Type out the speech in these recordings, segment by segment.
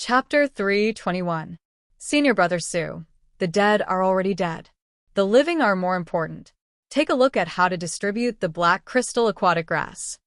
Chapter 321. Senior Brother Sue. The dead are already dead. The living are more important. Take a look at how to distribute the black crystal aquatic grass.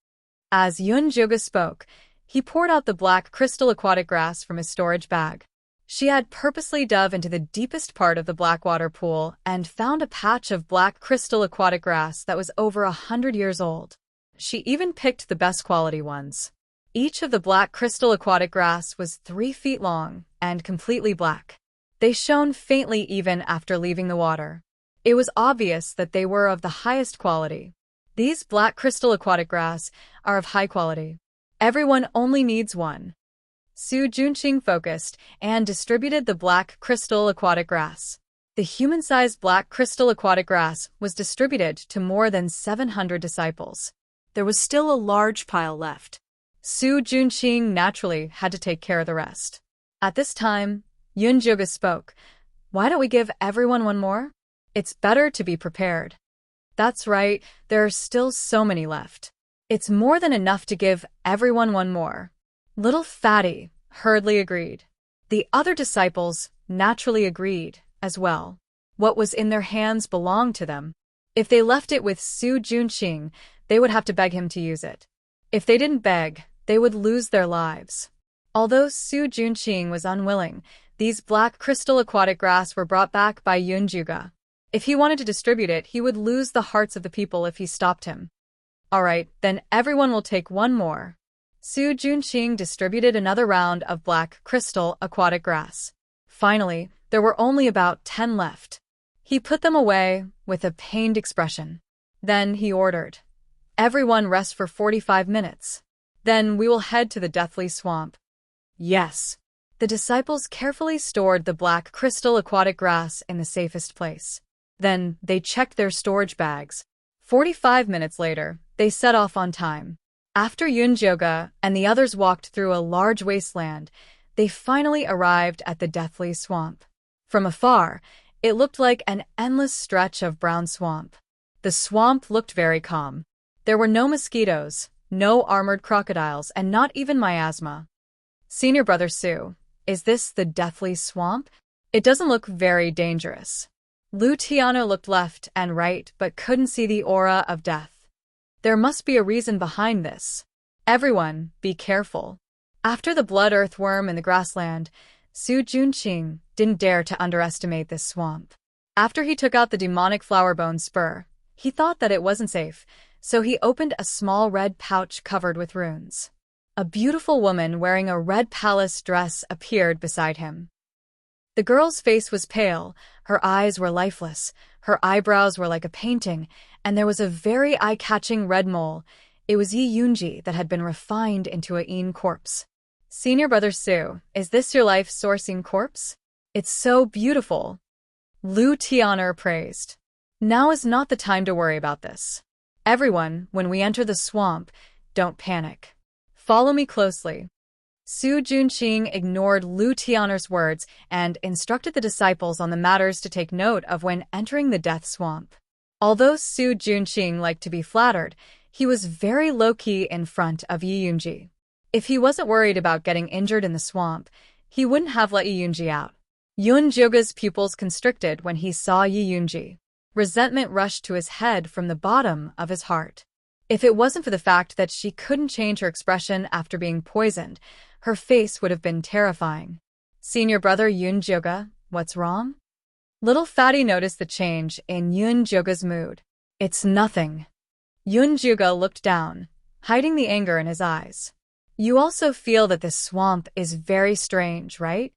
As Yun Juga spoke, he poured out the black crystal aquatic grass from his storage bag. She had purposely dove into the deepest part of the Blackwater pool and found a patch of black crystal aquatic grass that was over 100 years old. She even picked the best quality ones. Each of the black crystal aquatic grass was 3 feet long and completely black. They shone faintly even after leaving the water. It was obvious that they were of the highest quality. These black crystal aquatic grass are of high quality. Everyone only needs one. Su Junqing focused and distributed the black crystal aquatic grass. The human-sized black crystal aquatic grass was distributed to more than 700 disciples. There was still a large pile left. Su Junqing naturally had to take care of the rest. At this time, Yun Juga spoke. Why don't we give everyone one more? It's better to be prepared. That's right, there are still so many left. It's more than enough to give everyone one more. Little Fatty hurriedly agreed. The other disciples naturally agreed as well. What was in their hands belonged to them. If they left it with Su Junqing, they would have to beg him to use it. If they didn't beg, they would lose their lives. Although Su Junqing was unwilling, these black crystal aquatic grass were brought back by Yun Juga. If he wanted to distribute it, he would lose the hearts of the people if he stopped him. All right, then everyone will take one more. Su Junqing distributed another round of black crystal aquatic grass. Finally, there were only about 10 left. He put them away with a pained expression. Then he ordered, "Everyone rest for 45 minutes. Then we will head to the Deathly Swamp." Yes. The disciples carefully stored the black crystal aquatic grass in the safest place. Then they checked their storage bags. 45 minutes later, they set off on time. After Yun Juga and the others walked through a large wasteland, they finally arrived at the Deathly Swamp. From afar, it looked like an endless stretch of brown swamp. The swamp looked very calm. There were no mosquitoes, no armored crocodiles, and not even miasma. Senior Brother Sue, is this the Deathly Swamp? It doesn't look very dangerous. Lu Tiano looked left and right but couldn't see the aura of death. There must be a reason behind this. Everyone, be careful. After the blood earthworm in the grassland, Su Junqing didn't dare to underestimate this swamp. After he took out the demonic flower bone spur, he thought that it wasn't safe, so he opened a small red pouch covered with runes. A beautiful woman wearing a red palace dress appeared beside him. The girl's face was pale, her eyes were lifeless, her eyebrows were like a painting, and there was a very eye-catching red mole. It was Yi Yunji that had been refined into a Yin corpse. Senior Brother Sue, is this your life-sourcing corpse? It's so beautiful. Lu Tianer praised. Now is not the time to worry about this. Everyone, when we enter the swamp, don't panic. Follow me closely. Su Junqing ignored Lu Tianer's words and instructed the disciples on the matters to take note of when entering the Death Swamp. Although Su Junqing liked to be flattered, he was very low-key in front of Yi Yunji. If he wasn't worried about getting injured in the swamp, he wouldn't have let Yi Yunji out. Yun Juga's pupils constricted when he saw Yi Yunji. Resentment rushed to his head from the bottom of his heart. If it wasn't for the fact that she couldn't change her expression after being poisoned, her face would have been terrifying. Senior Brother Yun Juga, what's wrong? Little Fatty noticed the change in Yun Juga's mood. It's nothing. Yun Juga looked down, hiding the anger in his eyes. You also feel that this swamp is very strange, right?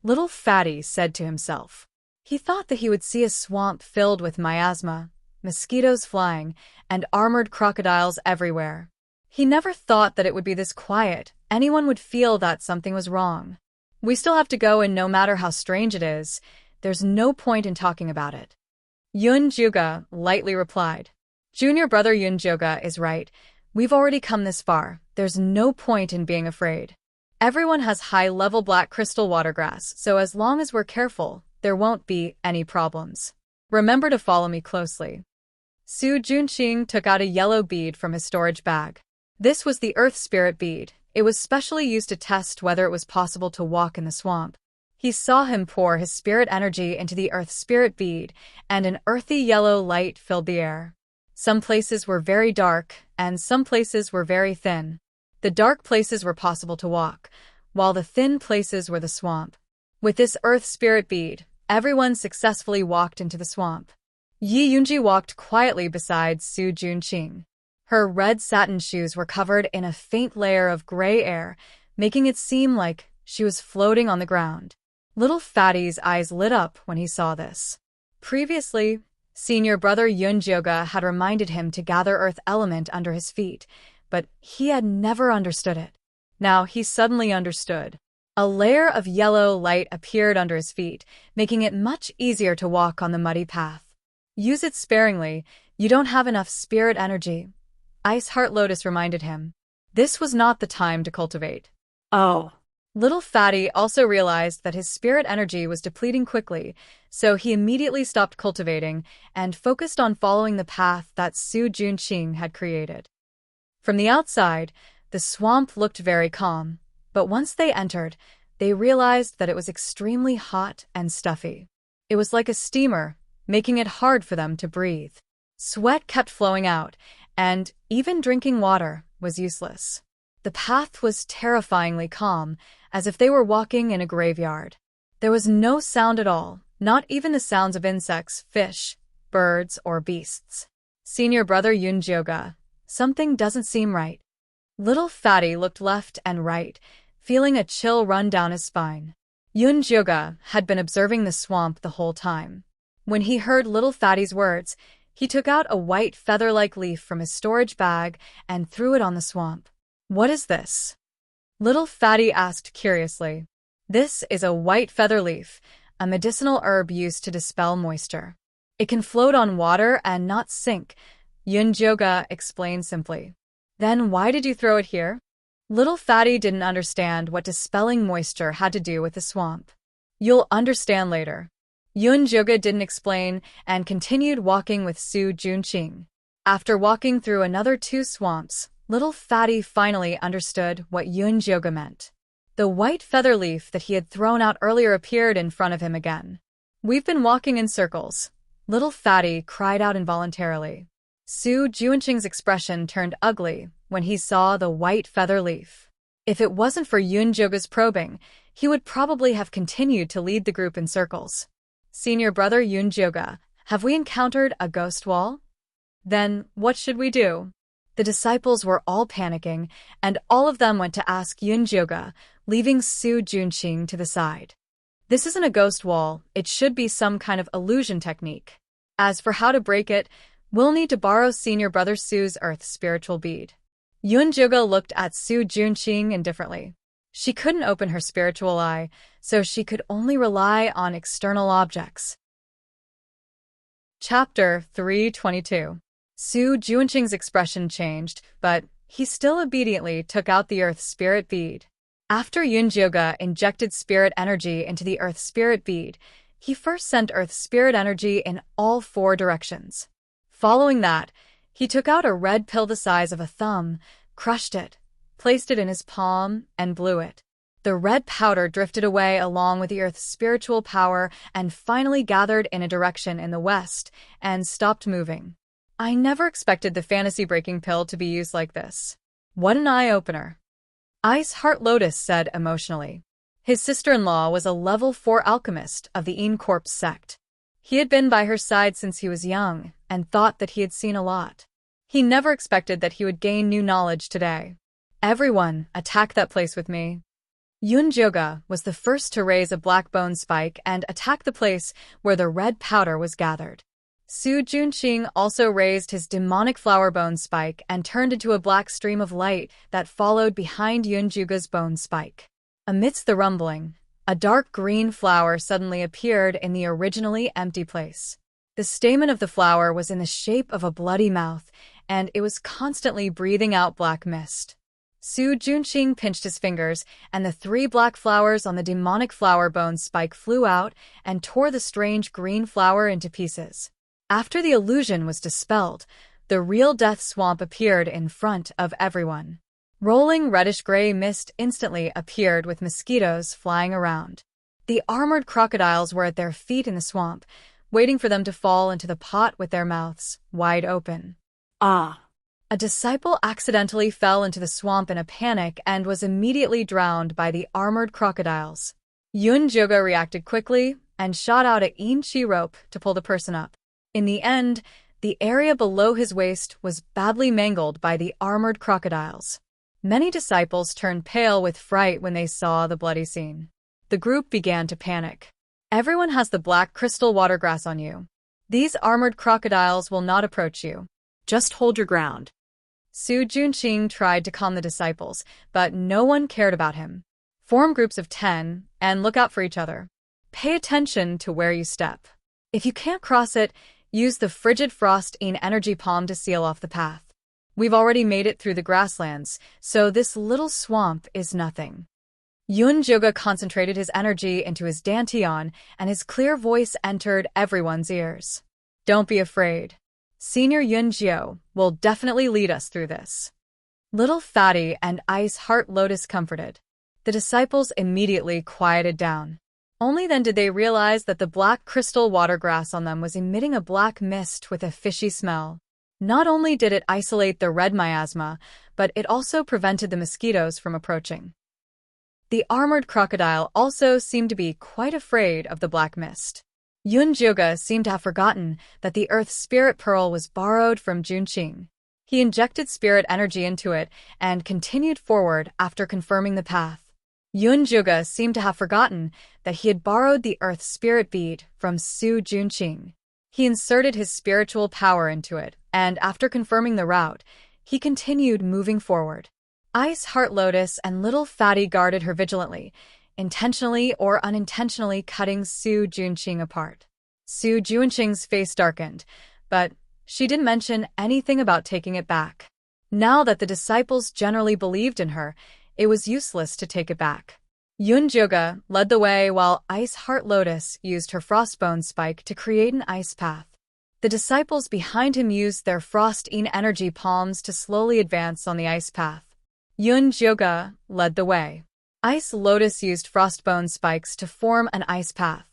Little Fatty said to himself. He thought that he would see a swamp filled with miasma, mosquitoes flying, and armored crocodiles everywhere. He never thought that it would be this quiet. Anyone would feel that something was wrong. We still have to go, and no matter how strange it is, there's no point in talking about it. Yun Juga lightly replied. Junior Brother Yun Juga is right. We've already come this far. There's no point in being afraid. Everyone has high-level black crystal watergrass, so as long as we're careful, there won't be any problems. Remember to follow me closely. Su Junqing took out a yellow bead from his storage bag. This was the Earth Spirit bead. It was specially used to test whether it was possible to walk in the swamp. He saw him pour his spirit energy into the earth spirit bead, and an earthy yellow light filled the air. Some places were very dark, and some places were very thin. The dark places were possible to walk, while the thin places were the swamp. With this earth spirit bead, everyone successfully walked into the swamp. Yi Yunji walked quietly beside Su Junqing. Her red satin shoes were covered in a faint layer of gray air, making it seem like she was floating on the ground. Little Fatty's eyes lit up when he saw this. Previously, senior brother Yunjioga had reminded him to gather earth element under his feet, but he had never understood it. Now he suddenly understood. A layer of yellow light appeared under his feet, making it much easier to walk on the muddy path. Use it sparingly, you don't have enough spirit energy, Ice Heart Lotus reminded him. This was not the time to cultivate. Oh. Little Fatty also realized that his spirit energy was depleting quickly, so he immediately stopped cultivating and focused on following the path that Su Junqing had created. From the outside, the swamp looked very calm, but once they entered, they realized that it was extremely hot and stuffy. It was like a steamer, making it hard for them to breathe. Sweat kept flowing out, and even drinking water was useless. The path was terrifyingly calm, as if they were walking in a graveyard. There was no sound at all, not even the sounds of insects, fish, birds, or beasts. Senior brother Yunjioga, something doesn't seem right. Little Fatty looked left and right, feeling a chill run down his spine. Yunjioga had been observing the swamp the whole time. When he heard Little Fatty's words, he took out a white feather-like leaf from his storage bag and threw it on the swamp. What is this? Little Fatty asked curiously. This is a white feather leaf, a medicinal herb used to dispel moisture. It can float on water and not sink, Yunjioga explained simply. Then why did you throw it here? Little Fatty didn't understand what dispelling moisture had to do with the swamp. You'll understand later. Yunjioga didn't explain and continued walking with Su Junqing. After walking through another 2 swamps, Little Fatty finally understood what Yunjioga meant. The white feather leaf that he had thrown out earlier appeared in front of him again. We've been walking in circles. Little Fatty cried out involuntarily. Su Junqing's expression turned ugly when he saw the white feather leaf. If it wasn't for Yunjioga's probing, he would probably have continued to lead the group in circles. Senior brother Yunjioga, have we encountered a ghost wall? Then, what should we do? The disciples were all panicking, and all of them went to ask Yunjioga, leaving Su Junqing to the side. This isn't a ghost wall, it should be some kind of illusion technique. As for how to break it, we'll need to borrow senior brother Su's earth spiritual bead. Yunjioga looked at Su Junqing indifferently. She couldn't open her spiritual eye, so she could only rely on external objects. Chapter 322. Su Junqing's expression changed, but he still obediently took out the earth spirit bead. After Yunjioga injected spirit energy into the earth spirit bead, he first sent earth spirit energy in all 4 directions. Following that, he took out a red pill the size of a thumb, crushed it, placed it in his palm, and blew it. The red powder drifted away along with the earth's spiritual power and finally gathered in a direction in the west and stopped moving. I never expected the fantasy-breaking pill to be used like this. What an eye-opener. Ice Heart Lotus said emotionally. His sister-in-law was a level 4 alchemist of the Corps sect. He had been by her side since he was young and thought that he had seen a lot. He never expected that he would gain new knowledge today. Everyone, attack that place with me. Yunjioga was the first to raise a black bone spike and attack the place where the red powder was gathered. Su Junqing also raised his demonic flower bone spike and turned into a black stream of light that followed behind Yunjioga's bone spike. Amidst the rumbling, a dark green flower suddenly appeared in the originally empty place. The stamen of the flower was in the shape of a bloody mouth, and it was constantly breathing out black mist. Su Junqing pinched his fingers, and the 3 black flowers on the demonic flower bone spike flew out and tore the strange green flower into pieces. After the illusion was dispelled, the real death swamp appeared in front of everyone. Rolling reddish-gray mist instantly appeared with mosquitoes flying around. The armored crocodiles were at their feet in the swamp, waiting for them to fall into the pot with their mouths wide open. Ah! A disciple accidentally fell into the swamp in a panic and was immediately drowned by the armored crocodiles. Yun Joga reacted quickly and shot out a enchi rope to pull the person up. In the end, the area below his waist was badly mangled by the armored crocodiles. Many disciples turned pale with fright when they saw the bloody scene. The group began to panic. Everyone has the black crystal watergrass on you. These armored crocodiles will not approach you. Just hold your ground. Su Junqing tried to calm the disciples, but no one cared about him. Form groups of 10 and look out for each other. Pay attention to where you step. If you can't cross it, use the frigid frost energy palm to seal off the path. We've already made it through the grasslands, so this little swamp is nothing. Yun Joga concentrated his energy into his dantian, and his clear voice entered everyone's ears. Don't be afraid. Senior Yun Jiao will definitely lead us through this. Little Fatty and Ice Heart Lotus comforted. The disciples immediately quieted down. Only then did they realize that the black crystal watergrass on them was emitting a black mist with a fishy smell. Not only did it isolate the red miasma, but it also prevented the mosquitoes from approaching. The armored crocodile also seemed to be quite afraid of the black mist. Yun Joga seemed to have forgotten that the Earth's spirit pearl was borrowed from Junqing. He injected spirit energy into it and continued forward after confirming the path. Yun Joga seemed to have forgotten that he had borrowed the Earth's spirit bead from Su Junqing. He inserted his spiritual power into it, and after confirming the route, he continued moving forward. Ice Heart Lotus and Little Fatty guarded her vigilantly, intentionally or unintentionally cutting Su Junqing apart. Su Junqing's face darkened, but she didn't mention anything about taking it back. Now that the disciples generally believed in her, it was useless to take it back. Yun Joga led the way while Ice Heart Lotus used her frostbone spike to create an ice path. The disciples behind him used their frost energy palms to slowly advance on the ice path. Yun Joga led the way. Ice Lotus used frostbone spikes to form an ice path.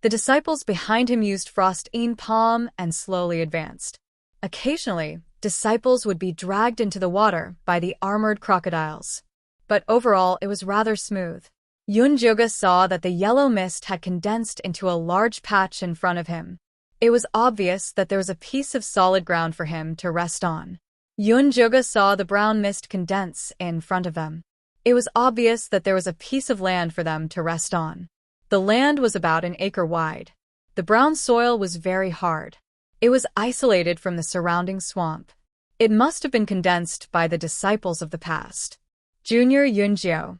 The disciples behind him used frost palm and slowly advanced. Occasionally, disciples would be dragged into the water by the armored crocodiles. But overall, it was rather smooth. Yun Joga saw that the yellow mist had condensed into a large patch in front of him. It was obvious that there was a piece of solid ground for him to rest on. Yun Joga saw the brown mist condense in front of them. It was obvious that there was a piece of land for them to rest on. The land was about an acre wide. The brown soil was very hard. It was isolated from the surrounding swamp. It must have been condensed by the disciples of the past. Junior Yun Jiao.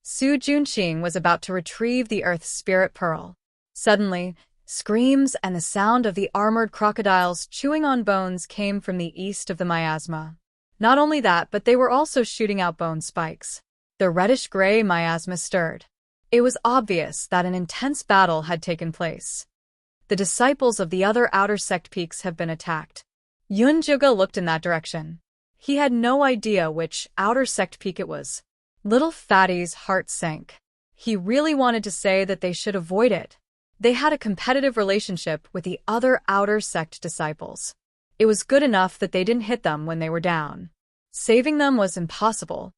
Su Junqing was about to retrieve the Earth's spirit pearl. Suddenly, screams and the sound of the armored crocodiles chewing on bones came from the east of the miasma. Not only that, but they were also shooting out bone spikes. The reddish-gray miasma stirred. It was obvious that an intense battle had taken place. The disciples of the other outer sect peaks have been attacked. Yun Joga looked in that direction. He had no idea which outer sect peak it was. Little Fatty's heart sank. He really wanted to say that they should avoid it. They had a competitive relationship with the other outer sect disciples. It was good enough that they didn't hit them when they were down. Saving them was impossible.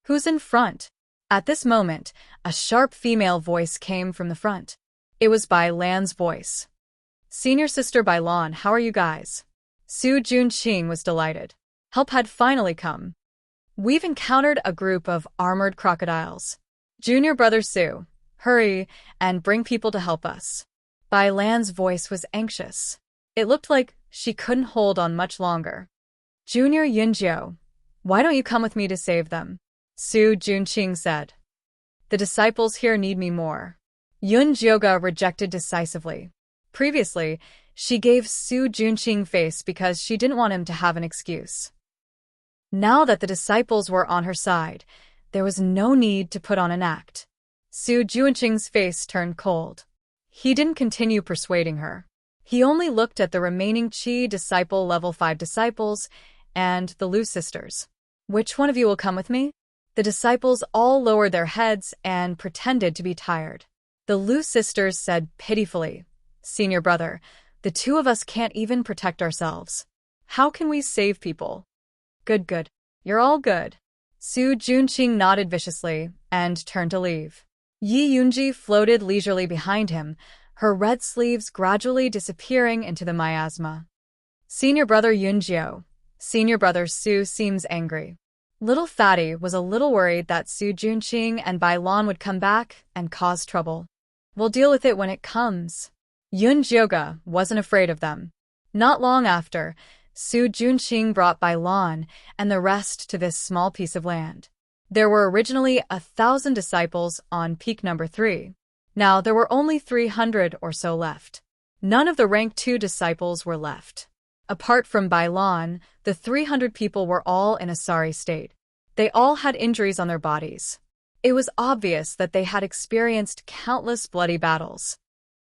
Who's in front? At this moment, a sharp female voice came from the front. It was Bai Lan's voice. Senior Sister Bai Lan, how are you guys? Su Junqing was delighted. Help had finally come. We've encountered a group of armored crocodiles. Junior Brother Su, hurry and bring people to help us. Bai Lan's voice was anxious. It looked like she couldn't hold on much longer. Junior Yun Jiao, why don't you come with me to save them? Su Junqing said. The disciples here need me more. Yun Joga rejected decisively. Previously, she gave Su Junqing face because she didn't want him to have an excuse. Now that the disciples were on her side, there was no need to put on an act. Su Junqing's face turned cold. He didn't continue persuading her. He only looked at the remaining Qi disciple level 5 disciples and the Lu sisters. Which one of you will come with me? The disciples all lowered their heads and pretended to be tired. The Lu sisters said pitifully, "Senior brother, the two of us can't even protect ourselves. How can we save people?" Good, good. You're all good. Su Junqing nodded viciously and turned to leave. Yi Yunji floated leisurely behind him, her red sleeves gradually disappearing into the miasma. Senior brother Yunjiao. Senior brother Su seems angry. Little Fatty was a little worried that Su Junqing and Bai Lan would come back and cause trouble. We'll deal with it when it comes. Yun Jioga wasn't afraid of them. Not long after, Su Junqing brought Bai Lan and the rest to this small piece of land. There were originally 1,000 disciples on peak number 3. Now there were only 300 or so left. None of the rank 2 disciples were left. Apart from Bai Lan, the 300 people were all in a sorry state. They all had injuries on their bodies. It was obvious that they had experienced countless bloody battles.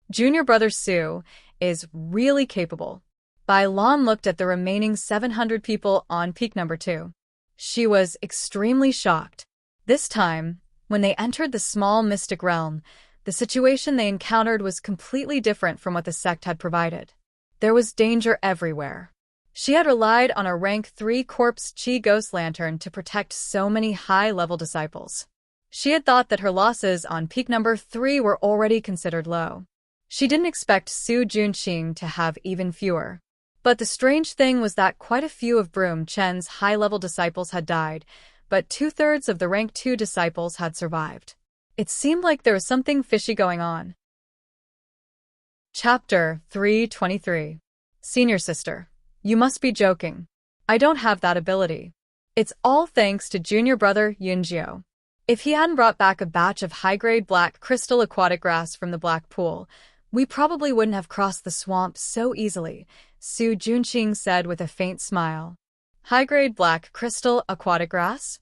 Junior brother Su is really capable. Bai Lan looked at the remaining 700 people on peak number 2. She was extremely shocked. This time, when they entered the small mystic realm, the situation they encountered was completely different from what the sect had provided. There was danger everywhere. She had relied on a rank 3 corpse chi ghost lantern to protect so many high-level disciples. She had thought that her losses on peak number 3 were already considered low. She didn't expect Su Junqing to have even fewer. But the strange thing was that quite a few of Broom Chen's high-level disciples had died, but 2/3 of the rank 2 disciples had survived. It seemed like there was something fishy going on. Chapter 323. Senior sister. You must be joking. I don't have that ability. It's all thanks to junior brother Yunjiao. If he hadn't brought back a batch of high-grade black crystal aquatic grass from the black pool, we probably wouldn't have crossed the swamp so easily, Su Junqing said with a faint smile. High-grade black crystal aquatic grass?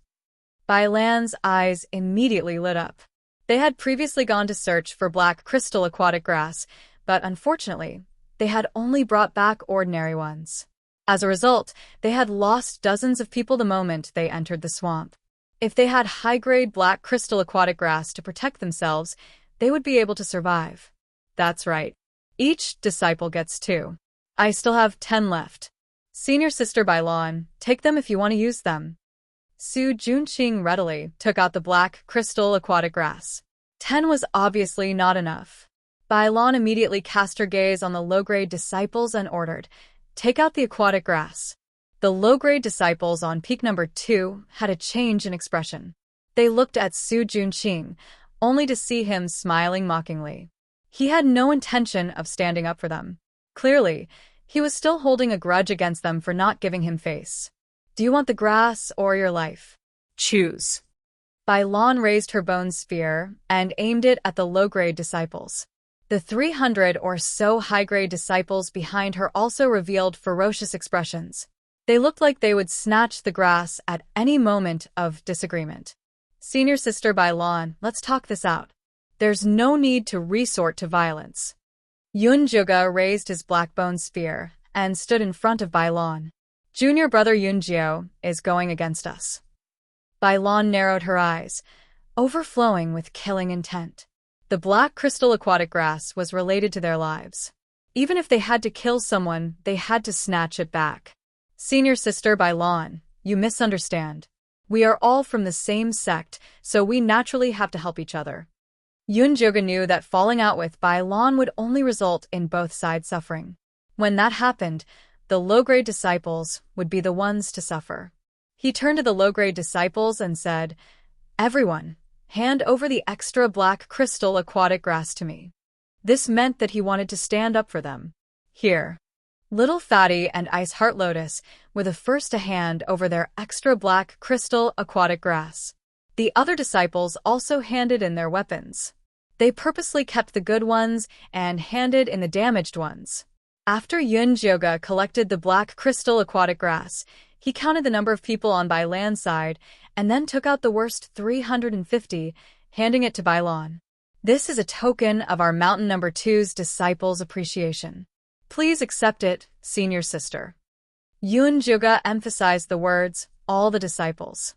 Bai Lan's eyes immediately lit up. They had previously gone to search for black crystal aquatic grass, but unfortunately, they had only brought back ordinary ones. As a result, they had lost dozens of people the moment they entered the swamp. If they had high-grade black crystal aquatic grass to protect themselves, they would be able to survive. That's right. Each disciple gets 2. I still have 10 left. Senior sister Bai Lan, take them if you want to use them. Su Junqing readily took out the black crystal aquatic grass. 10 was obviously not enough. Bai Lan immediately cast her gaze on the low-grade disciples and ordered, "Take out the aquatic grass." The low-grade disciples on peak number 2 had a change in expression. They looked at Su Junqing, only to see him smiling mockingly. He had no intention of standing up for them. Clearly, he was still holding a grudge against them for not giving him face. Do you want the grass or your life? Choose. Bai Lan raised her bone spear and aimed it at the low-grade disciples. The 300 or so high-grade disciples behind her also revealed ferocious expressions. They looked like they would snatch the grass at any moment of disagreement. Senior sister Bai Lan, let's talk this out. There's no need to resort to violence. Yun Juga raised his black bone spear and stood in front of Bai Lan. Junior brother Yunjiao is going against us. Bai Lan narrowed her eyes, overflowing with killing intent. The black crystal aquatic grass was related to their lives. Even if they had to kill someone, they had to snatch it back. Senior sister Bai Lan, you misunderstand. We are all from the same sect, so we naturally have to help each other. Yun Juga knew that falling out with Bai Lan would only result in both sides suffering. When that happened, the low-grade disciples would be the ones to suffer. He turned to the low-grade disciples and said, "Everyone, hand over the extra black crystal aquatic grass to me." This meant that he wanted to stand up for them. Here. Little Fatty and Ice Heart Lotus were the first to hand over their extra black crystal aquatic grass. The other disciples also handed in their weapons. They purposely kept the good ones and handed in the damaged ones. After Yun Jioga collected the black crystal aquatic grass, he counted the number of people on Bai Lan's side and then took out the worst 350, handing it to Bai Lan. This is a token of our Mountain Number 2's disciples' appreciation. Please accept it, senior sister. Yun Juga emphasized the words, all the disciples.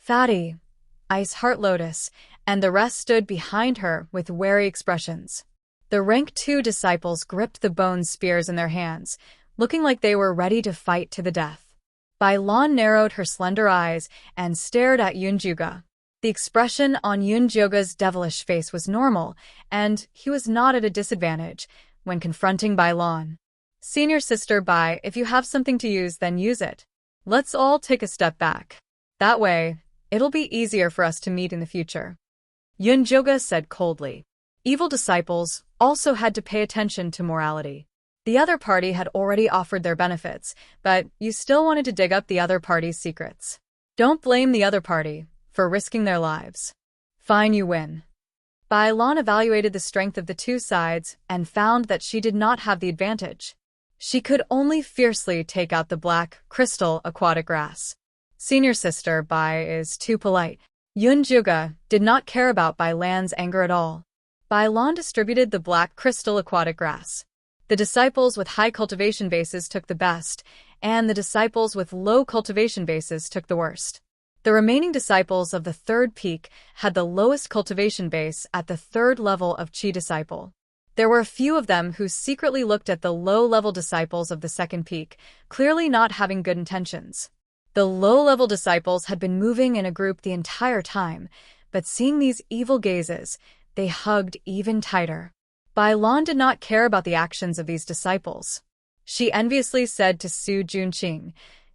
Fatty, Ice Heart Lotus, and the rest stood behind her with wary expressions. The rank 2 disciples gripped the bone spears in their hands, looking like they were ready to fight to the death. Bai Lan narrowed her slender eyes and stared at Yunjuga. The expression on Yunjuga's devilish face was normal, and he was not at a disadvantage when confronting Bai Lan. Senior Sister Bai, if you have something to use, then use it. Let's all take a step back. That way, it'll be easier for us to meet in the future. Yunjuga said coldly. Evil disciples also had to pay attention to morality. The other party had already offered their benefits, but you still wanted to dig up the other party's secrets. Don't blame the other party for risking their lives. Fine, you win. Bai Lan evaluated the strength of the two sides and found that she did not have the advantage. She could only fiercely take out the black, crystal aquatic grass. Senior Sister Bai is too polite. Yunjuga did not care about Bai Lan's anger at all. Bai Lan distributed the black crystal aquatic grass. The disciples with high cultivation bases took the best, and the disciples with low cultivation bases took the worst. The remaining disciples of the third peak had the lowest cultivation base at the third level of Qi disciple. There were a few of them who secretly looked at the low-level disciples of the second peak, clearly not having good intentions. The low-level disciples had been moving in a group the entire time, but seeing these evil gazes, they hugged even tighter. Bai Lan did not care about the actions of these disciples. She enviously said to Su Junqing,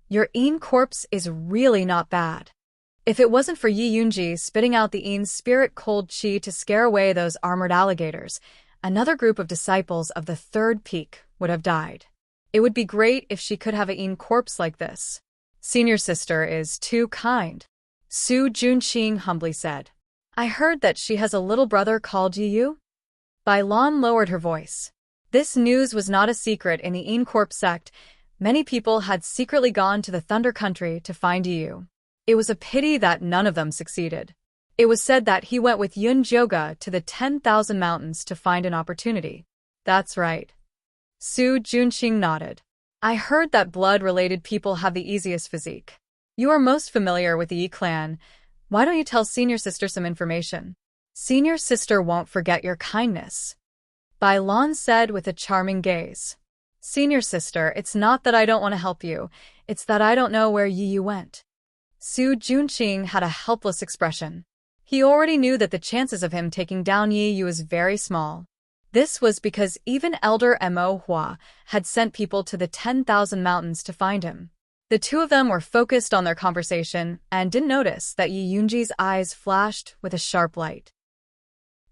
"Your Yin corpse is really not bad. If it wasn't for Yi Yunji spitting out the Yin's spirit cold qi to scare away those armored alligators, another group of disciples of the third peak would have died. It would be great if she could have a Yin corpse like this. Senior Sister is too kind," Su Junqing humbly said. "I heard that she has a little brother called Yi Yu?" Bai Lan lowered her voice. This news was not a secret in the Yin Corp sect. Many people had secretly gone to the Thunder Country to find Yi Yu. It was a pity that none of them succeeded. It was said that he went with Yunjoga to the 10,000 mountains to find an opportunity. That's right. Su Junqing nodded. I heard that blood-related people have the easiest physique. You are most familiar with the Yi clan. Why don't you tell Senior Sister some information? Senior Sister won't forget your kindness, Bai Lan said with a charming gaze. Senior Sister, it's not that I don't want to help you, it's that I don't know where Yi Yu went. Su Junqing had a helpless expression. He already knew that the chances of him taking down Yi Yu was very small. This was because even Elder Mo Hua had sent people to the 10,000 mountains to find him. The two of them were focused on their conversation and didn't notice that Yi Yunji's eyes flashed with a sharp light.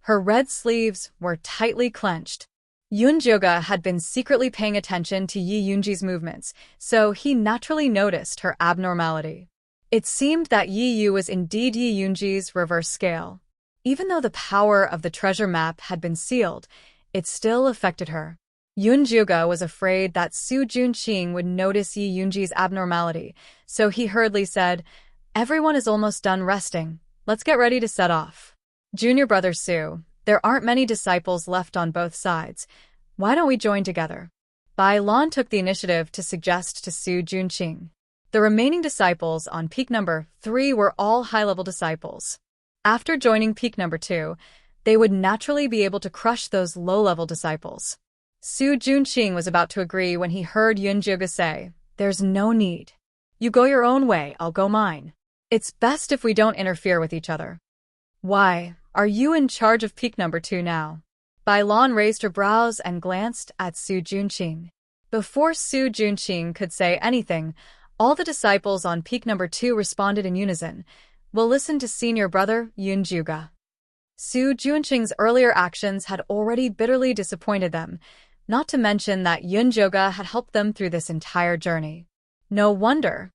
Her red sleeves were tightly clenched. Yunjoga had been secretly paying attention to Yi Yunji's movements, so he naturally noticed her abnormality. It seemed that Yi Yu was indeed Yi Yunji's reverse scale. Even though the power of the treasure map had been sealed, it still affected her. Yunjoga was afraid that Su Junqing would notice Yi Yunji's abnormality, so he hurriedly said, "Everyone is almost done resting. Let's get ready to set off. Junior brother Su, there aren't many disciples left on both sides. Why don't we join together?" Bai Lan took the initiative to suggest to Su Junqing. The remaining disciples on peak number 3 were all high-level disciples. After joining peak number 2, they would naturally be able to crush those low-level disciples. Su Junqing was about to agree when he heard Yunjoga say, "There's no need. You go your own way, I'll go mine. It's best if we don't interfere with each other." "Why, are you in charge of peak number 2 now?" Bai Lan raised her brows and glanced at Su Junqing. Before Su Junqing could say anything, all the disciples on peak number 2 responded in unison. "We'll listen to senior brother Yunjoga." Su Junqing's earlier actions had already bitterly disappointed them, not to mention that Yunjoga had helped them through this entire journey. No wonder.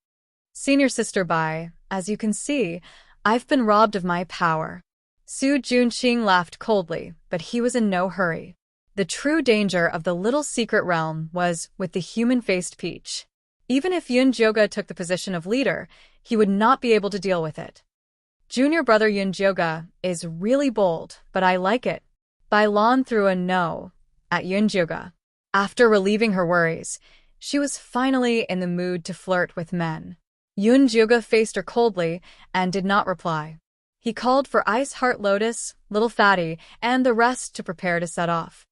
Senior Sister Bai, as you can see, I've been robbed of my power. Su Junqing laughed coldly, but he was in no hurry. The true danger of the little secret realm was with the human-faced peach. Even if Yunjoga took the position of leader, he would not be able to deal with it. Junior brother Yunjoga is really bold, but I like it. Bai Lan threw a no at Yunjoga. After relieving her worries, she was finally in the mood to flirt with men. Yun-juga faced her coldly and did not reply. He called for Ice Heart Lotus, Little Fatty, and the rest to prepare to set off.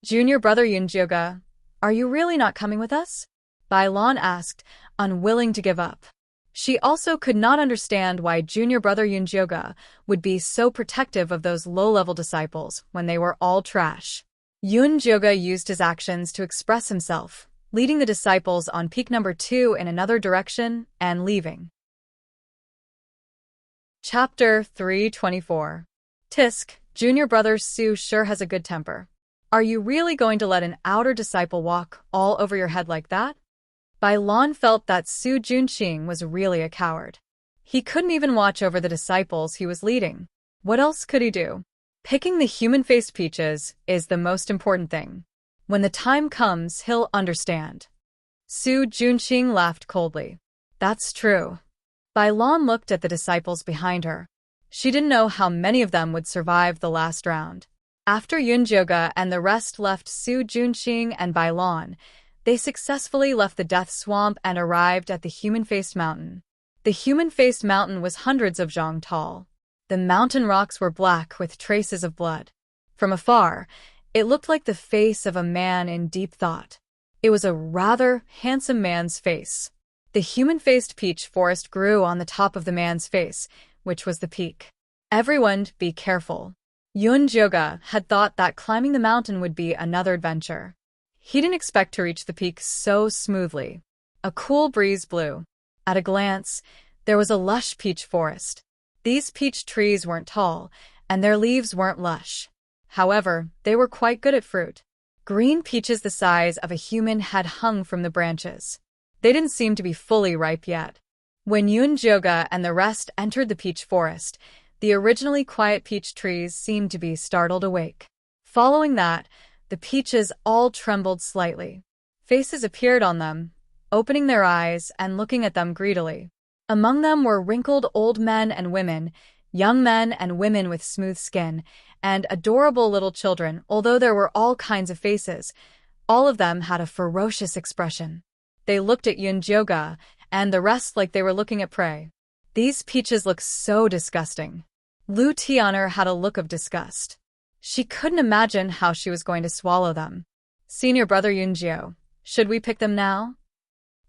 Junior brother Yun-juga, are you really not coming with us? Bailan asked, unwilling to give up. She also could not understand why junior brother Yun-juga would be so protective of those low-level disciples when they were all trash. Yun-juga used his actions to express himself, leading the disciples on peak number 2 in another direction and leaving. Chapter 324. Tisk, junior brother Su sure has a good temper. Are you really going to let an outer disciple walk all over your head like that? Bailan felt that Su Junqing was really a coward. He couldn't even watch over the disciples he was leading. What else could he do? Picking the human-faced peaches is the most important thing. When the time comes, he'll understand. Su Junqing laughed coldly. That's true. Bailan looked at the disciples behind her. She didn't know how many of them would survive the last round. After Yun-juga and the rest left Su Junqing and Bailan, they successfully left the Death Swamp and arrived at the Human-Faced Mountain. The Human-Faced Mountain was hundreds of zhang tall. The mountain rocks were black with traces of blood. From afar, it looked like the face of a man in deep thought. It was a rather handsome man's face. The human-faced peach forest grew on the top of the man's face, which was the peak. Everyone, be careful. Yun-juga had thought that climbing the mountain would be another adventure. He didn't expect to reach the peak so smoothly. A cool breeze blew. At a glance, there was a lush peach forest. These peach trees weren't tall, and their leaves weren't lush. However, they were quite good at fruit. Green peaches the size of a human had hung from the branches. They didn't seem to be fully ripe yet. When Yun-juga and the rest entered the peach forest, the originally quiet peach trees seemed to be startled awake. Following that, the peaches all trembled slightly. Faces appeared on them, opening their eyes and looking at them greedily. Among them were wrinkled old men and women, young men and women with smooth skin, and adorable little children. Although there were all kinds of faces, all of them had a ferocious expression. They looked at Yun-juga and the rest like they were looking at prey. These peaches look so disgusting. Lu Tian'er had a look of disgust. She couldn't imagine how she was going to swallow them. Senior brother Yunjio, should we pick them now?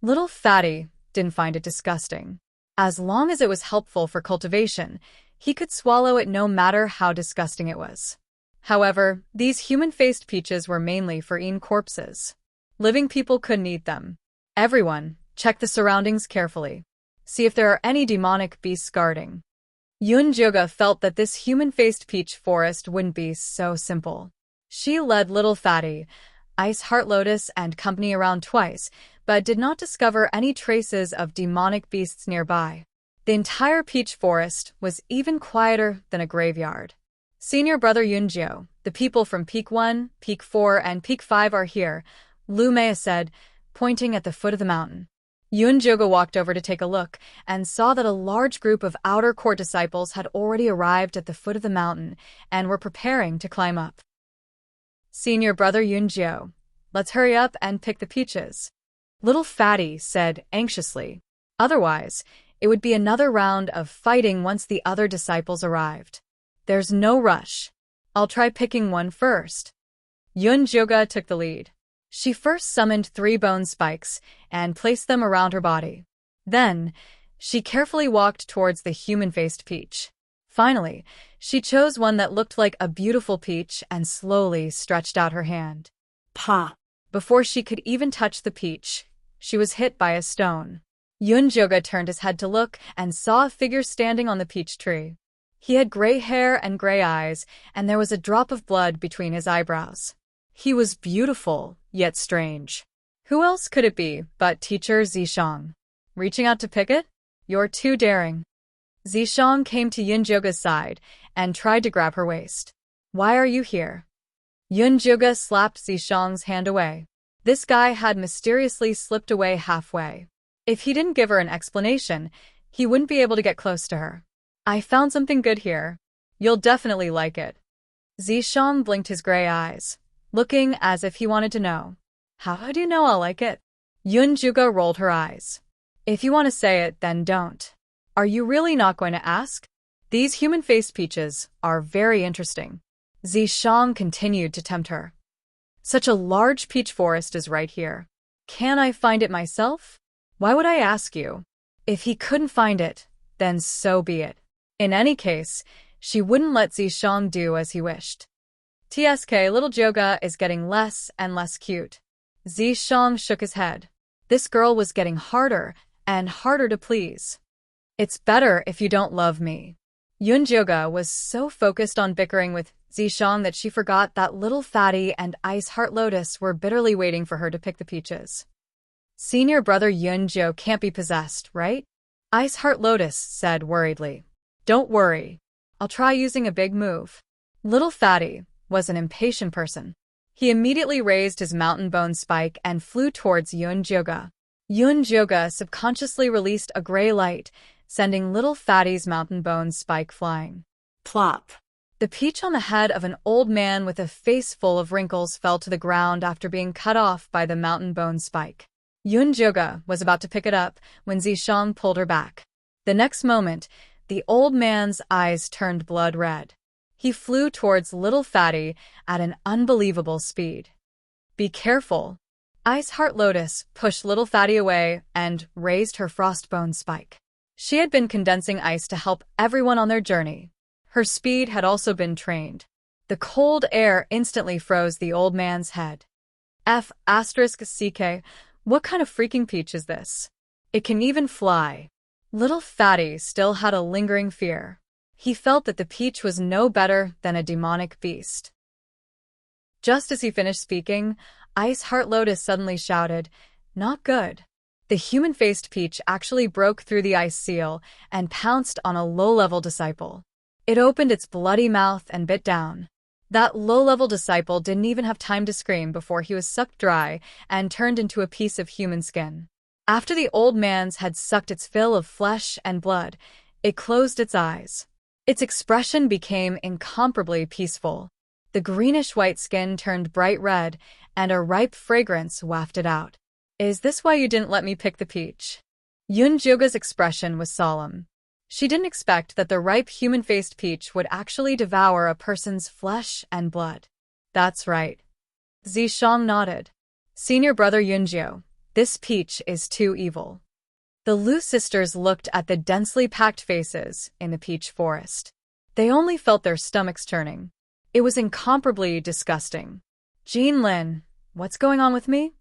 Little Fatty didn't find it disgusting. As long as it was helpful for cultivation, he could swallow it no matter how disgusting it was. However, these human-faced peaches were mainly for corpses. Living people couldn't eat them. Everyone, check the surroundings carefully. See if there are any demonic beasts guarding. Yun-juga felt that this human-faced peach forest wouldn't be so simple. She led Little Fatty, Ice Heart Lotus and company around twice, but did not discover any traces of demonic beasts nearby. The entire peach forest was even quieter than a graveyard. Senior brother Yunjio, the people from Peak 1, Peak 4, and Peak 5 are here, Lu Mei said, pointing at the foot of the mountain. Yun-juga walked over to take a look and saw that a large group of outer court disciples had already arrived at the foot of the mountain and were preparing to climb up. Senior brother Yunjio, let's hurry up and pick the peaches. Little Fatty said anxiously. Otherwise, it would be another round of fighting once the other disciples arrived. There's no rush. I'll try picking one first. Yun-juga took the lead. She first summoned 3 bone spikes and placed them around her body. Then, she carefully walked towards the human-faced peach. Finally, she chose one that looked like a beautiful peach and slowly stretched out her hand. Pa! Before she could even touch the peach, she was hit by a stone. Yun-juga turned his head to look and saw a figure standing on the peach tree. He had gray hair and gray eyes, and there was a drop of blood between his eyebrows. He was beautiful, yet strange. Who else could it be but Teacher Zishang? Reaching out to pick it? You're too daring. Zishang came to Yun-juga's side and tried to grab her waist. Why are you here? Yun-juga slapped Zishang's hand away. This guy had mysteriously slipped away halfway. If he didn't give her an explanation, he wouldn't be able to get close to her. I found something good here. You'll definitely like it. Zishang blinked his gray eyes, looking as if he wanted to know. How do you know I'll like it? Yun-juga rolled her eyes. If you want to say it, then don't. Are you really not going to ask? These human-faced peaches are very interesting. Zishang continued to tempt her. Such a large peach forest is right here. Can I find it myself? Why would I ask you? If he couldn't find it, then so be it. In any case, she wouldn't let Zishang do as he wished. TSK, little Joga is getting less and less cute. Zishang shook his head. This girl was getting harder and harder to please. It's better if you don't love me. Yunjoga was so focused on bickering with Zishang that she forgot that little Fatty and Ice Heart Lotus were bitterly waiting for her to pick the peaches. Senior brother Yunjo can't be possessed, right? Ice Heart Lotus said worriedly. Don't worry. I'll try using a big move. Little Fatty was an impatient person. He immediately raised his mountain bone spike and flew towards Yunjoga. Yunjoga subconsciously released a gray light, sending little Fatty's mountain bone spike flying. Plop. The peach on the head of an old man with a face full of wrinkles fell to the ground after being cut off by the mountain bone spike. Yunjoga was about to pick it up when Zishang pulled her back. The next moment, the old man's eyes turned blood red. He flew towards little Fatty at an unbelievable speed. Be careful. Ice Heart Lotus pushed little Fatty away and raised her frostbone spike. She had been condensing ice to help everyone on their journey. Her speed had also been trained. The cold air instantly froze the old man's head. F***CK, what kind of freaking peach is this? It can even fly. Little Fatty still had a lingering fear. He felt that the peach was no better than a demonic beast. Just as he finished speaking, Ice Heart Lotus suddenly shouted, "Not good." The human-faced peach actually broke through the ice seal and pounced on a low-level disciple. It opened its bloody mouth and bit down. That low-level disciple didn't even have time to scream before he was sucked dry and turned into a piece of human skin. After the old man's had sucked its fill of flesh and blood, it closed its eyes. Its expression became incomparably peaceful. The greenish-white skin turned bright red, and a ripe fragrance wafted out. Is this why you didn't let me pick the peach? Yunjoga's expression was solemn. She didn't expect that the ripe human-faced peach would actually devour a person's flesh and blood. That's right. Zishang nodded. Senior brother Yunjo, this peach is too evil. The Lu sisters looked at the densely packed faces in the peach forest. They only felt their stomachs turning. It was incomparably disgusting. Jean Lin, what's going on with me?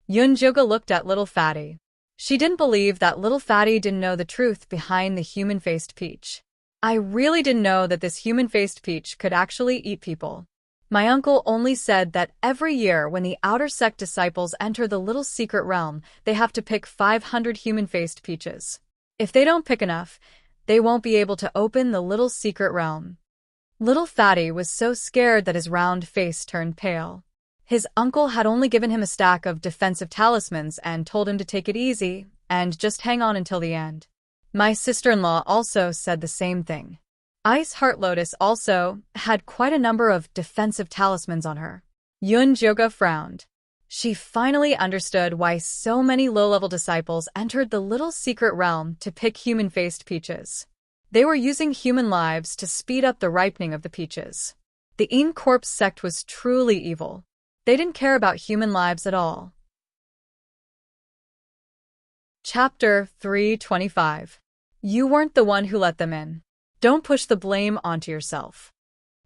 Yunjoga looked at little Fatty. She didn't believe that little Fatty didn't know the truth behind the human-faced peach. I really didn't know that this human-faced peach could actually eat people. My uncle only said that every year when the outer sect disciples enter the little secret realm, they have to pick 500 human-faced peaches. If they don't pick enough, they won't be able to open the little secret realm. Little Fatty was so scared that his round face turned pale. His uncle had only given him a stack of defensive talismans and told him to take it easy and just hang on until the end. My sister-in-law also said the same thing. Ice Heart Lotus also had quite a number of defensive talismans on her. Yunjoga frowned. She finally understood why so many low-level disciples entered the little secret realm to pick human-faced peaches. They were using human lives to speed up the ripening of the peaches. The Corpse sect was truly evil. They didn't care about human lives at all. Chapter 325. You weren't the one who let them in. Don't push the blame onto yourself.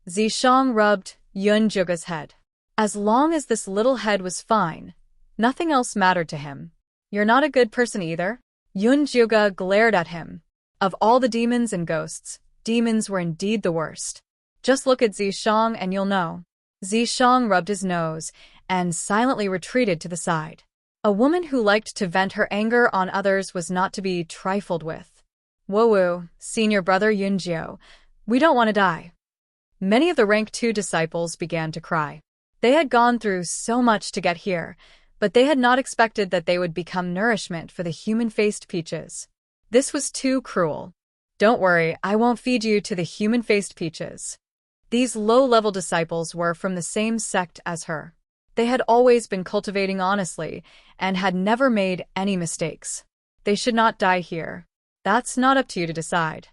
Zishang rubbed Yunjoga's head. As long as this little head was fine, nothing else mattered to him. You're not a good person either. Yunjoga glared at him. Of all the demons and ghosts, demons were indeed the worst. Just look at Zishang and you'll know. Zishang rubbed his nose and silently retreated to the side. A woman who liked to vent her anger on others was not to be trifled with. Whoa, senior brother Yunjio, we don't want to die. Many of the rank 2 disciples began to cry. They had gone through so much to get here, but they had not expected that they would become nourishment for the human-faced peaches. This was too cruel. Don't worry, I won't feed you to the human-faced peaches. These low-level disciples were from the same sect as her. They had always been cultivating honestly and had never made any mistakes. They should not die here. That's not up to you to decide.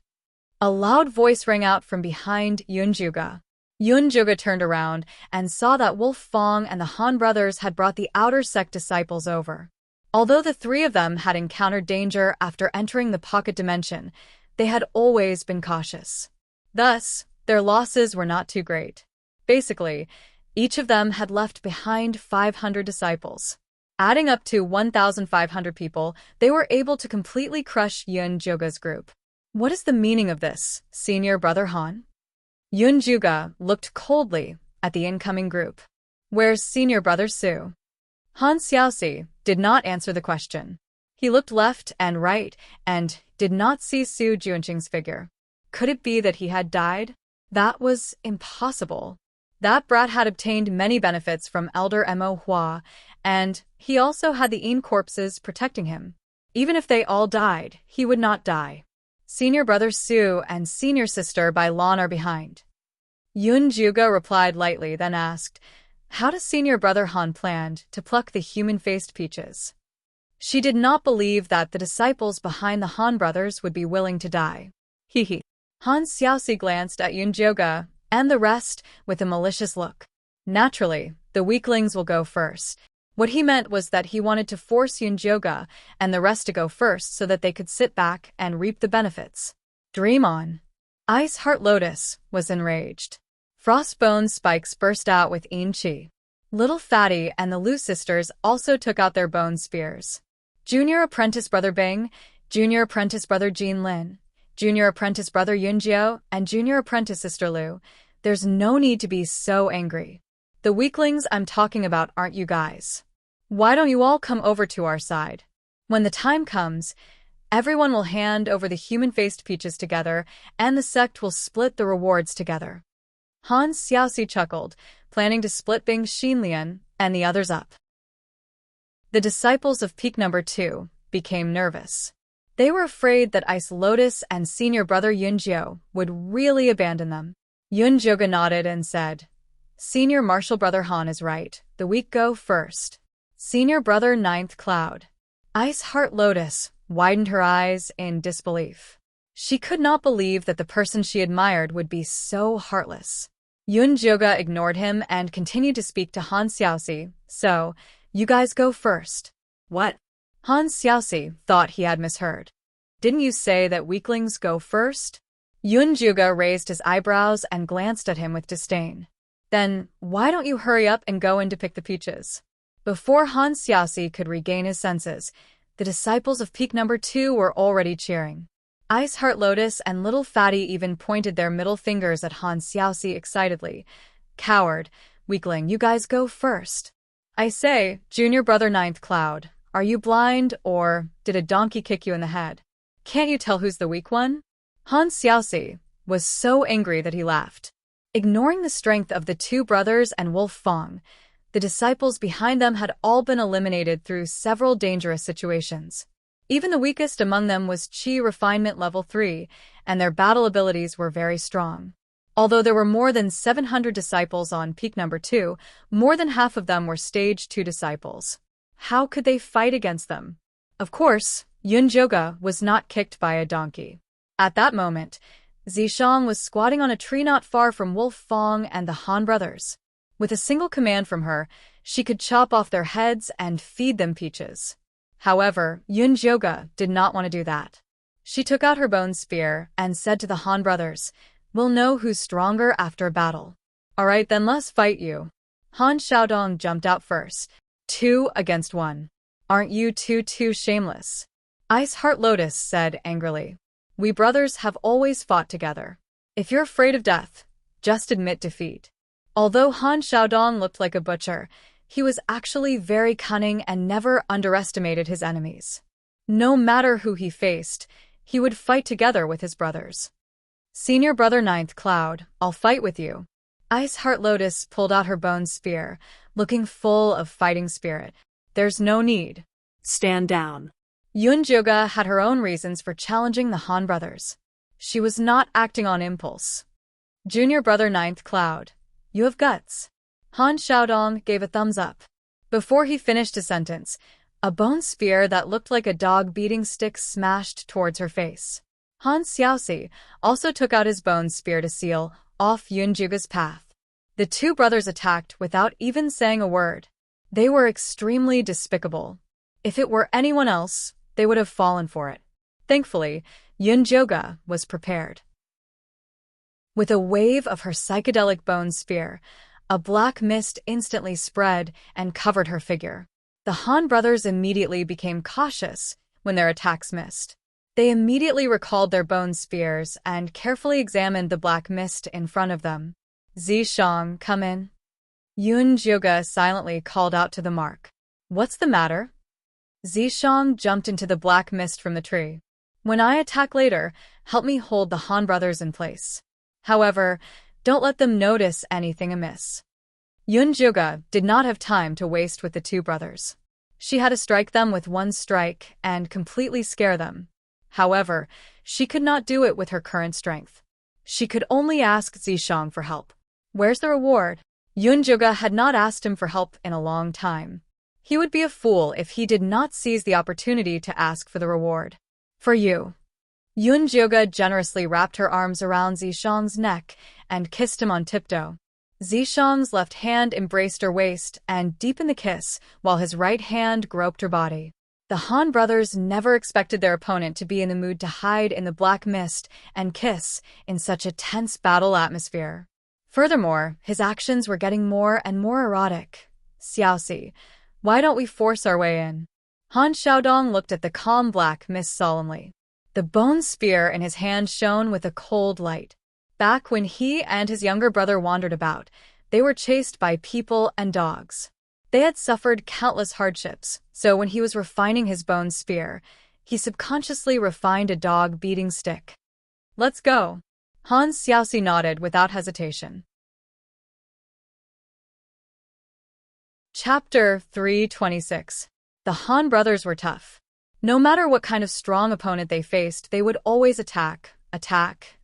A loud voice rang out from behind Yunjuga. Yunjuga turned around and saw that Wolf Fong and the Han brothers had brought the outer sect disciples over. Although the three of them had encountered danger after entering the pocket dimension, they had always been cautious. Thus, their losses were not too great. Basically, each of them had left behind 500 disciples. Adding up to 1,500 people, they were able to completely crush Yunjuga's group. What is the meaning of this, senior brother Han? Yunjuga looked coldly at the incoming group. Where's senior brother Su? Han Xiaoxi did not answer the question. He looked left and right and did not see Su Juanqing's figure. Could it be that he had died? That was impossible. That brat had obtained many benefits from Elder Mo Hua, and he also had the Yin corpses protecting him. Even if they all died, he would not die. Senior brother Su and senior sister Bai Lan are behind. Yunjuga replied lightly, then asked, how does senior brother Han planned to pluck the human-faced peaches? She did not believe that the disciples behind the Han brothers would be willing to die. Hee. Han Xiaoxi glanced at Yunjuga and the rest with a malicious look. Naturally, the weaklings will go first. What he meant was that he wanted to force Yunjuga and the rest to go first so that they could sit back and reap the benefits. Dream on. Ice Heart Lotus was enraged. Frostbone spikes burst out with Yin Qi. Little Fatty and the Lu sisters also took out their bone spears. Junior apprentice brother Bing, junior apprentice brother Jean Lin, junior apprentice brother Yunjiao, and junior apprentice sister Lu. There's no need to be so angry. The weaklings I'm talking about aren't you guys. Why don't you all come over to our side? When the time comes, everyone will hand over the human-faced peaches together, and the sect will split the rewards together. Han Xiaoxi chuckled, planning to split Bing Xinlian and the others up. The disciples of peak number 2 became nervous. They were afraid that Ice Lotus and senior brother Yunjiao would really abandon them. Yunjuga nodded and said, senior martial brother Han is right, the weak go first. Senior brother Ninth Cloud. Ice Heart Lotus widened her eyes in disbelief. She could not believe that the person she admired would be so heartless. Yunjuga ignored him and continued to speak to Han Xiaoxi, so, you guys go first. What? Han Xiaoxi thought he had misheard. Didn't you say that weaklings go first? Yunjuga raised his eyebrows and glanced at him with disdain. Then, why don't you hurry up and go in to pick the peaches? Before Han Xiaoxi could regain his senses, the disciples of peak number 2 were already cheering. Ice Heart Lotus and Little Fatty even pointed their middle fingers at Han Xiaoxi excitedly. Coward, weakling, you guys go first. I say, junior brother Ninth Cloud, are you blind or did a donkey kick you in the head? Can't you tell who's the weak one? Han Xiaoxi was so angry that he laughed. Ignoring the strength of the two brothers and Wolf Fong, the disciples behind them had all been eliminated through several dangerous situations. Even the weakest among them was Qi Refinement Level 3, and their battle abilities were very strong. Although there were more than 700 disciples on peak number 2, more than half of them were Stage 2 disciples. How could they fight against them? Of course, Yunjuga was not kicked by a donkey. At that moment, Zishang was squatting on a tree not far from Wolf Fong and the Han brothers. With a single command from her, she could chop off their heads and feed them peaches. However, Yunjuga did not want to do that. She took out her bone spear and said to the Han brothers, we'll know who's stronger after a battle. All right, then let's fight you. Han Xiaodong jumped out first. 2 against 1. Aren't you two too shameless? Ice Heart Lotus said angrily. We brothers have always fought together. If you're afraid of death, just admit defeat. Although Han Xiaodong looked like a butcher, he was actually very cunning and never underestimated his enemies. No matter who he faced, he would fight together with his brothers. Senior brother Ninth Cloud, I'll fight with you. Ice Heart Lotus pulled out her bone spear, looking full of fighting spirit. There's no need. Stand down. Yunjuga had her own reasons for challenging the Han brothers. She was not acting on impulse. Junior brother Ninth Cloud, you have guts. Han Xiaodong gave a thumbs up. Before he finished his sentence, A bone sphere that looked like a dog beating stick smashed towards her face. Han Xiaoxi also took out his bone spear to seal off Yunjuga's path. The two brothers attacked without even saying a word. They were extremely despicable. If it were anyone else, they would have fallen for it. Thankfully, Yunjuga was prepared. With a wave of her psychedelic bone sphere, a black mist instantly spread and covered her figure. The Han brothers immediately became cautious when their attacks missed. They immediately recalled their bone spears and carefully examined the black mist in front of them. Zishang, come in. Yunjuga silently called out to the mark. What's the matter? Zishang jumped into the black mist from the tree. When I attack later, help me hold the Han brothers in place. However, don't let them notice anything amiss. Yunjuga did not have time to waste with the two brothers. She had to strike them with one strike and completely scare them. However, she could not do it with her current strength. She could only ask Zishang for help. Where's the reward? Yunjuga had not asked him for help in a long time. He would be a fool if he did not seize the opportunity to ask for the reward. For you. Yunjuga generously wrapped her arms around Zishang's neck and kissed him on tiptoe. Zishang's left hand embraced her waist and deepened the kiss, while his right hand groped her body. The Han brothers never expected their opponent to be in the mood to hide in the black mist and kiss in such a tense battle atmosphere. Furthermore, his actions were getting more and more erotic. Xiaoxi, why don't we force our way in? Han Xiaodong looked at the calm black mist solemnly. The bone spear in his hand shone with a cold light. Back when he and his younger brother wandered about, they were chased by people and dogs. They had suffered countless hardships, so when he was refining his bone spear, he subconsciously refined a dog-beating stick. Let's go. Han Xiaoxi nodded without hesitation. Chapter 326. The Han brothers were tough. No matter what kind of strong opponent they faced, they would always attack,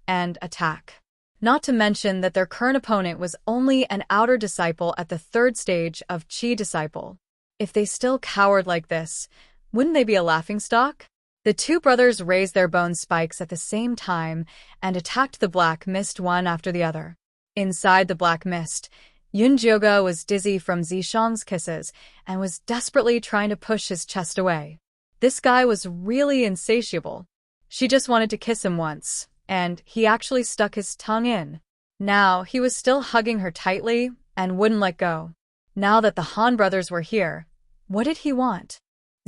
and attack. Not to mention that their current opponent was only an outer disciple at the third stage of Qi disciple. If they still cowered like this, wouldn't they be a laughingstock? The two brothers raised their bone spikes at the same time and attacked the black mist one after the other. Inside the black mist, Yunjuga was dizzy from Zishang's kisses and was desperately trying to push his chest away. This guy was really insatiable. She just wanted to kiss him once, and he actually stuck his tongue in. Now, he was still hugging her tightly and wouldn't let go. Now that the Han brothers were here, what did he want?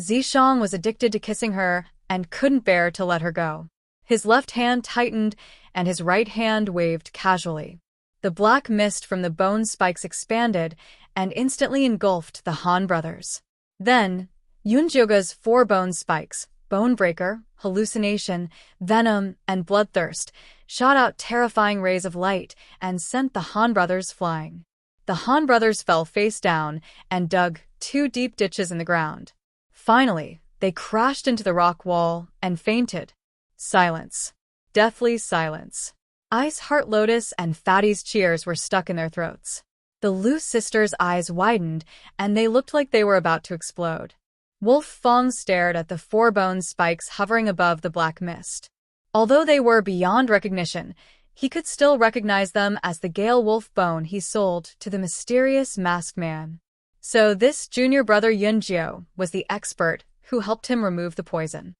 Zishang was addicted to kissing her and couldn't bear to let her go. His left hand tightened and his right hand waved casually. The black mist from the bone spikes expanded and instantly engulfed the Han brothers. Then, Yunjuga's 4 bone spikes, Bonebreaker, Hallucination, Venom, and Bloodthirst, shot out terrifying rays of light and sent the Han brothers flying. The Han brothers fell face down and dug 2 deep ditches in the ground. Finally, they crashed into the rock wall and fainted. Silence. Deathly silence. Ice Heart Lotus and Fatty's cheers were stuck in their throats. The Lu sisters' eyes widened, and they looked like they were about to explode. Wolf Fong stared at the 4 bone spikes hovering above the black mist. Although they were beyond recognition, he could still recognize them as the Gale Wolf bone he sold to the mysterious masked man. So this junior brother Yunjiu was the expert who helped him remove the poison.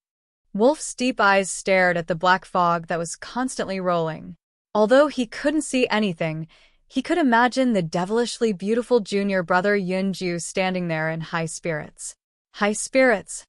Wolf's deep eyes stared at the black fog that was constantly rolling. Although he couldn't see anything, he could imagine the devilishly beautiful junior brother Yunjiu standing there in high spirits. High spirits.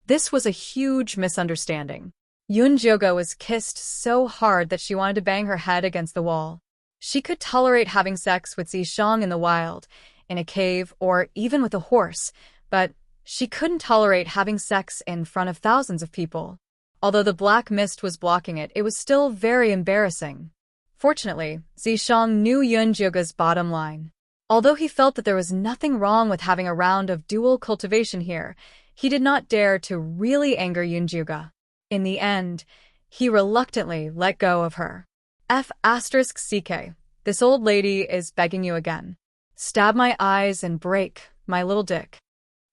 This was a huge misunderstanding. Yunjuga was kissed so hard that she wanted to bang her head against the wall. She could tolerate having sex with Zishang in the wild, in a cave, or even with a horse, but she couldn't tolerate having sex in front of thousands of people. Although the black mist was blocking it, it was still very embarrassing. Fortunately, Zishang knew Yunjuga's bottom line. Although he felt that there was nothing wrong with having a round of dual cultivation here, he did not dare to really anger Yunjuga. In the end, he reluctantly let go of her. F***CK, this old lady is begging you again. Stab my eyes and break my little dick.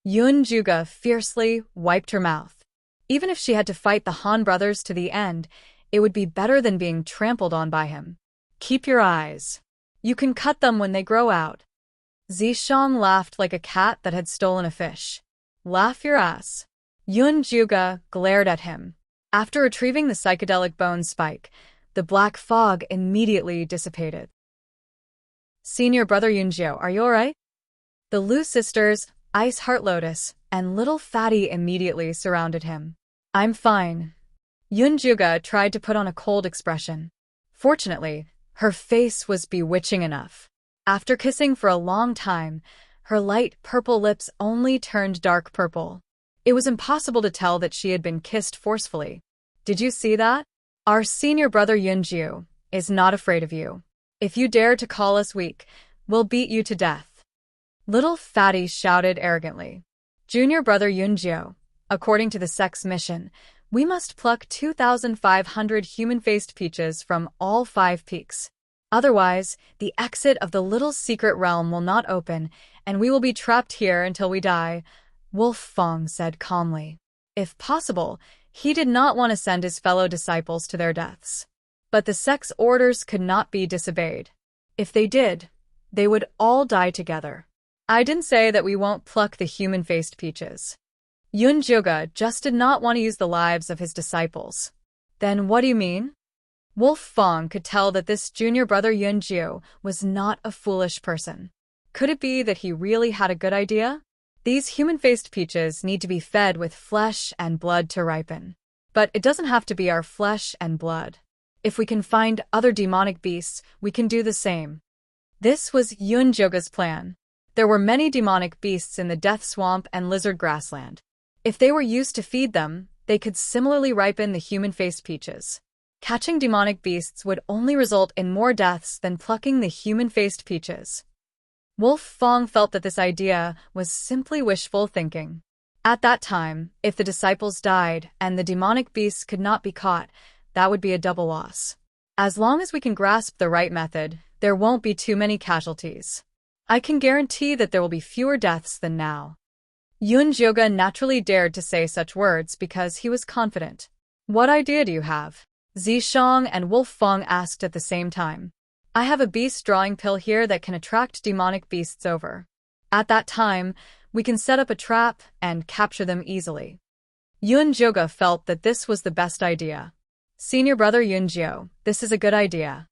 Yun Juga fiercely wiped her mouth. Even if she had to fight the Han brothers to the end, it would be better than being trampled on by him. Keep your eyes. You can cut them when they grow out. Zishang laughed like a cat that had stolen a fish. Laugh your ass. Yun Juga glared at him. After retrieving the psychedelic bone spike, the black fog immediately dissipated. Senior brother Yunjiu, are you alright? The Lu sisters, Ice Heart Lotus, and Little Fatty immediately surrounded him. I'm fine. Yun Juga tried to put on a cold expression. Fortunately, her face was bewitching enough. After kissing for a long time, her light purple lips only turned dark purple. It was impossible to tell that she had been kissed forcefully. Did you see that? Our senior brother Yunjiu is not afraid of you. If you dare to call us weak, we'll beat you to death. Little Fatty shouted arrogantly. Junior brother Yunjiu, according to the sex mission, we must pluck 2,500 human-faced peaches from all 5 peaks. Otherwise, the exit of the little secret realm will not open, and we will be trapped here until we die, Wolf Fong said calmly. If possible, he did not want to send his fellow disciples to their deaths. But the sect's orders could not be disobeyed. If they did, they would all die together. I didn't say that we won't pluck the human-faced peaches. Yun Juga just did not want to use the lives of his disciples. Then what do you mean? Wolf Fong could tell that this junior brother Yunjiu was not a foolish person. Could it be that he really had a good idea? These human-faced peaches need to be fed with flesh and blood to ripen. But it doesn't have to be our flesh and blood. If we can find other demonic beasts, we can do the same. This was Yun Juga's plan. There were many demonic beasts in the Death Swamp and Lizard Grassland. If they were used to feed them, they could similarly ripen the human-faced peaches. Catching demonic beasts would only result in more deaths than plucking the human-faced peaches. Wolf Fong felt that this idea was simply wishful thinking. At that time, if the disciples died and the demonic beasts could not be caught, that would be a double loss. As long as we can grasp the right method, there won't be too many casualties. I can guarantee that there will be fewer deaths than now. Yun Juga naturally dared to say such words because he was confident. What idea do you have? Zishang and Wolf Fong asked at the same time. I have a beast drawing pill here that can attract demonic beasts over. At that time, we can set up a trap and capture them easily. Yun Juga felt that this was the best idea. Senior brother Yunjiu, this is a good idea.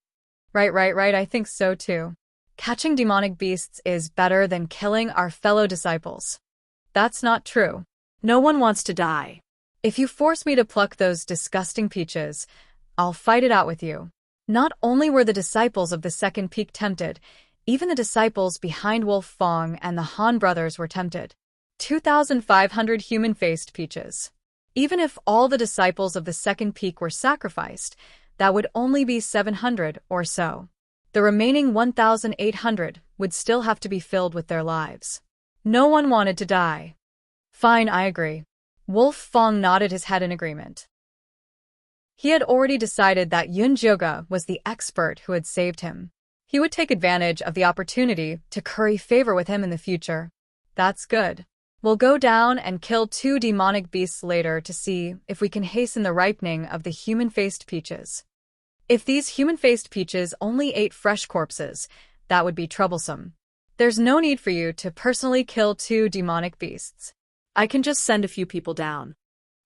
Right, I think so too. Catching demonic beasts is better than killing our fellow disciples. That's not true. No one wants to die. If you force me to pluck those disgusting peaches, I'll fight it out with you. Not only were the disciples of the second peak tempted, even the disciples behind Wolf Fong and the Han brothers were tempted. 2,500 human-faced peaches. Even if all the disciples of the second peak were sacrificed, that would only be 700 or so. The remaining 1,800 would still have to be filled with their lives. No one wanted to die. Fine, I agree. Wolf Fong nodded his head in agreement. He had already decided that Yun Juga was the expert who had saved him. He would take advantage of the opportunity to curry favor with him in the future. That's good. We'll go down and kill 2 demonic beasts later to see if we can hasten the ripening of the human-faced peaches. If these human-faced peaches only ate fresh corpses, that would be troublesome. There's no need for you to personally kill 2 demonic beasts. I can just send a few people down.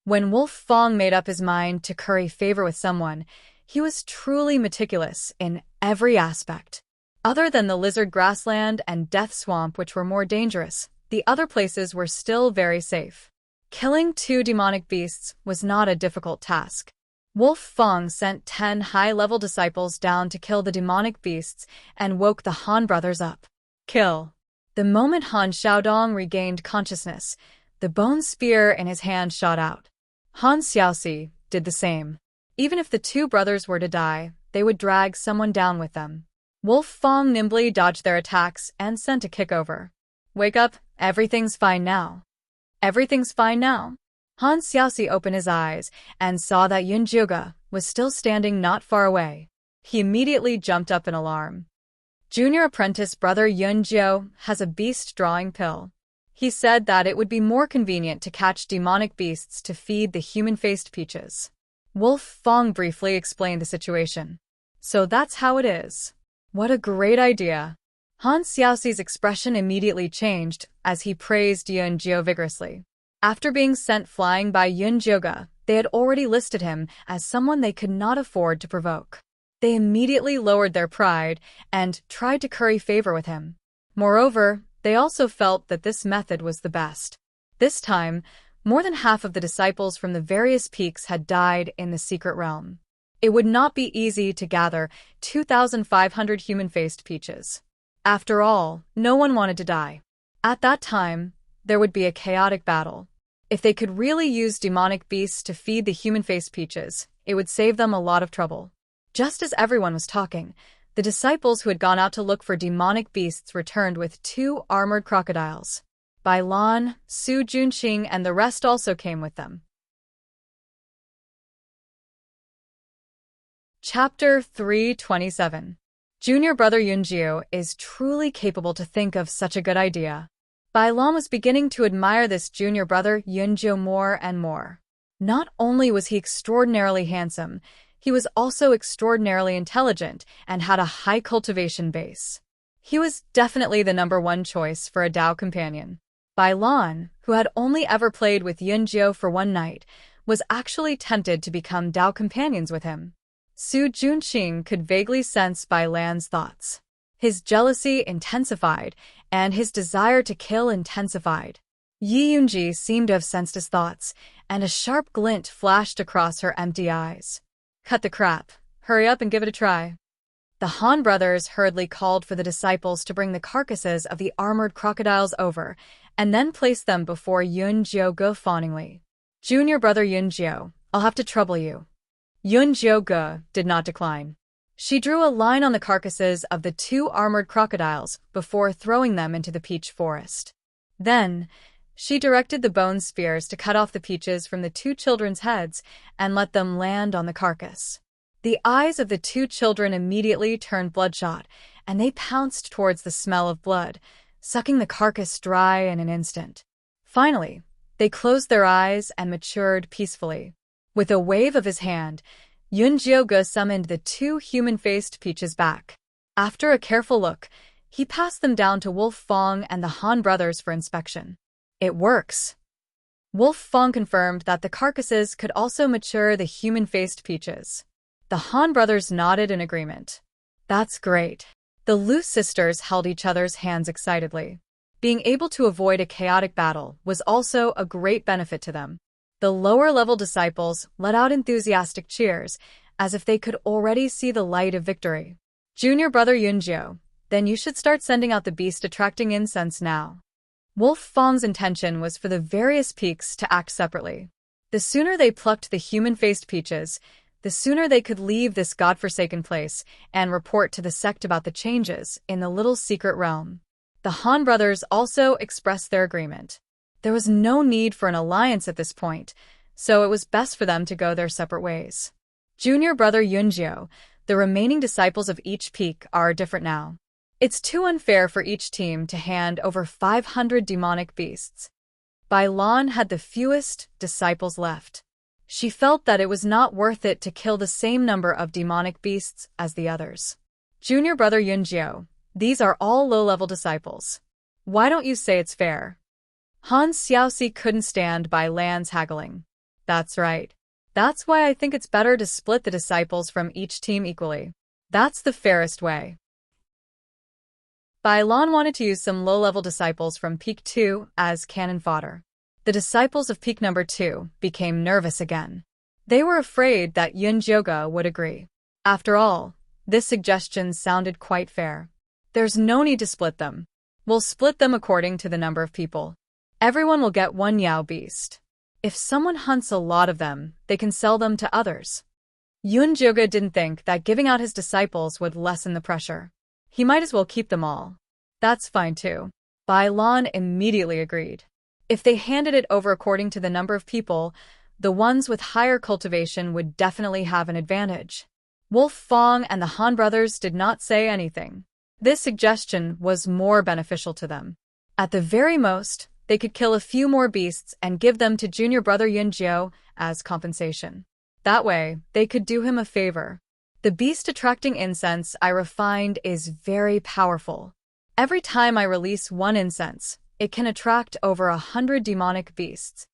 When Wolf Fong made up his mind to curry favor with someone, he was truly meticulous in every aspect. Other than the Lizard Grassland and Death Swamp, which were more dangerous, the other places were still very safe. Killing 2 demonic beasts was not a difficult task. Wolf Fong sent 10 high-level disciples down to kill the demonic beasts and woke the Han brothers up. Kill. The moment Han Xiaodong regained consciousness, the bone spear in his hand shot out. Han Xiaoxi did the same. Even if the 2 brothers were to die, they would drag someone down with them. Wolf Fong nimbly dodged their attacks and sent a kick over. Wake up, everything's fine now. Everything's fine now. Han Xiaoxi opened his eyes and saw that Yun Juga was still standing not far away. He immediately jumped up in alarm. Junior apprentice brother Yun Jiu has a beast drawing pill. He said that it would be more convenient to catch demonic beasts to feed the human-faced peaches. Wolf Fong briefly explained the situation. So that's how it is. What a great idea. Han Xiaoxi's expression immediately changed as he praised Yun Jiu vigorously. After being sent flying by Yun Jiuge, they had already listed him as someone they could not afford to provoke. They immediately lowered their pride and tried to curry favor with him. Moreover, they also felt that this method was the best. This time, more than half of the disciples from the various peaks had died in the secret realm. It would not be easy to gather 2,500 human-faced peaches. After all, no one wanted to die. At that time, there would be a chaotic battle. If they could really use demonic beasts to feed the human-faced peaches, it would save them a lot of trouble. Just as everyone was talking, the disciples who had gone out to look for demonic beasts returned with 2 armored crocodiles. Bai Lan, Su Junqing, and the rest also came with them. Chapter 327. Junior brother Yunjiu is truly capable to think of such a good idea. Bai Lan was beginning to admire this junior brother Yunjiu more and more. Not only was he extraordinarily handsome, he was also extraordinarily intelligent and had a high cultivation base. He was definitely the #1 choice for a Dao companion. Bai Lan, who had only ever played with Yunjiu for one night, was actually tempted to become Dao companions with him. Su Junqing could vaguely sense Bai Lan's thoughts. His jealousy intensified, and his desire to kill intensified. Yi Yunji seemed to have sensed his thoughts, and a sharp glint flashed across her empty eyes. Cut the crap. Hurry up and give it a try. The Han brothers hurriedly called for the disciples to bring the carcasses of the armored crocodiles over, and then place them before Yun Jiuge fawningly. Junior brother Yun Jiu, I'll have to trouble you. Yun Jiuge did not decline. She drew a line on the carcasses of the 2 armored crocodiles before throwing them into the peach forest. Then, she directed the bone spears to cut off the peaches from the 2 children's heads and let them land on the carcass. The eyes of the 2 children immediately turned bloodshot, and they pounced towards the smell of blood, sucking the carcass dry in an instant. Finally, they closed their eyes and matured peacefully. With a wave of his hand, Yun Jiuge summoned the 2 human-faced peaches back. After a careful look, he passed them down to Wolf Fong and the Han brothers for inspection. It works. Wolf Fong confirmed that the carcasses could also mature the human-faced peaches. The Han brothers nodded in agreement. That's great. The Lu sisters held each other's hands excitedly. Being able to avoid a chaotic battle was also a great benefit to them. The lower-level disciples let out enthusiastic cheers, as if they could already see the light of victory. Junior brother Yunjiu, then you should start sending out the beast-attracting incense now. Wolf Fong's intention was for the various peaks to act separately. The sooner they plucked the human-faced peaches, the sooner they could leave this godforsaken place and report to the sect about the changes in the little secret realm. The Han brothers also expressed their agreement. There was no need for an alliance at this point, so it was best for them to go their separate ways. Junior brother Yunjiu, the remaining disciples of each peak are different now. It's too unfair for each team to hand over 500 demonic beasts. Bai Lan had the fewest disciples left. She felt that it was not worth it to kill the same number of demonic beasts as the others. Junior brother Yunjiu, these are all low-level disciples. Why don't you say it's fair? Han Xiaoxi couldn't stand Bai Lan's haggling. That's right. That's why I think it's better to split the disciples from each team equally. That's the fairest way. Bai Lan wanted to use some low-level disciples from Peak 2 as cannon fodder. The disciples of Peak number 2 became nervous again. They were afraid that Yun Jiuge would agree. After all, this suggestion sounded quite fair. There's no need to split them. We'll split them according to the number of people. Everyone will get 1 Yao beast. If someone hunts a lot of them, they can sell them to others. Yun Jiuge didn't think that giving out his disciples would lessen the pressure. He might as well keep them all. That's fine too. Bai Lan immediately agreed. If they handed it over according to the number of people, the ones with higher cultivation would definitely have an advantage. Wolf Fong and the Han brothers did not say anything. This suggestion was more beneficial to them. At the very most, They could kill a few more beasts and give them to junior brother Yunjiu as compensation. That way, they could do him a favor. The beast-attracting incense I refined is very powerful. Every time I release one incense, it can attract over 100 demonic beasts.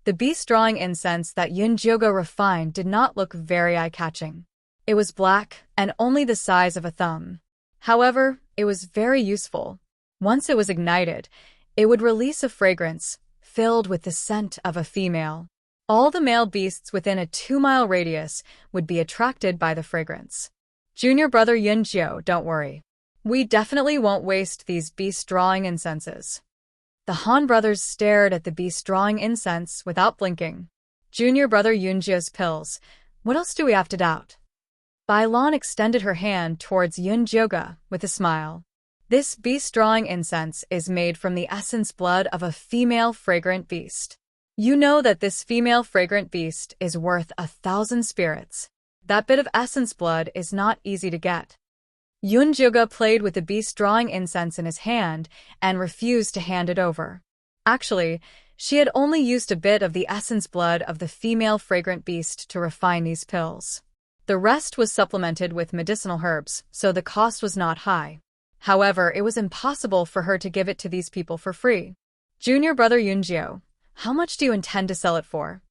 The beast-drawing incense that Yunjiu refined did not look very eye-catching. It was black and only the size of a thumb. However, it was very useful. Once it was ignited, it would release a fragrance filled with the scent of a female. All the male beasts within a 2-mile radius would be attracted by the fragrance. Junior brother Yunjiu, don't worry. We definitely won't waste these beast-drawing incenses. The Han brothers stared at the beast-drawing incense without blinking. Junior brother Yunjiu's pills. What else do we have to doubt? Bailan extended her hand towards Yunjiu with a smile. This beast-drawing incense is made from the essence blood of a female fragrant beast. You know that this female fragrant beast is worth 1,000 spirits. That bit of essence blood is not easy to get. Yunjiu played with the beast-drawing incense in his hand and refused to hand it over. Actually, she had only used a bit of the essence blood of the female fragrant beast to refine these pills. The rest was supplemented with medicinal herbs, so the cost was not high. However, it was impossible for her to give it to these people for free. Junior brother Yunjiu, how much do you intend to sell it for?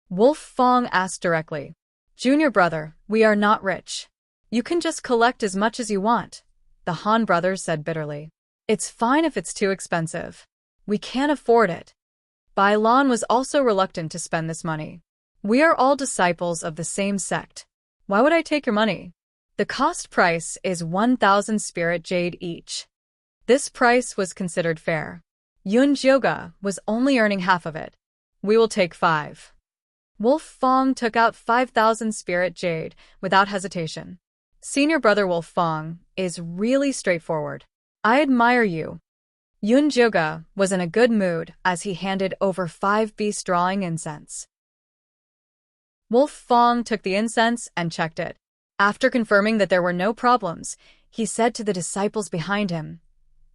Wolf Fong asked directly. Junior brother, we are not rich. You can just collect as much as you want, the Han brothers said bitterly. It's fine if it's too expensive. We can't afford it. Bailan was also reluctant to spend this money. We are all disciples of the same sect. Why would I take your money? The cost price is 1,000 spirit jade each. This price was considered fair. Yunjiu was only earning half of it. We will take 5. Wolf Fong took out 5,000 spirit jade without hesitation. Senior brother Wolf Fong is really straightforward. I admire you. Yunjiu was in a good mood as he handed over 5 beast-drawing incense. Wolf Fong took the incense and checked it. After confirming that there were no problems, he said to the disciples behind him,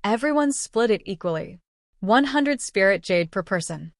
everyone split it equally. 100 spirit jade per person.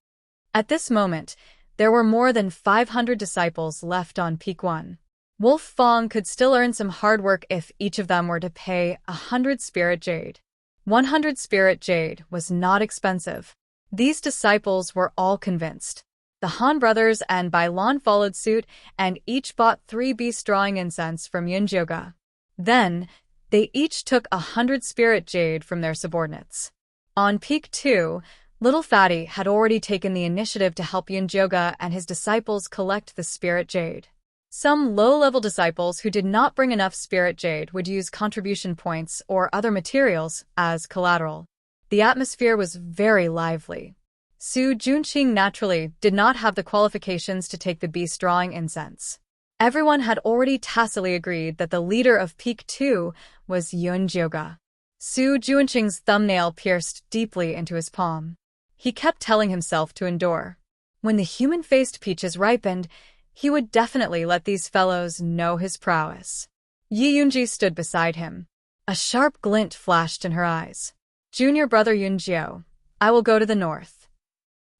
At this moment, there were more than 500 disciples left on peak 1. Wolf Fong could still earn some hard work if each of them were to pay 100 spirit jade. 100 spirit jade was not expensive. These disciples were all convinced. The Han brothers and Bailan followed suit and each bought 3 beast-drawing incense from Yunjiu. Then, they each took 100 spirit jade from their subordinates. On peak 2, Little Fatty had already taken the initiative to help Yunjiu and his disciples collect the spirit jade. Some low-level disciples who did not bring enough spirit jade would use contribution points or other materials as collateral. The atmosphere was very lively. Su Junqing naturally did not have the qualifications to take the beast-drawing incense. Everyone had already tacitly agreed that the leader of Peak 2 was Yunjiu. Su Junqing's thumbnail pierced deeply into his palm. He kept telling himself to endure. When the human-faced peaches ripened, he would definitely let these fellows know his prowess. Yi Yunji stood beside him. A sharp glint flashed in her eyes. Junior brother Yunjiu, I will go to the north.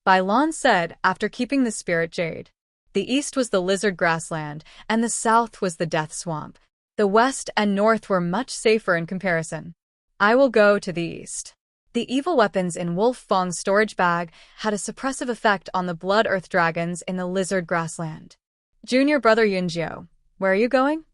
Bailan said after keeping the spirit jade. The east was the lizard grassland, and the south was the death swamp. The west and north were much safer in comparison. I will go to the east. The evil weapons in Wolf Fong's storage bag had a suppressive effect on the blood earth dragons in the lizard grassland. Junior brother Yunjiu, where are you going?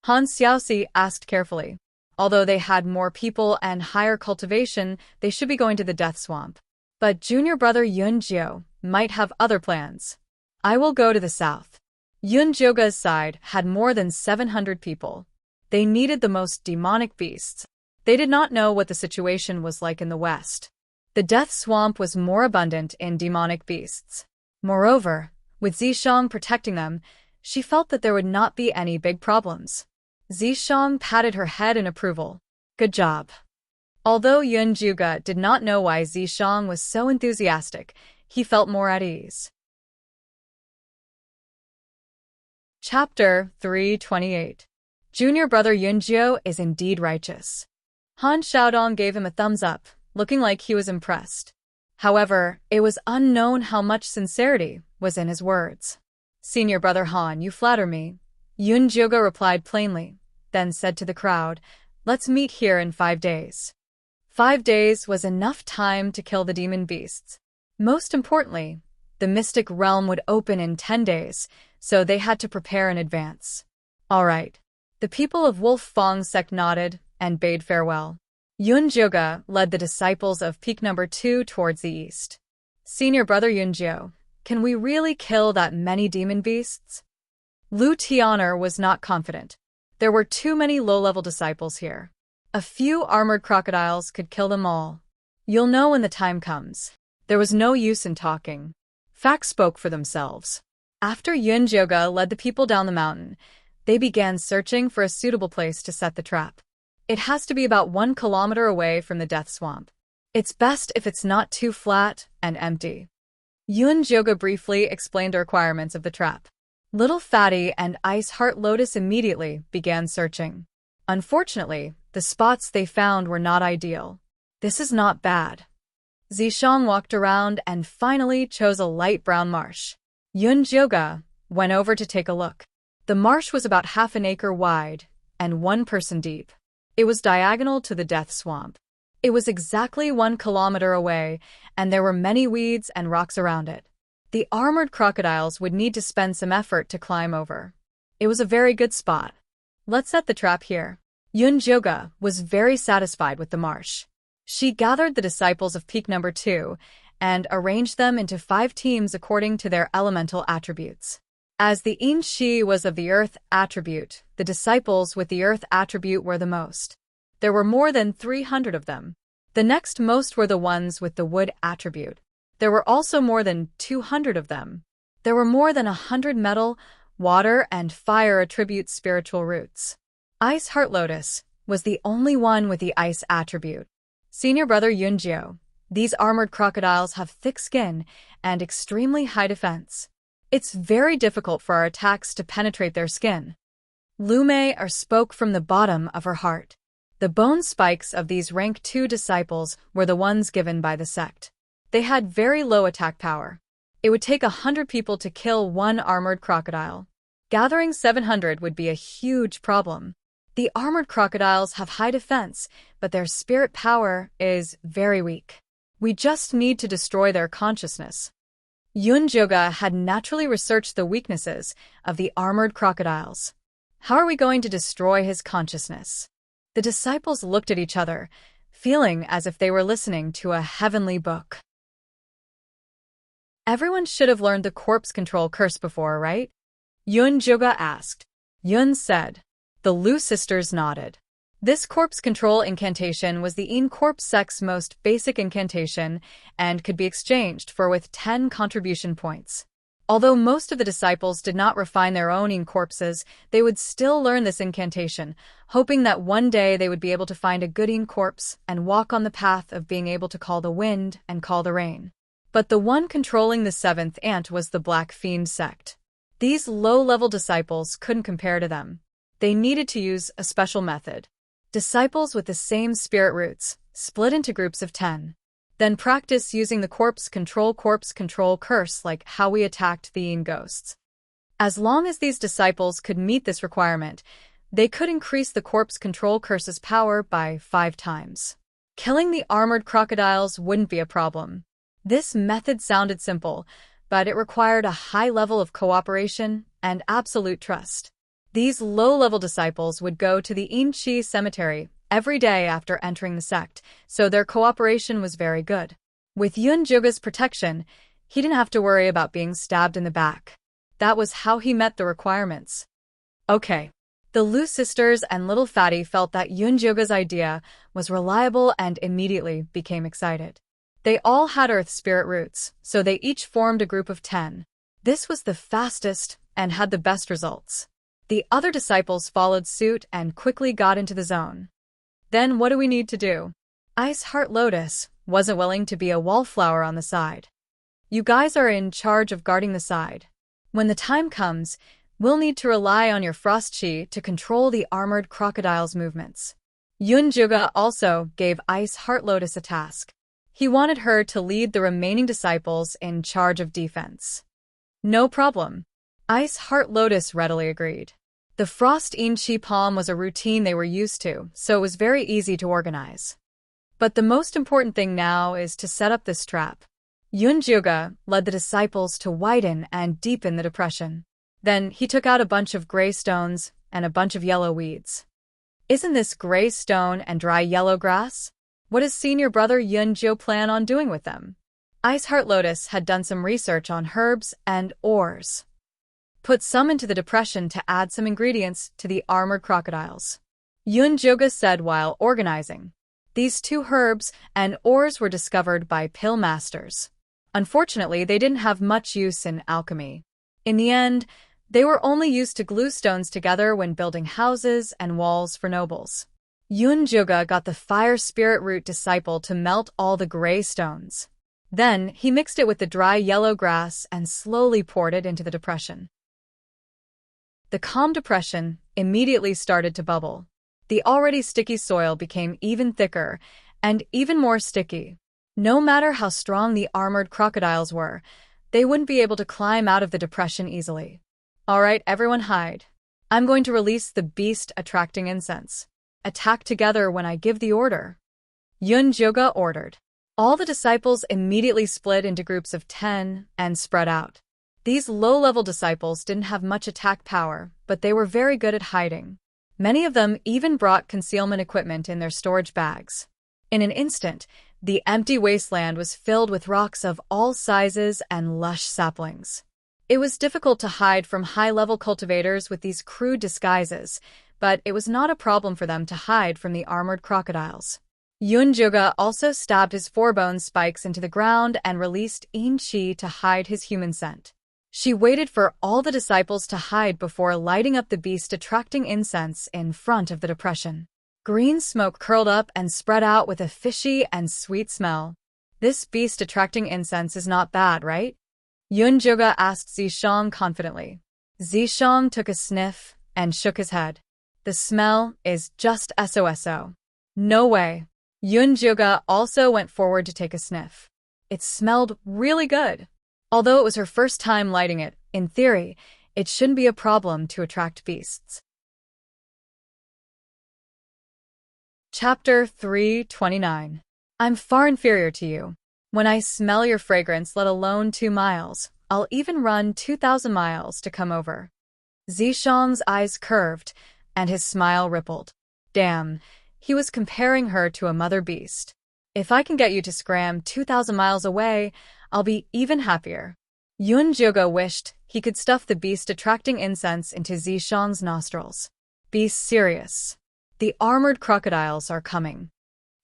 Han Xiaoxi asked carefully. Although they had more people and higher cultivation, they should be going to the death swamp. But junior brother Yunjiu might have other plans. I will go to the south. Yunjiu's side had more than 700 people. They needed the most demonic beasts. They did not know what the situation was like in the west. The death swamp was more abundant in demonic beasts. Moreover, with Zishang protecting them, she felt that there would not be any big problems. Zishang patted her head in approval. Good job. Although Yunjiu did not know why Zishang was so enthusiastic, he felt more at ease. Chapter 328. Junior brother Yunjiu is indeed righteous. Han Xiaodong gave him a thumbs up, looking like he was impressed. However, it was unknown how much sincerity was in his words. Senior Brother Han, you flatter me. Yun Jioga replied plainly, then said to the crowd, let's meet here in 5 days. 5 days was enough time to kill the demon beasts. Most importantly, the mystic realm would open in 10 days, so they had to prepare in advance. All right. The people of Wolf Fong's sect nodded and bade farewell. Yun Jioga led the disciples of peak number 2 towards the east. Senior Brother Yun Jio, can we really kill that many demon beasts? Lu Tian'er was not confident. There were too many low-level disciples here. A few armored crocodiles could kill them all. You'll know when the time comes. There was no use in talking. Facts spoke for themselves. After Yun Jioga led the people down the mountain, they began searching for a suitable place to set the trap. It has to be about 1 kilometer away from the death swamp. It's best if it's not too flat and empty. Yun Jioga briefly explained the requirements of the trap. Little Fatty and Ice Heart Lotus immediately began searching. Unfortunately, the spots they found were not ideal. This is not bad. Zishang walked around and finally chose a light brown marsh. Yun Jioga went over to take a look. The marsh was about half an acre wide and 1 person deep. It was diagonal to the death swamp. It was exactly 1 kilometer away, and there were many weeds and rocks around it. The armored crocodiles would need to spend some effort to climb over. It was a very good spot. Let's set the trap here. Yun Jioga was very satisfied with the marsh. She gathered the disciples of peak number 2 and arranged them into 5 teams according to their elemental attributes. As the Yin Shi was of the earth attribute, the disciples with the earth attribute were the most. There were more than 300 of them. The next most were the ones with the wood attribute. There were also more than 200 of them. There were more than 100 metal, water, and fire attribute spiritual roots. Ice Heart Lotus was the only one with the ice attribute. Senior Brother Yun Jio, these armored crocodiles have thick skin and extremely high defense. It's very difficult for our attacks to penetrate their skin. Lu Mei spoke from the bottom of her heart. The bone spikes of these rank 2 disciples were the ones given by the sect. They had very low attack power. It would take 100 people to kill 1 armored crocodile. Gathering 700 would be a huge problem. The armored crocodiles have high defense, but their spirit power is very weak. We just need to destroy their consciousness. Yun Jioga had naturally researched the weaknesses of the armored crocodiles. How are we going to destroy his consciousness? The disciples looked at each other, feeling as if they were listening to a heavenly book. Everyone should have learned the corpse control curse before, right? Yun Jioga asked. Yun said. The Lu sisters nodded. This corpse control incantation was the Yin Corpse sect's most basic incantation and could be exchanged for with 10 contribution points. Although most of the disciples did not refine their own Yin corpses, they would still learn this incantation, hoping that one day they would be able to find a good Yin corpse and walk on the path of being able to call the wind and call the rain. But the one controlling the 7th ant was the Black Fiend sect. These low-level disciples couldn't compare to them. They needed to use a special method. Disciples with the same spirit roots split into groups of 10. Then practice using the corpse control curse like how we attacked the Yin ghosts. As long as these disciples could meet this requirement, they could increase the corpse control curse's power by 5 times. Killing the armored crocodiles wouldn't be a problem. This method sounded simple, but it required a high level of cooperation and absolute trust. These low-level disciples would go to the Yin Chi cemetery every day after entering the sect, so their cooperation was very good. With Yun Jioga's protection, he didn't have to worry about being stabbed in the back. That was how he met the requirements. Okay. The Lu sisters and Little Fatty felt that Yun Jioga's idea was reliable and immediately became excited. They all had earth spirit roots, so they each formed a group of 10. This was the fastest and had the best results. The other disciples followed suit and quickly got into the zone. Then what do we need to do? Ice Heart Lotus wasn't willing to be a wallflower on the side. You guys are in charge of guarding the side. When the time comes, we'll need to rely on your frost chi to control the armored crocodile's movements. Yun Jioga also gave Ice Heart Lotus a task. He wanted her to lead the remaining disciples in charge of defense. No problem. Ice Heart Lotus readily agreed. The Frost Inchi Palm was a routine they were used to, so it was very easy to organize. But the most important thing now is to set up this trap. Yunjuga led the disciples to widen and deepen the depression. Then he took out a bunch of gray stones and a bunch of yellow weeds. Isn't this gray stone and dry yellow grass? What does senior brother Yunjo plan on doing with them? Ice Heart Lotus had done some research on herbs and ores. Put some into the depression to add some ingredients to the armored crocodiles. Yunjoga said while organizing. These two herbs and ores were discovered by pill masters. Unfortunately, they didn't have much use in alchemy. In the end, they were only used to glue stones together when building houses and walls for nobles. Yunjuga got the fire spirit root disciple to melt all the gray stones. Then he mixed it with the dry yellow grass and slowly poured it into the depression. The calm depression immediately started to bubble. The already sticky soil became even thicker and even more sticky. No matter how strong the armored crocodiles were, they wouldn't be able to climb out of the depression easily. All right, everyone hide. I'm going to release the beast attracting incense. Attack together when I give the order. Yunjoga ordered. All the disciples immediately split into groups of 10 and spread out. These low-level disciples didn't have much attack power, but they were very good at hiding. Many of them even brought concealment equipment in their storage bags. In an instant, the empty wasteland was filled with rocks of all sizes and lush saplings. It was difficult to hide from high-level cultivators with these crude disguises, but it was not a problem for them to hide from the armored crocodiles. Yunjuga also stabbed his forebone spikes into the ground and released Inchi to hide his human scent. She waited for all the disciples to hide before lighting up the beast attracting incense in front of the depression. Green smoke curled up and spread out with a fishy and sweet smell. This beast attracting incense is not bad, right? Yunjuga asked Zishang confidently. Zishang took a sniff and shook his head. The smell is just SOSO. No way. Yunjuga also went forward to take a sniff. It smelled really good. Although it was her first time lighting it, in theory, it shouldn't be a problem to attract beasts. Chapter 329. I'm far inferior to you. When I smell your fragrance, let alone 2 miles, I'll even run 2,000 miles to come over. Zishang's eyes curved, and his smile rippled. Damn, he was comparing her to a mother beast. If I can get you to scram 2,000 miles away, I'll be even happier. Yunjuga wished he could stuff the beast attracting incense into Zishang's nostrils. Be serious. The armored crocodiles are coming.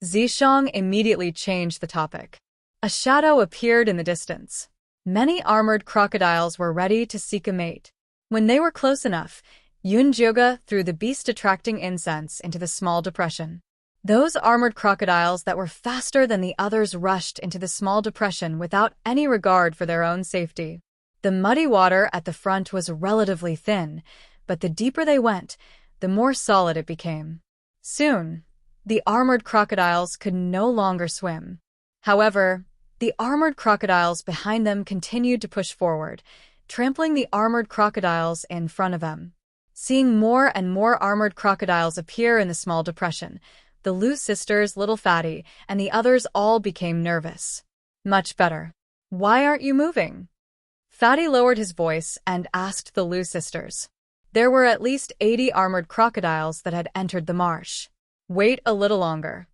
Zishang immediately changed the topic. A shadow appeared in the distance. Many armored crocodiles were ready to seek a mate. When they were close enough, Yunjuga threw the beast attracting incense into the small depression. Those armored crocodiles that were faster than the others rushed into the small depression without any regard for their own safety. The muddy water at the front was relatively thin, but the deeper they went, the more solid it became. Soon, the armored crocodiles could no longer swim. However, the armored crocodiles behind them continued to push forward, trampling the armored crocodiles in front of them. Seeing more and more armored crocodiles appear in the small depression, the Lu sisters, Little Fatty, and the others all became nervous. Much better. Why aren't you moving? Fatty lowered his voice and asked the Lu sisters. There were at least 80 armored crocodiles that had entered the marsh. Wait a little longer.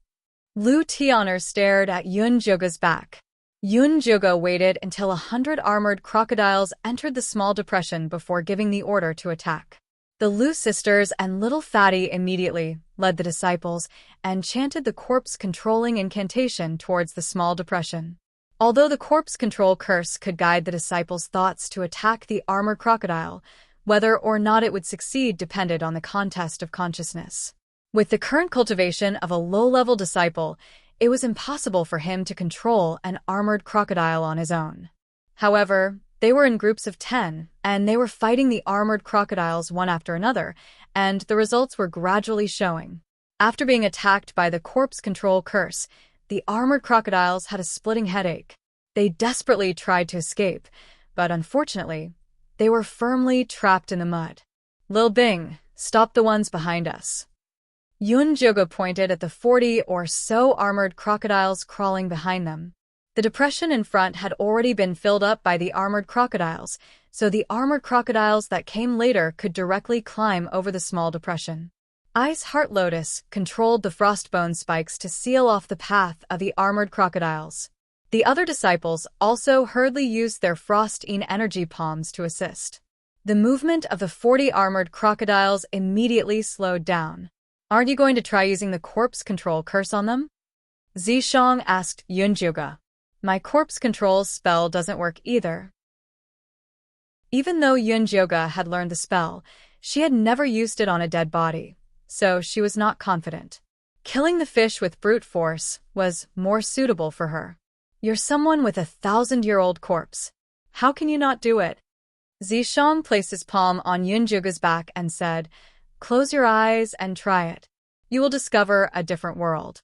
Lu Tianer stared at Yunjuga's back. Yunjuga waited until 100 armored crocodiles entered the small depression before giving the order to attack. The Lu sisters and Little Fatty immediately led the disciples and chanted the corpse-controlling incantation towards the small depression. Although the corpse control curse could guide the disciples' thoughts to attack the armored crocodile, whether or not it would succeed depended on the contest of consciousness. With the current cultivation of a low-level disciple, it was impossible for him to control an armored crocodile on his own. However, they were in groups of 10, and they were fighting the armored crocodiles one after another, and the results were gradually showing. After being attacked by the corpse control curse, the armored crocodiles had a splitting headache. They desperately tried to escape, but unfortunately, they were firmly trapped in the mud. Lil Bing, stop the ones behind us. Yun Joga pointed at the 40 or so armored crocodiles crawling behind them. The depression in front had already been filled up by the armored crocodiles, so the armored crocodiles that came later could directly climb over the small depression. Ice Heart Lotus controlled the frostbone spikes to seal off the path of the armored crocodiles. The other disciples also hurriedly used their frost-in energy palms to assist. The movement of the 40 armored crocodiles immediately slowed down. Aren't you going to try using the corpse control curse on them? Zishang asked Yunjuga. My corpse control spell doesn't work either. Even though Yunjuga had learned the spell, she had never used it on a dead body, so she was not confident. Killing the fish with brute force was more suitable for her. You're someone with a 1,000-year-old corpse. How can you not do it? Zishang placed his palm on Yunjuga's back and said, close your eyes and try it. You will discover a different world.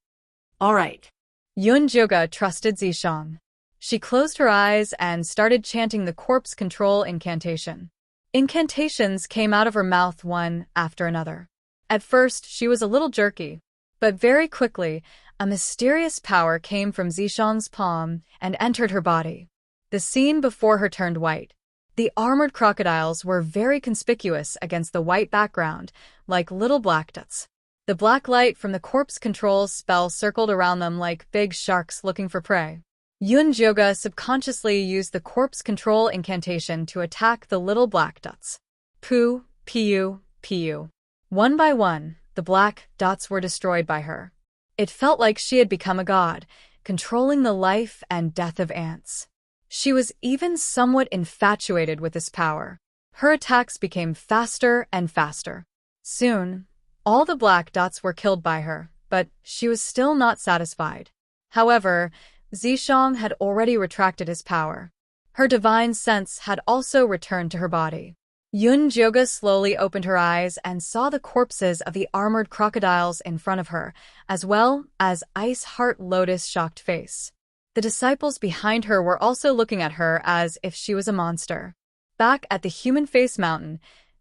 All right. Yunjuga trusted Zishang. She closed her eyes and started chanting the corpse control incantation. Incantations came out of her mouth one after another. At first, she was a little jerky, but very quickly, a mysterious power came from Zishang's palm and entered her body. The scene before her turned white. The armored crocodiles were very conspicuous against the white background, like little black dots. The black light from the corpse control spell circled around them like big sharks looking for prey. Yunjoga subconsciously used the corpse control incantation to attack the little black dots. Pu, Pu, Pu. One by one, the black dots were destroyed by her. It felt like she had become a god, controlling the life and death of ants. She was even somewhat infatuated with this power. Her attacks became faster and faster. Soon, all the black dots were killed by her, but she was still not satisfied. However, Zishang had already retracted his power. Her divine sense had also returned to her body. Yunjoga slowly opened her eyes and saw the corpses of the armored crocodiles in front of her, as well as Ice Heart Lotus' shocked face. The disciples behind her were also looking at her as if she was a monster. Back at the Human Face Mountain,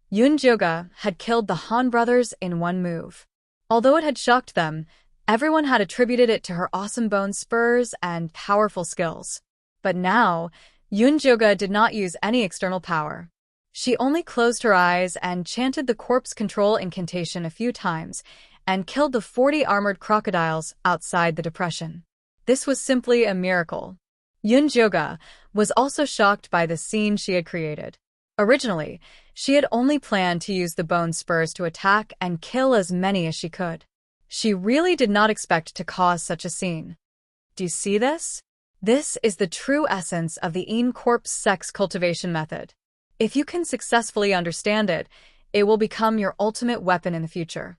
Yunjoga had killed the Han brothers in one move. Although it had shocked them, everyone had attributed it to her awesome bone spurs and powerful skills. But now, Yunjoga did not use any external power. She only closed her eyes and chanted the corpse control incantation a few times and killed the 40 armored crocodiles outside the depression. This was simply a miracle. Yunjoga was also shocked by the scene she had created. Originally, she had only planned to use the bone spurs to attack and kill as many as she could. She really did not expect to cause such a scene. Do you see this? This is the true essence of the in-corpse sex cultivation method. If you can successfully understand it, it will become your ultimate weapon in the future.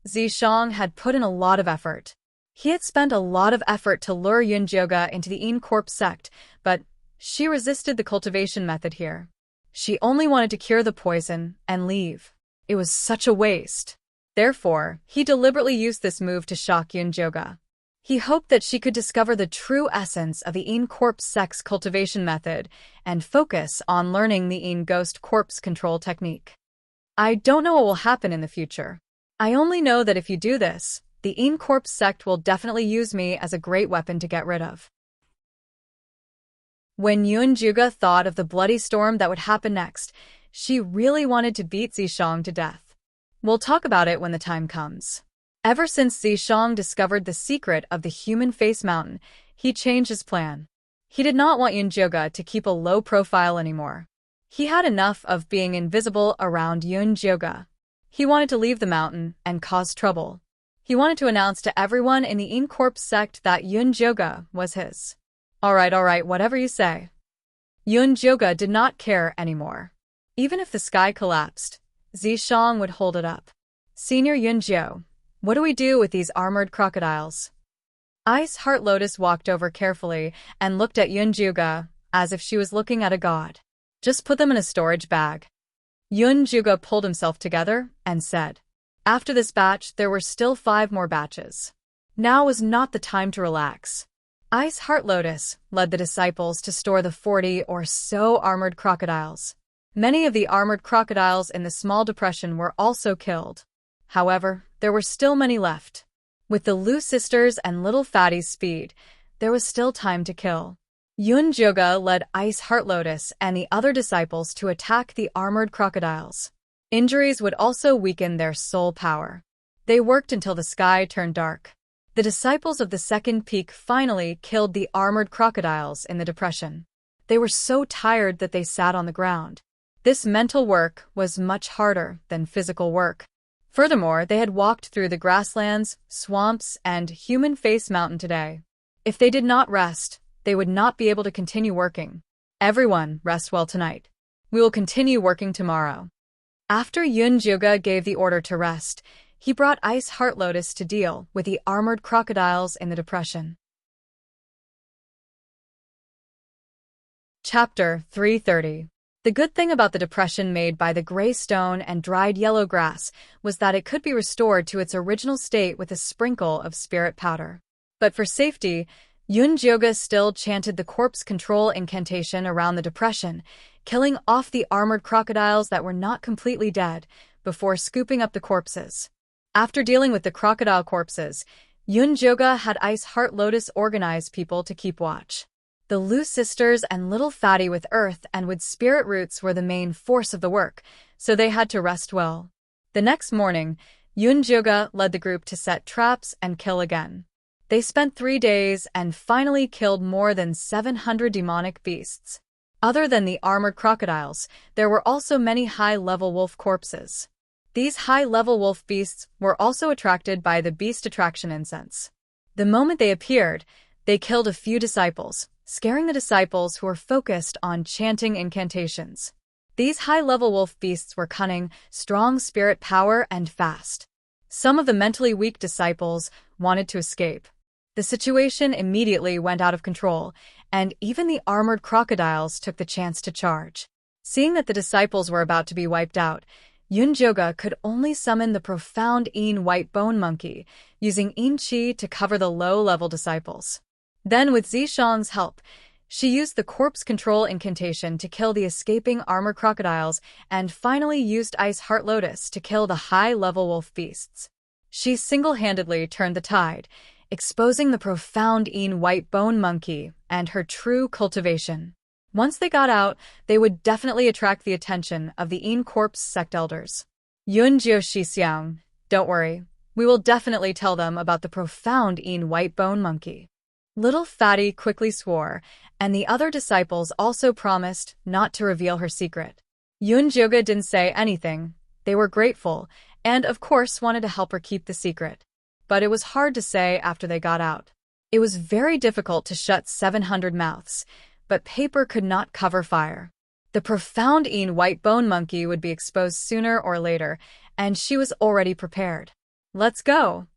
Zishang had put in a lot of effort. He had spent a lot of effort to lure Yunjoga into the in-corpse sect, but she resisted the cultivation method here. She only wanted to cure the poison and leave. It was such a waste. Therefore, he deliberately used this move to shock Yunjoga. He hoped that she could discover the true essence of the in-corpse sex cultivation method and focus on learning the in-ghost corpse control technique. I don't know what will happen in the future. I only know that if you do this, the in-corpse sect will definitely use me as a great weapon to get rid of. When Yunjoga thought of the bloody storm that would happen next, she really wanted to beat Zishang to death. We'll talk about it when the time comes. Ever since Zishang discovered the secret of the Human Face Mountain, he changed his plan. He did not want Yunjoga to keep a low profile anymore. He had enough of being invisible around Yunjoga. He wanted to leave the mountain and cause trouble. He wanted to announce to everyone in the in-corpse sect that Yunjoga was his. All right, whatever you say. Yunjoga did not care anymore. Even if the sky collapsed, Zishang would hold it up. Senior Yunjo, what do we do with these armored crocodiles? Ice Heart Lotus walked over carefully and looked at Yunjoga as if she was looking at a god. Just put them in a storage bag. Yunjoga pulled himself together and said. After this batch, there were still 5 more batches. Now was not the time to relax. Ice Heart Lotus led the disciples to store the 40 or so armored crocodiles. Many of the armored crocodiles in the small depression were also killed. However, there were still many left. With the Lu sisters and Little Fatty's speed, there was still time to kill. Yun Juga led Ice Heart Lotus and the other disciples to attack the armored crocodiles. Injuries would also weaken their soul power. They worked until the sky turned dark. The disciples of the second peak finally killed the armored crocodiles in the depression. They were so tired that they sat on the ground. This mental work was much harder than physical work. Furthermore, they had walked through the grasslands, swamps, and Human Face Mountain today. If they did not rest, they would not be able to continue working. Everyone, rest well tonight. We will continue working tomorrow. After Yun Juga gave the order to rest, he brought Ice Heart Lotus to deal with the armored crocodiles in the depression. Chapter 330. The good thing about the depression made by the gray stone and dried yellow grass was that it could be restored to its original state with a sprinkle of spirit powder. But for safety, Yun Juga still chanted the corpse control incantation around the depression, killing off the armored crocodiles that were not completely dead before scooping up the corpses. After dealing with the crocodile corpses, Yun Juga had Ice Heart Lotus organize people to keep watch. The Lu sisters and Little Fatty with earth and with spirit roots were the main force of the work, so they had to rest well. The next morning, Yun Juga led the group to set traps and kill again. They spent 3 days and finally killed more than 700 demonic beasts. Other than the armored crocodiles, there were also many high-level wolf corpses. These high-level wolf beasts were also attracted by the beast attraction incense. The moment they appeared, they killed a few disciples, scaring the disciples who were focused on chanting incantations. These high-level wolf beasts were cunning, strong spirit power, and fast. Some of the mentally weak disciples wanted to escape. The situation immediately went out of control, and even the armored crocodiles took the chance to charge. Seeing that the disciples were about to be wiped out, Yun Juga could only summon the profound En white bone monkey, using En Chi to cover the low-level disciples. Then, with Zishang's help, she used the corpse control incantation to kill the escaping armored crocodiles and finally used Ice Heart Lotus to kill the high-level wolf beasts. She single-handedly turned the tide, exposing the profound En white bone monkey and her true cultivation. Once they got out, they would definitely attract the attention of the En corpse sect elders. Yun Jiu Xixiang, don't worry, we will definitely tell them about the profound En white bone monkey. Little Fatty quickly swore, and the other disciples also promised not to reveal her secret. Yun Juga didn't say anything. They were grateful, and of course wanted to help her keep the secret. But it was hard to say after they got out. It was very difficult to shut 700 mouths, but paper could not cover fire. The profound En white bone monkey would be exposed sooner or later, and she was already prepared. Let's go!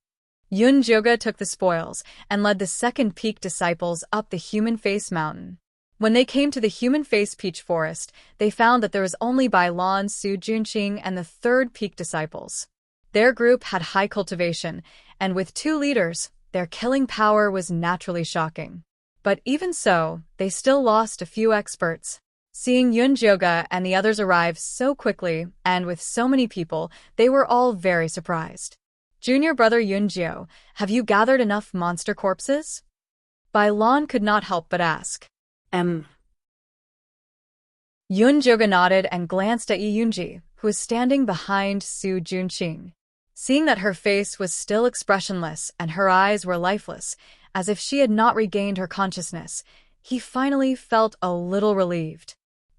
Yun Juga took the spoils and led the second peak disciples up the Human Face Mountain. When they came to the Human Face Peach Forest, they found that there was only Bai Lan, Su Junqing, and the third peak disciples. Their group had high cultivation, and with 2 leaders, their killing power was naturally shocking. But even so, they still lost a few experts. Seeing Yun Juga and the others arrive so quickly and with so many people, they were all very surprised. Junior brother Yun Jiu, have you gathered enough monster corpses? Bai Lan could not help but ask. Yun Juga nodded and glanced at Yi Yunji, who was standing behind Su Junqing. Seeing that her face was still expressionless and her eyes were lifeless, as if she had not regained her consciousness, he finally felt a little relieved.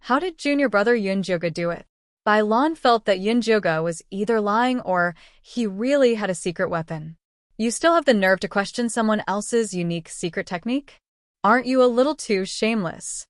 How did junior brother Yun Juga do it? Bai Lan felt that Yun Juga was either lying or he really had a secret weapon. You still have the nerve to question someone else's unique secret technique? Aren't you a little too shameless?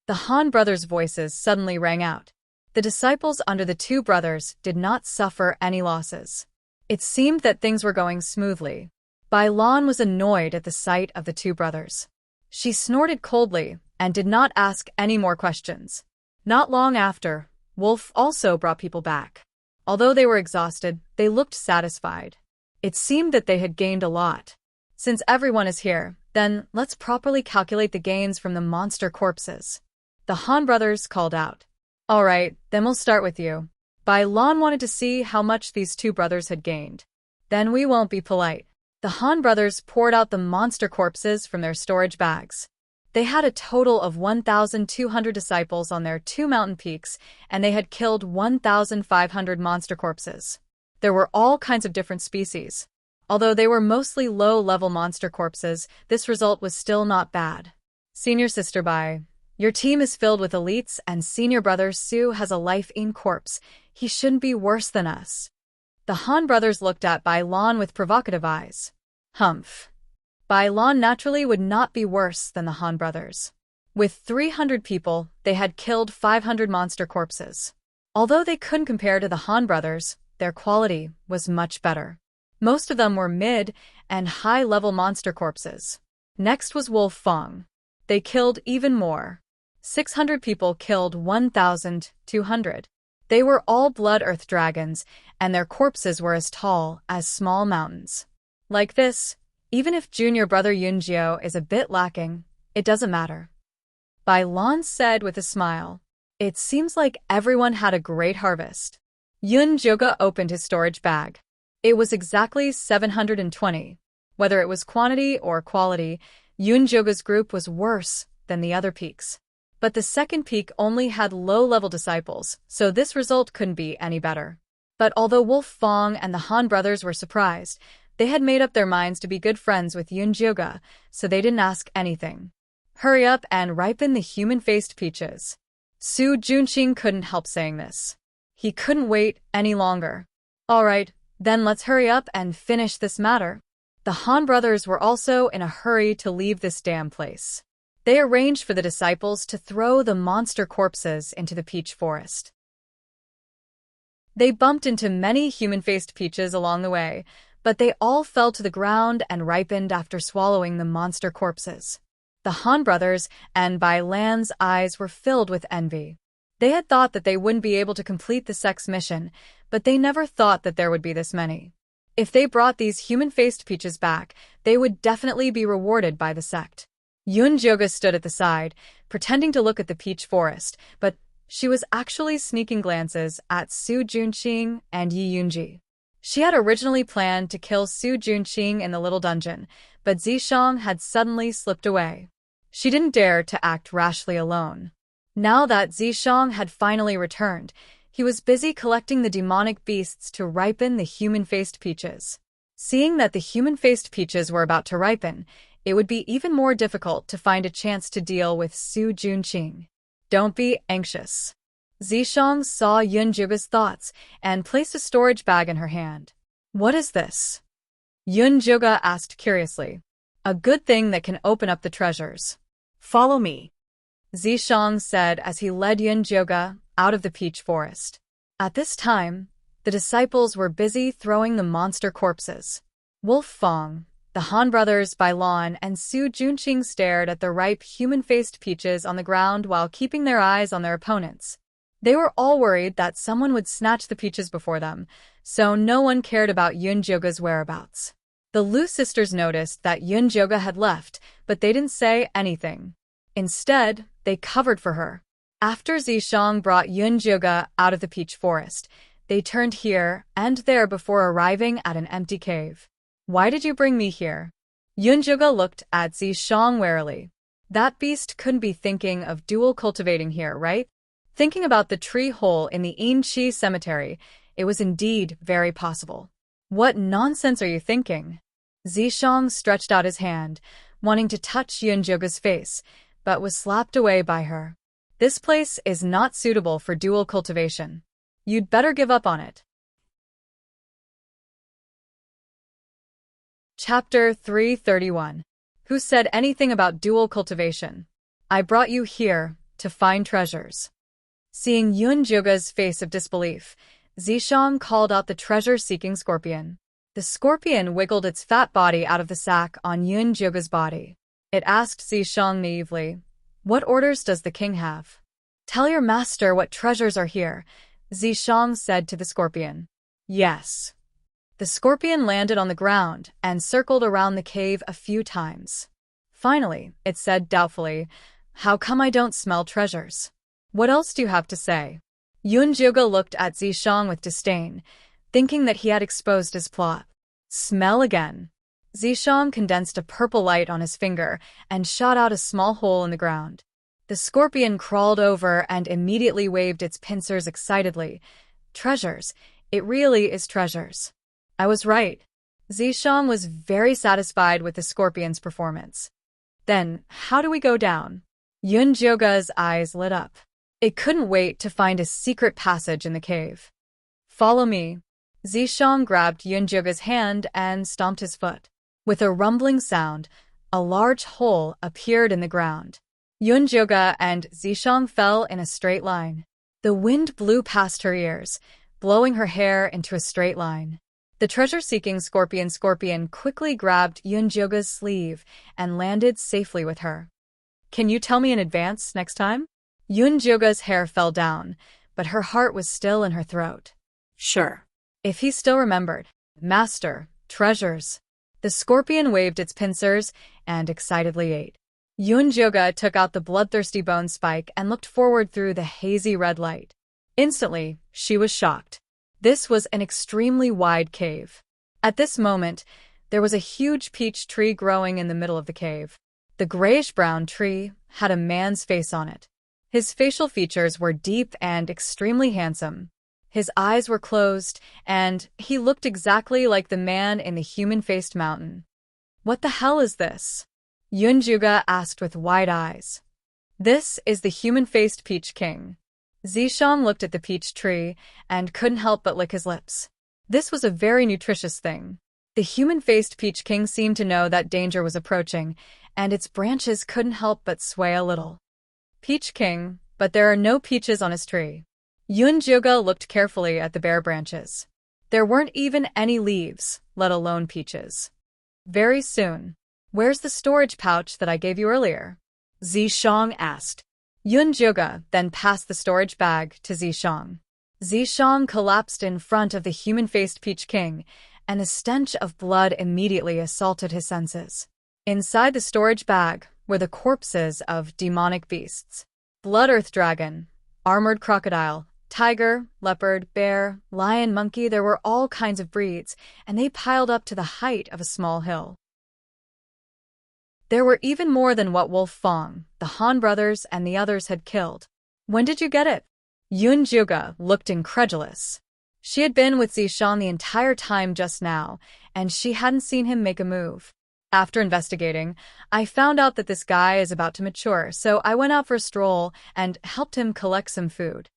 The Han brothers' voices suddenly rang out. The disciples under the 2 brothers did not suffer any losses. It seemed that things were going smoothly. Bai Lan was annoyed at the sight of the 2 brothers. She snorted coldly and did not ask any more questions. Not long after, Wolf also brought people back. Although they were exhausted, they looked satisfied. It seemed that they had gained a lot. Since everyone is here, then let's properly calculate the gains from the monster corpses. The Han brothers called out. All right, then we'll start with you. Bai Lan wanted to see how much these two brothers had gained. Then we won't be polite. The Han brothers poured out the monster corpses from their storage bags. They had a total of 1,200 disciples on their 2 mountain peaks, and they had killed 1,500 monster corpses. There were all kinds of different species. Although they were mostly low-level monster corpses, this result was still not bad. Senior Sister Bai, your team is filled with elites, and Senior Brother Su has a life-in corpse. He shouldn't be worse than us. The Han brothers looked at Bai Lan with provocative eyes. Humph. Bai Lan naturally would not be worse than the Han brothers. With 300 people, they had killed 500 monster corpses. Although they couldn't compare to the Han brothers, their quality was much better. Most of them were mid- and high-level monster corpses. Next was Wolf Fong. They killed even more. 600 people killed 1,200. They were all blood earth dragons, and their corpses were as tall as small mountains. Like this, even if junior brother Yunjiao is a bit lacking, it doesn't matter. Bai Lan said with a smile. It seems like everyone had a great harvest. Yun Joga opened his storage bag. It was exactly 720. Whether it was quantity or quality, Yun Joga's group was worse than the other peaks. But the second peak only had low-level disciples, so this result couldn't be any better. But although Wolf Fong and the Han brothers were surprised, they had made up their minds to be good friends with Yun Joga, so they didn't ask anything. Hurry up and ripen the human-faced peaches. Su Junqing couldn't help saying this. He couldn't wait any longer. All right, then let's hurry up and finish this matter. The Han brothers were also in a hurry to leave this damn place. They arranged for the disciples to throw the monster corpses into the peach forest. They bumped into many human-faced peaches along the way, but they all fell to the ground and ripened after swallowing the monster corpses. The Han brothers and Bai Lan's eyes were filled with envy. They had thought that they wouldn't be able to complete the sect's mission, but they never thought that there would be this many. If they brought these human-faced peaches back, they would definitely be rewarded by the sect. Yun Joga stood at the side, pretending to look at the peach forest, but she was actually sneaking glances at Su Junqing and Yi Yunji. She had originally planned to kill Su Junqing in the little dungeon, but Zishang had suddenly slipped away. She didn't dare to act rashly alone. Now that Zishang had finally returned, he was busy collecting the demonic beasts to ripen the human-faced peaches. Seeing that the human-faced peaches were about to ripen, it would be even more difficult to find a chance to deal with Su Junqing. Don't be anxious. Zishang saw Yun Joga's thoughts and placed a storage bag in her hand. What is this? Yun Joga asked curiously. A good thing that can open up the treasures. Follow me, Zishang said as he led Yun Joga out of the peach forest. At this time, the disciples were busy throwing the monster corpses. Wolf Fong, the Han brothers Bai Lan and Su Junqing stared at the ripe human-faced peaches on the ground while keeping their eyes on their opponents. They were all worried that someone would snatch the peaches before them, so no one cared about Yun Joga's whereabouts. The Lu sisters noticed that Yun Joga had left, but they didn't say anything. Instead, they covered for her. After Zishang brought Yun Joga out of the peach forest, they turned here and there before arriving at an empty cave. Why did you bring me here? Yun Joga looked at Zishang warily. That beast couldn't be thinking of dual cultivating here, right? Thinking about the tree hole in the Yinqi cemetery, it was indeed very possible. What nonsense are you thinking? Zishang stretched out his hand, wanting to touch Yun Joga's face, but was slapped away by her. This place is not suitable for dual cultivation. You'd better give up on it. Chapter 331. Who said anything about dual cultivation? I brought you here to find treasures. Seeing Yun Joga's face of disbelief, Zishang called out the treasure-seeking scorpion. The scorpion wiggled its fat body out of the sack on Yun Joga's body. It asked Zishang naively, "What orders does the king have?" "Tell your master what treasures are here," Zishang said to the scorpion. "Yes." The scorpion landed on the ground and circled around the cave a few times. Finally, it said doubtfully, "How come I don't smell treasures? What else do you have to say?" Yunjuga looked at Zishang with disdain, thinking that he had exposed his plot. "Smell again." Zishang condensed a purple light on his finger and shot out a small hole in the ground. The scorpion crawled over and immediately waved its pincers excitedly. "Treasures. It really is treasures." I was right. Zishang was very satisfied with the scorpion's performance. "Then, how do we go down?" Yunjuga's eyes lit up. It couldn't wait to find a secret passage in the cave. "Follow me." Zishang grabbed Yunjuga's hand and stomped his foot. With a rumbling sound, a large hole appeared in the ground. Yunjuga and Zishang fell in a straight line. The wind blew past her ears, blowing her hair into a straight line. The treasure-seeking scorpion quickly grabbed Yunjuga's sleeve and landed safely with her. "Can you tell me in advance next time?" Yunjuga's hair fell down, but her heart was still in her throat. Sure. If he still remembered. "Master, treasures." The scorpion waved its pincers and excitedly ate. Yunjuga took out the bloodthirsty bone spike and looked forward through the hazy red light. Instantly, she was shocked. This was an extremely wide cave. At this moment, there was a huge peach tree growing in the middle of the cave. The grayish-brown tree had a man's face on it. His facial features were deep and extremely handsome. His eyes were closed, and he looked exactly like the man in the human-faced mountain. "What the hell is this?" Yunjuga asked with wide eyes. "This is the human-faced Peach King." Zishang looked at the peach tree and couldn't help but lick his lips. This was a very nutritious thing. The human-faced Peach King seemed to know that danger was approaching, and its branches couldn't help but sway a little. "Peach King, but there are no peaches on his tree." Yunjuga looked carefully at the bare branches. There weren't even any leaves, let alone peaches. "Very soon. Where's the storage pouch that I gave you earlier?" Zishang asked. Yunjuga then passed the storage bag to Zishang. Zishang collapsed in front of the human-faced Peach King, and a stench of blood immediately assaulted his senses. Inside the storage bag were the corpses of demonic beasts. Blood earth dragon, armored crocodile, tiger, leopard, bear, lion, monkey, there were all kinds of breeds, and they piled up to the height of a small hill. There were even more than what Wolf Fong, the Han brothers, and the others had killed. "When did you get it?" Yunjuga looked incredulous. She had been with Zishang the entire time just now, and she hadn't seen him make a move. "After investigating, I found out that this guy is about to mature, so I went out for a stroll and helped him collect some food."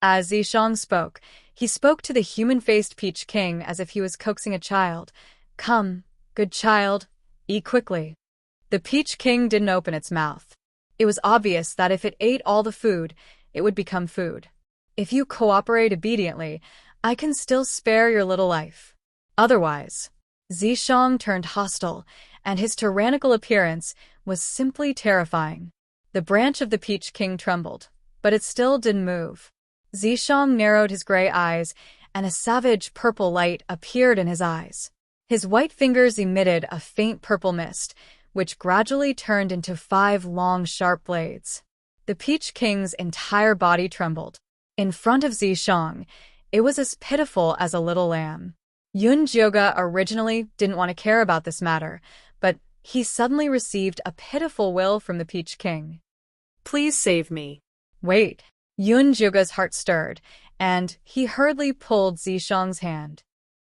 As Zishang spoke, he spoke to the human-faced Peach King as if he was coaxing a child. "Come, good child, eat quickly." The Peach King didn't open its mouth. It was obvious that if it ate all the food, it would become food. "If you cooperate obediently, I can still spare your little life. Otherwise." Zishang turned hostile, and his tyrannical appearance was simply terrifying. The branch of the Peach King trembled, but it still didn't move. Zishang narrowed his gray eyes, and a savage purple light appeared in his eyes. His white fingers emitted a faint purple mist, which gradually turned into 5 long, sharp blades. The Peach King's entire body trembled. In front of Zishang, it was as pitiful as a little lamb. Yunjuga originally didn't want to care about this matter, but he suddenly received a pitiful will from the Peach King. "Please save me." "Wait." Yunjuga's heart stirred, and he hurriedly pulled Zishang's hand.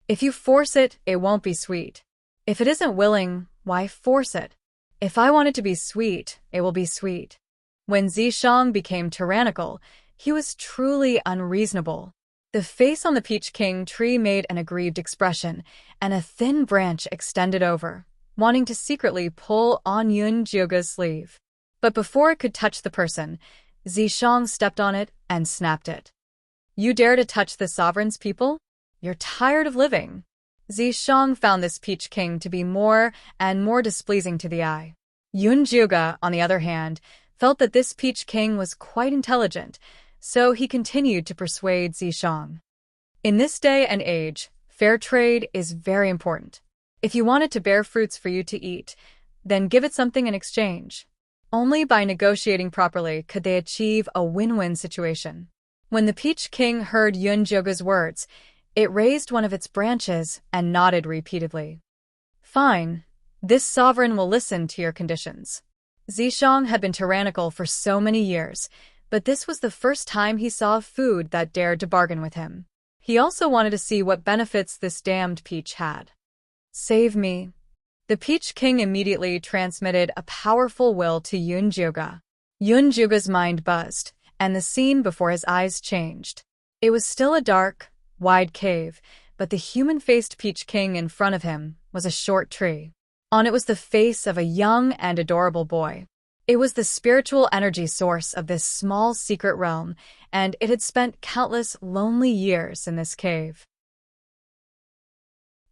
"If you force it, it won't be sweet. If it isn't willing, why force it? If I want it to be sweet, it will be sweet." When Zishang became tyrannical, he was truly unreasonable. The face on the Peach King tree made an aggrieved expression, and a thin branch extended over, wanting to secretly pull on Yunjuga's sleeve. But before it could touch the person, Zishang stepped on it and snapped it. "You dare to touch the sovereign's people? You're tired of living." Zishang found this Peach King to be more and more displeasing to the eye. Yunjuga, on the other hand, felt that this Peach King was quite intelligent, so he continued to persuade Zishang. In this day and age, Fair trade is very important. If you want it to bear fruits for you to eat, then give it something in exchange. Only by negotiating properly could they achieve a win-win situation. When the Peach King heard Yunjoga's words, it raised one of its branches and nodded repeatedly. Fine. This sovereign will listen to your conditions. Zishang had been tyrannical for so many years, but this was the first time he saw food that dared to bargain with him. He also wanted to see what benefits this damned peach had. Save me. The Peach King immediately transmitted a powerful will to Yunjoga. Yunjoga's mind buzzed, and the scene before his eyes changed. It was still a dark, wide cave, but the human-faced Peach King in front of him was a short tree. On it was the face of a young and adorable boy. It was the spiritual energy source of this small secret realm, and it had spent countless lonely years in this cave.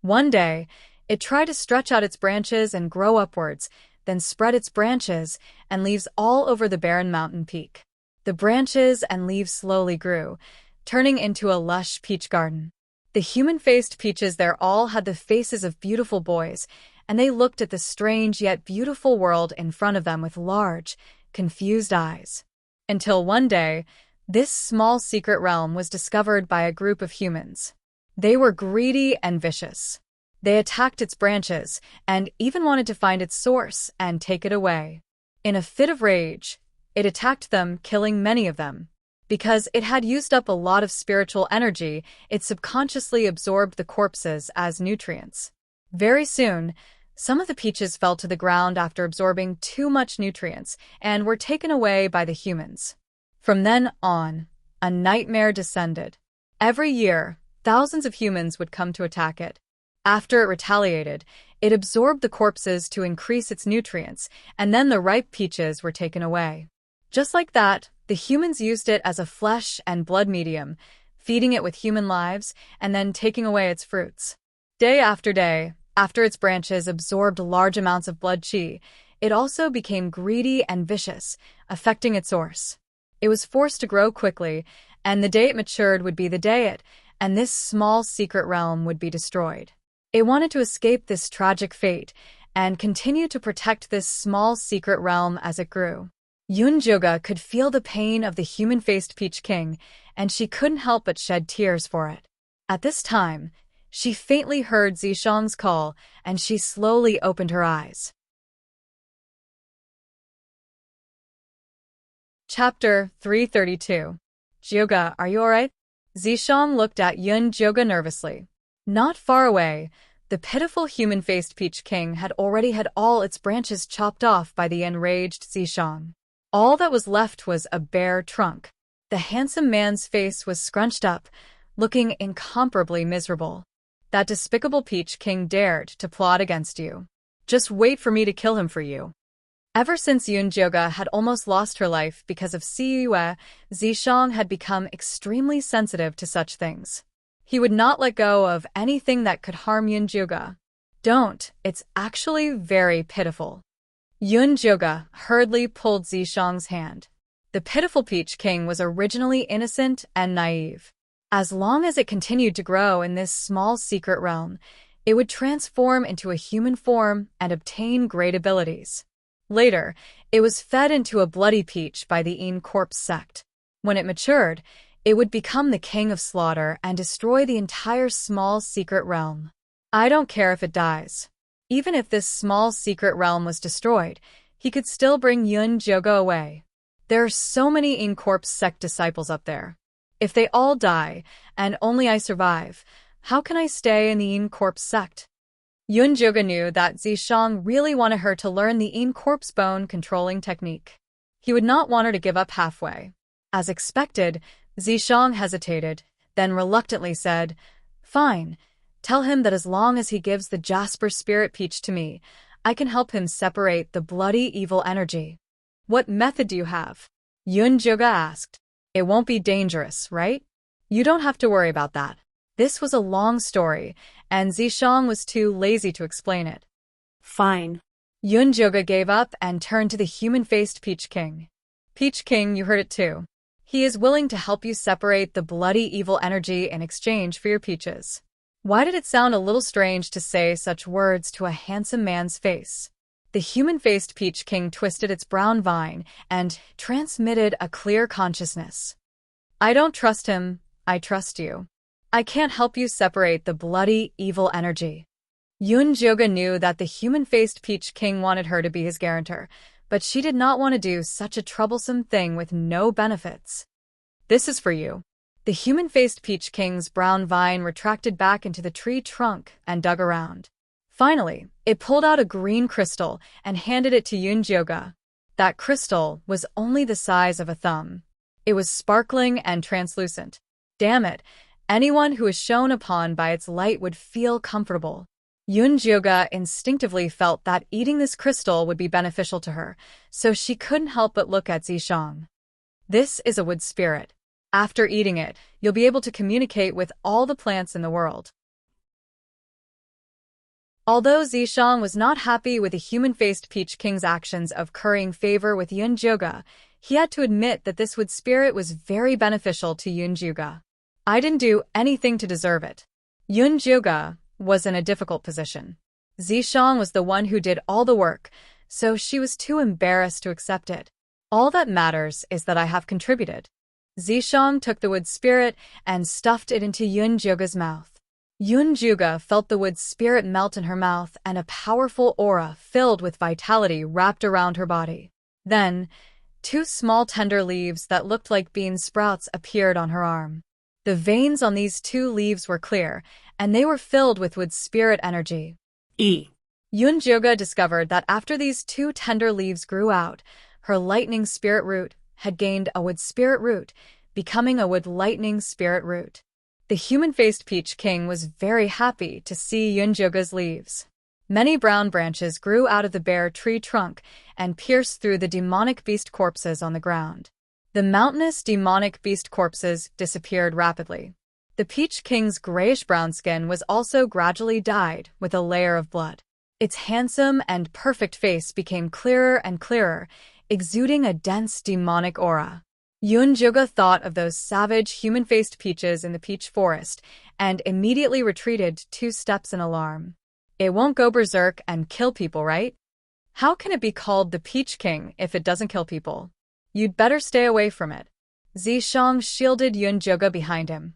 One day, it tried to stretch out its branches and grow upwards, then spread its branches and leaves all over the barren mountain peak. The branches and leaves slowly grew, turning into a lush peach garden. The human-faced peaches there all had the faces of beautiful boys, and they looked at the strange yet beautiful world in front of them with large, confused eyes. Until one day, this small secret realm was discovered by a group of humans. They were greedy and vicious. They attacked its branches and even wanted to find its source and take it away. In a fit of rage, it attacked them, killing many of them. Because it had used up a lot of spiritual energy, it subconsciously absorbed the corpses as nutrients. Very soon, some of the peaches fell to the ground after absorbing too much nutrients and were taken away by the humans. From then on, a nightmare descended. Every year, thousands of humans would come to attack it. After it retaliated, it absorbed the corpses to increase its nutrients, and then the ripe peaches were taken away. Just like that, the humans used it as a flesh and blood medium, feeding it with human lives and then taking away its fruits. Day after day, after its branches absorbed large amounts of blood chi, it also became greedy and vicious, affecting its source. It was forced to grow quickly, and the day it matured would be the day and this small secret realm would be destroyed. It wanted to escape this tragic fate and continue to protect this small secret realm as it grew. Yunjoga could feel the pain of the human-faced Peach King, and she couldn't help but shed tears for it. At this time, she faintly heard Zishang's call, and she slowly opened her eyes. Chapter 332. Jyoga, are you alright? Zishang looked at Yunjoga nervously. Not far away, the pitiful human-faced Peach King had already had all its branches chopped off by the enraged Zishang. All that was left was a bare trunk. The handsome man's face was scrunched up, looking incomparably miserable. That despicable Peach King dared to plot against you. Just wait for me to kill him for you. Ever since Yunjoga had almost lost her life because of Siyue, Zishang had become extremely sensitive to such things. He would not let go of anything that could harm Yunjoga. Don't, it's actually very pitiful. Yunjoga hurriedly pulled Zishang's hand. The pitiful Peach King was originally innocent and naive. As long as it continued to grow in this small secret realm, it would transform into a human form and obtain great abilities. Later, it was fed into a bloody peach by the Encorpse sect. When it matured, it would become the king of slaughter and destroy the entire small secret realm. I don't care if it dies. Even if this small secret realm was destroyed, he could still bring Yunjoga away. There are so many Encorpse sect disciples up there. If they all die, and only I survive, how can I stay in the Encorpse sect? Yunjoga knew that Zishang really wanted her to learn the Encorpse bone controlling technique. He would not want her to give up halfway. As expected, Zishang hesitated, then reluctantly said, "Fine. Tell him that as long as he gives the Jasper Spirit Peach to me, I can help him separate the bloody evil energy." "What method do you have?" Yunjoga asked. "It won't be dangerous, right? You don't have to worry about that." This was a long story, and Zishang was too lazy to explain it. Fine. Yunjoga gave up and turned to the human-faced Peach King. "Peach King, you heard it too. He is willing to help you separate the bloody evil energy in exchange for your peaches. Why did it sound a little strange to say such words to a handsome man's face? The human-faced Peach King twisted its brown vine and transmitted a clear consciousness. I don't trust him, I trust you. I can't help you separate the bloody, evil energy. Yun-Joga knew that the human-faced Peach King wanted her to be his guarantor, but she did not want to do such a troublesome thing with no benefits. This is for you. The human-faced Peach King's brown vine retracted back into the tree trunk and dug around. Finally, it pulled out a green crystal and handed it to Yun-Joga. That crystal was only the size of a thumb. It was sparkling and translucent. Damn it, anyone who is shone upon by its light would feel comfortable. Yun-Joga instinctively felt that eating this crystal would be beneficial to her, so she couldn't help but look at Zishang. This is a wood spirit. After eating it, you'll be able to communicate with all the plants in the world. Although Zishang was not happy with the human-faced Peach King's actions of currying favor with Yun-Joga, he had to admit that this wood spirit was very beneficial to Yun-Joga. I didn't do anything to deserve it. Yun-Joga was in a difficult position. Zishang was the one who did all the work, so she was too embarrassed to accept it. All that matters is that I have contributed. Zishang took the wood spirit and stuffed it into Yun-Joga's mouth. Yun-Joga felt the wood spirit melt in her mouth and a powerful aura filled with vitality wrapped around her body. Then, 2 small tender leaves that looked like bean sprouts appeared on her arm. The veins on these 2 leaves were clear, and they were filled with wood spirit energy. Yun-Joga discovered that after these 2 tender leaves grew out, her lightning spirit root had gained a wood spirit root, becoming a wood lightning spirit root. The human-faced Peach King was very happy to see Yun-Joga's leaves. Many brown branches grew out of the bare tree trunk and pierced through the demonic beast corpses on the ground. The mountainous demonic beast corpses disappeared rapidly. The Peach King's grayish-brown skin was also gradually dyed with a layer of blood. Its handsome and perfect face became clearer and clearer, exuding a dense demonic aura. Yun-Joga thought of those savage human-faced peaches in the peach forest and immediately retreated 2 steps in alarm. It won't go berserk and kill people, right? How can it be called the Peach King if it doesn't kill people? You'd better stay away from it. Zishang shielded Yun-Joga behind him.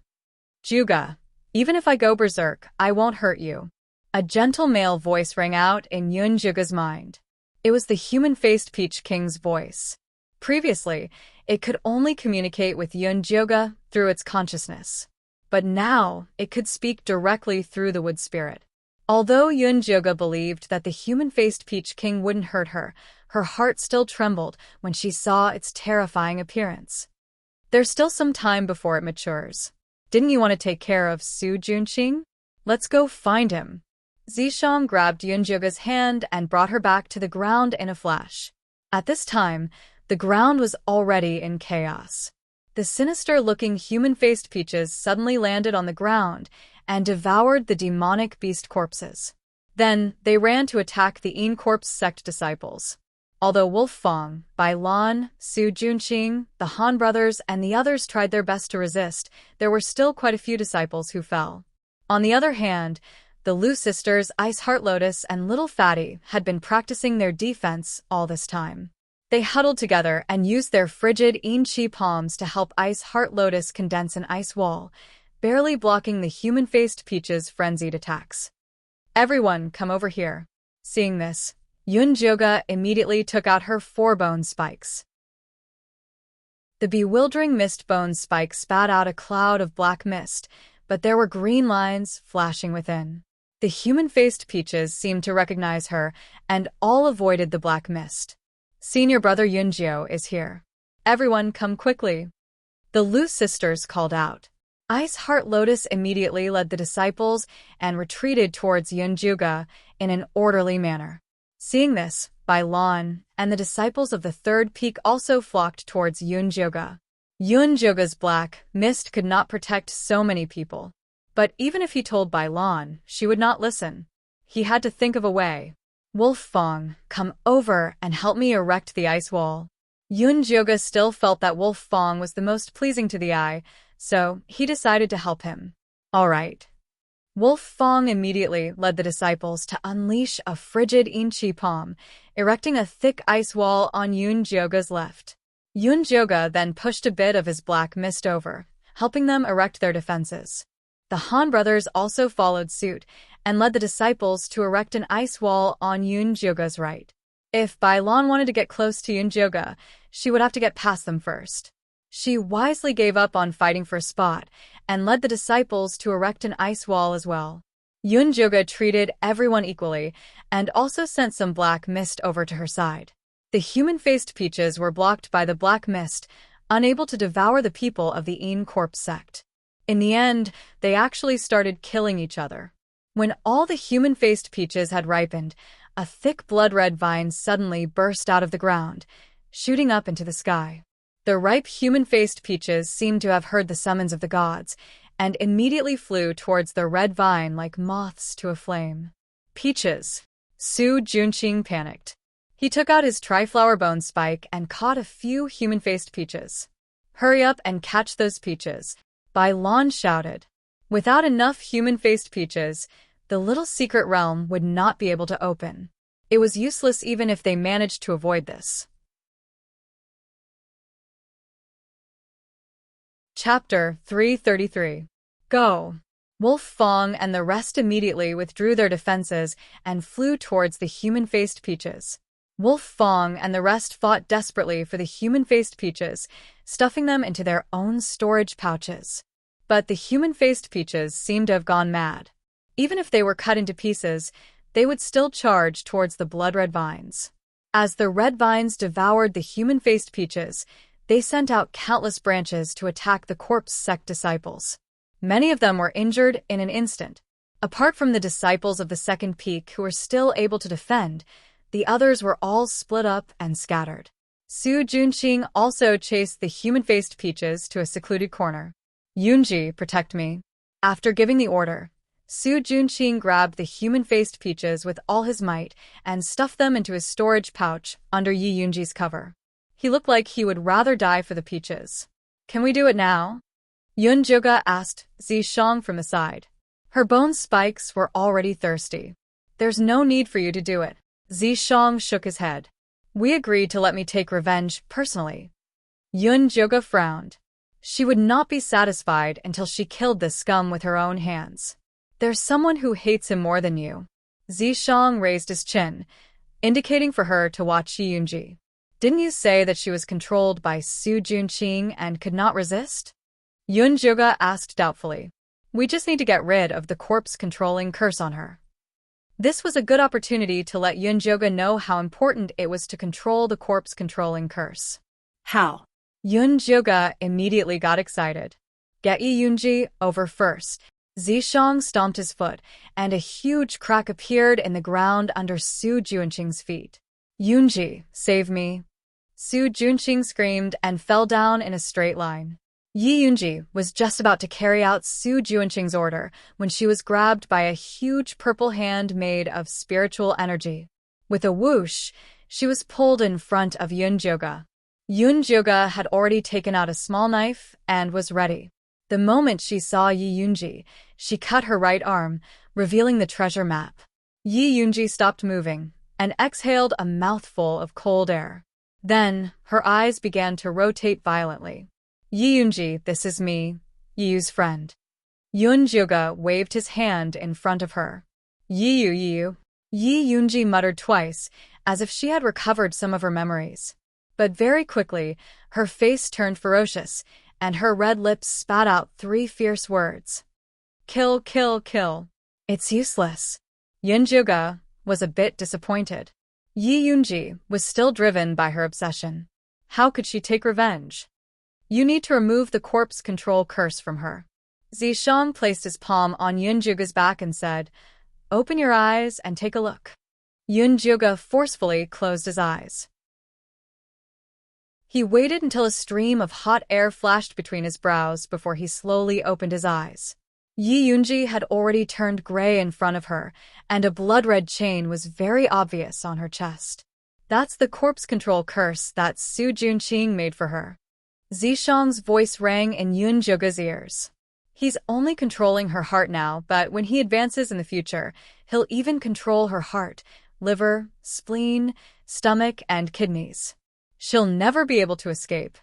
Juga, even if I go berserk, I won't hurt you. A gentle male voice rang out in Yun-Joga's mind. It was the human-faced Peach King's voice. Previously, it could only communicate with Yun-Joga through its consciousness. But now, it could speak directly through the wood spirit. Although Yun-Joga believed that the human-faced Peach King wouldn't hurt her, her heart still trembled when she saw its terrifying appearance. There's still some time before it matures. Didn't you want to take care of Su Junqing? Let's go find him. Zishang grabbed Yun-Joga's hand and brought her back to the ground in a flash. At this time, the ground was already in chaos. The sinister-looking human-faced peaches suddenly landed on the ground and devoured the demonic beast corpses. Then, they ran to attack the En Corpse sect disciples. Although Wolf Fong, Bai Lan, Su Junqing, the Han brothers, and the others tried their best to resist, there were still quite a few disciples who fell. On the other hand, the Lu sisters, Ice Heart Lotus, and Little Fatty had been practicing their defense all this time. They huddled together and used their frigid En-Chi palms to help Ice Heart Lotus condense an ice wall, barely blocking the human-faced Peach's frenzied attacks. Everyone, come over here. Seeing this, Yun-Joga immediately took out her 4 bone spikes. The bewildering mist bone spike spat out a cloud of black mist, but there were green lines flashing within. The human-faced Peaches seemed to recognize her, and all avoided the black mist. Senior brother Yunjio is here. Everyone come quickly. The Lu sisters called out. Ice Heart Lotus immediately led the disciples and retreated towards Yun-Joga in an orderly manner. Seeing this, Bai Lan and the disciples of the 3rd peak also flocked towards Yun-Joga. Yun-Joga's black mist could not protect so many people. But even if he told Bai Lan, she would not listen. He had to think of a way. Wolf Fong, come over and help me erect the ice wall. Yun-Joga still felt that Wolf Fong was the most pleasing to the eye, so he decided to help him. All right. Wolf Fong immediately led the disciples to unleash a frigid Inchi palm, erecting a thick ice wall on Yun Jioga's left. Yun Jioga then pushed a bit of his black mist over, helping them erect their defenses. The Han brothers also followed suit and led the disciples to erect an ice wall on Yun Jioga's right. If Bai Lan wanted to get close to Yun Jioga, she would have to get past them first. She wisely gave up on fighting for a spot and led the disciples to erect an ice wall as well. Yun Jioga treated everyone equally and also sent some black mist over to her side. The human-faced peaches were blocked by the black mist, unable to devour the people of the Een Corpse sect. In the end, they actually started killing each other. When all the human-faced peaches had ripened, a thick blood-red vine suddenly burst out of the ground, shooting up into the sky. The ripe human-faced peaches seemed to have heard the summons of the gods, and immediately flew towards the red vine like moths to a flame. Peaches! Su Junqing panicked. He took out his triflower bone spike and caught a few human-faced peaches. "Hurry up and catch those peaches," Bai Lan shouted. Without enough human-faced peaches, the little secret realm would not be able to open. It was useless even if they managed to avoid this. Chapter 333. Go! Wolf Fong and the rest immediately withdrew their defenses and flew towards the human-faced peaches. Wolf Fong and the rest fought desperately for the human-faced peaches, stuffing them into their own storage pouches. But the human-faced peaches seemed to have gone mad. Even if they were cut into pieces, they would still charge towards the blood-red vines. As the red vines devoured the human-faced peaches, they sent out countless branches to attack the corpse sect disciples. Many of them were injured in an instant. Apart from the disciples of the second peak who were still able to defend, the others were all split up and scattered. Su Junqing also chased the human-faced peaches to a secluded corner. "Yunji, protect me." After giving the order, Su Junqing grabbed the human-faced peaches with all his might and stuffed them into his storage pouch under Yi Yunji's cover. He looked like he would rather die for the peaches. "Can we do it now?" Yun Jioga asked Zishang from the side. Her bone spikes were already thirsty. "There's no need for you to do it." Zishang shook his head. "We agreed to let me take revenge personally." Yun Jioga frowned. She would not be satisfied until she killed this scum with her own hands. "There's someone who hates him more than you." Zishang raised his chin, indicating for her to watch Yi Yunji. "Didn't you say that she was controlled by Su Junqing and could not resist?" Yun Jioga asked doubtfully. "We just need to get rid of the corpse-controlling curse on her." This was a good opportunity to let Yun Jioga know how important it was to control the corpse-controlling curse. How? Yun Jioga immediately got excited. "Get Yi Yunji over first." Zishang stomped his foot, and a huge crack appeared in the ground under Su Junqing's feet. "Yunji, save me." Su Junqing screamed and fell down in a straight line. Yi Yunji was just about to carry out Su Junqing's order when she was grabbed by a huge purple hand made of spiritual energy. With a whoosh, she was pulled in front of Yun Jioga. Yun Jioga had already taken out a small knife and was ready. The moment she saw Yi Yunji, she cut her right arm, revealing the treasure map. Yi Yunji stopped moving and exhaled a mouthful of cold air. Then, her eyes began to rotate violently. "Yi Yunji, this is me, Yi's friend." Yun Jioga waved his hand in front of her. "Yiyu, Yiyu." Yi Yunji muttered twice, as if she had recovered some of her memories. But very quickly, her face turned ferocious, and her red lips spat out 3 fierce words. "Kill, kill, kill." "It's useless." Yun Jioga was a bit disappointed. Yi Yunji was still driven by her obsession. How could she take revenge? "You need to remove the corpse control curse from her." Zishang placed his palm on Yun Jioga's back and said, "Open your eyes and take a look." Yun Jioga forcefully closed his eyes. He waited until a stream of hot air flashed between his brows before he slowly opened his eyes. Yi Yunji had already turned gray in front of her, and a blood-red chain was very obvious on her chest. "That's the corpse control curse that Su Junqing made for her." Zishang's voice rang in Yun Jioga's ears. He's only controlling her heart now, but when he advances in the future, he'll even control her heart, liver, spleen, stomach, and kidneys. She'll never be able to escape.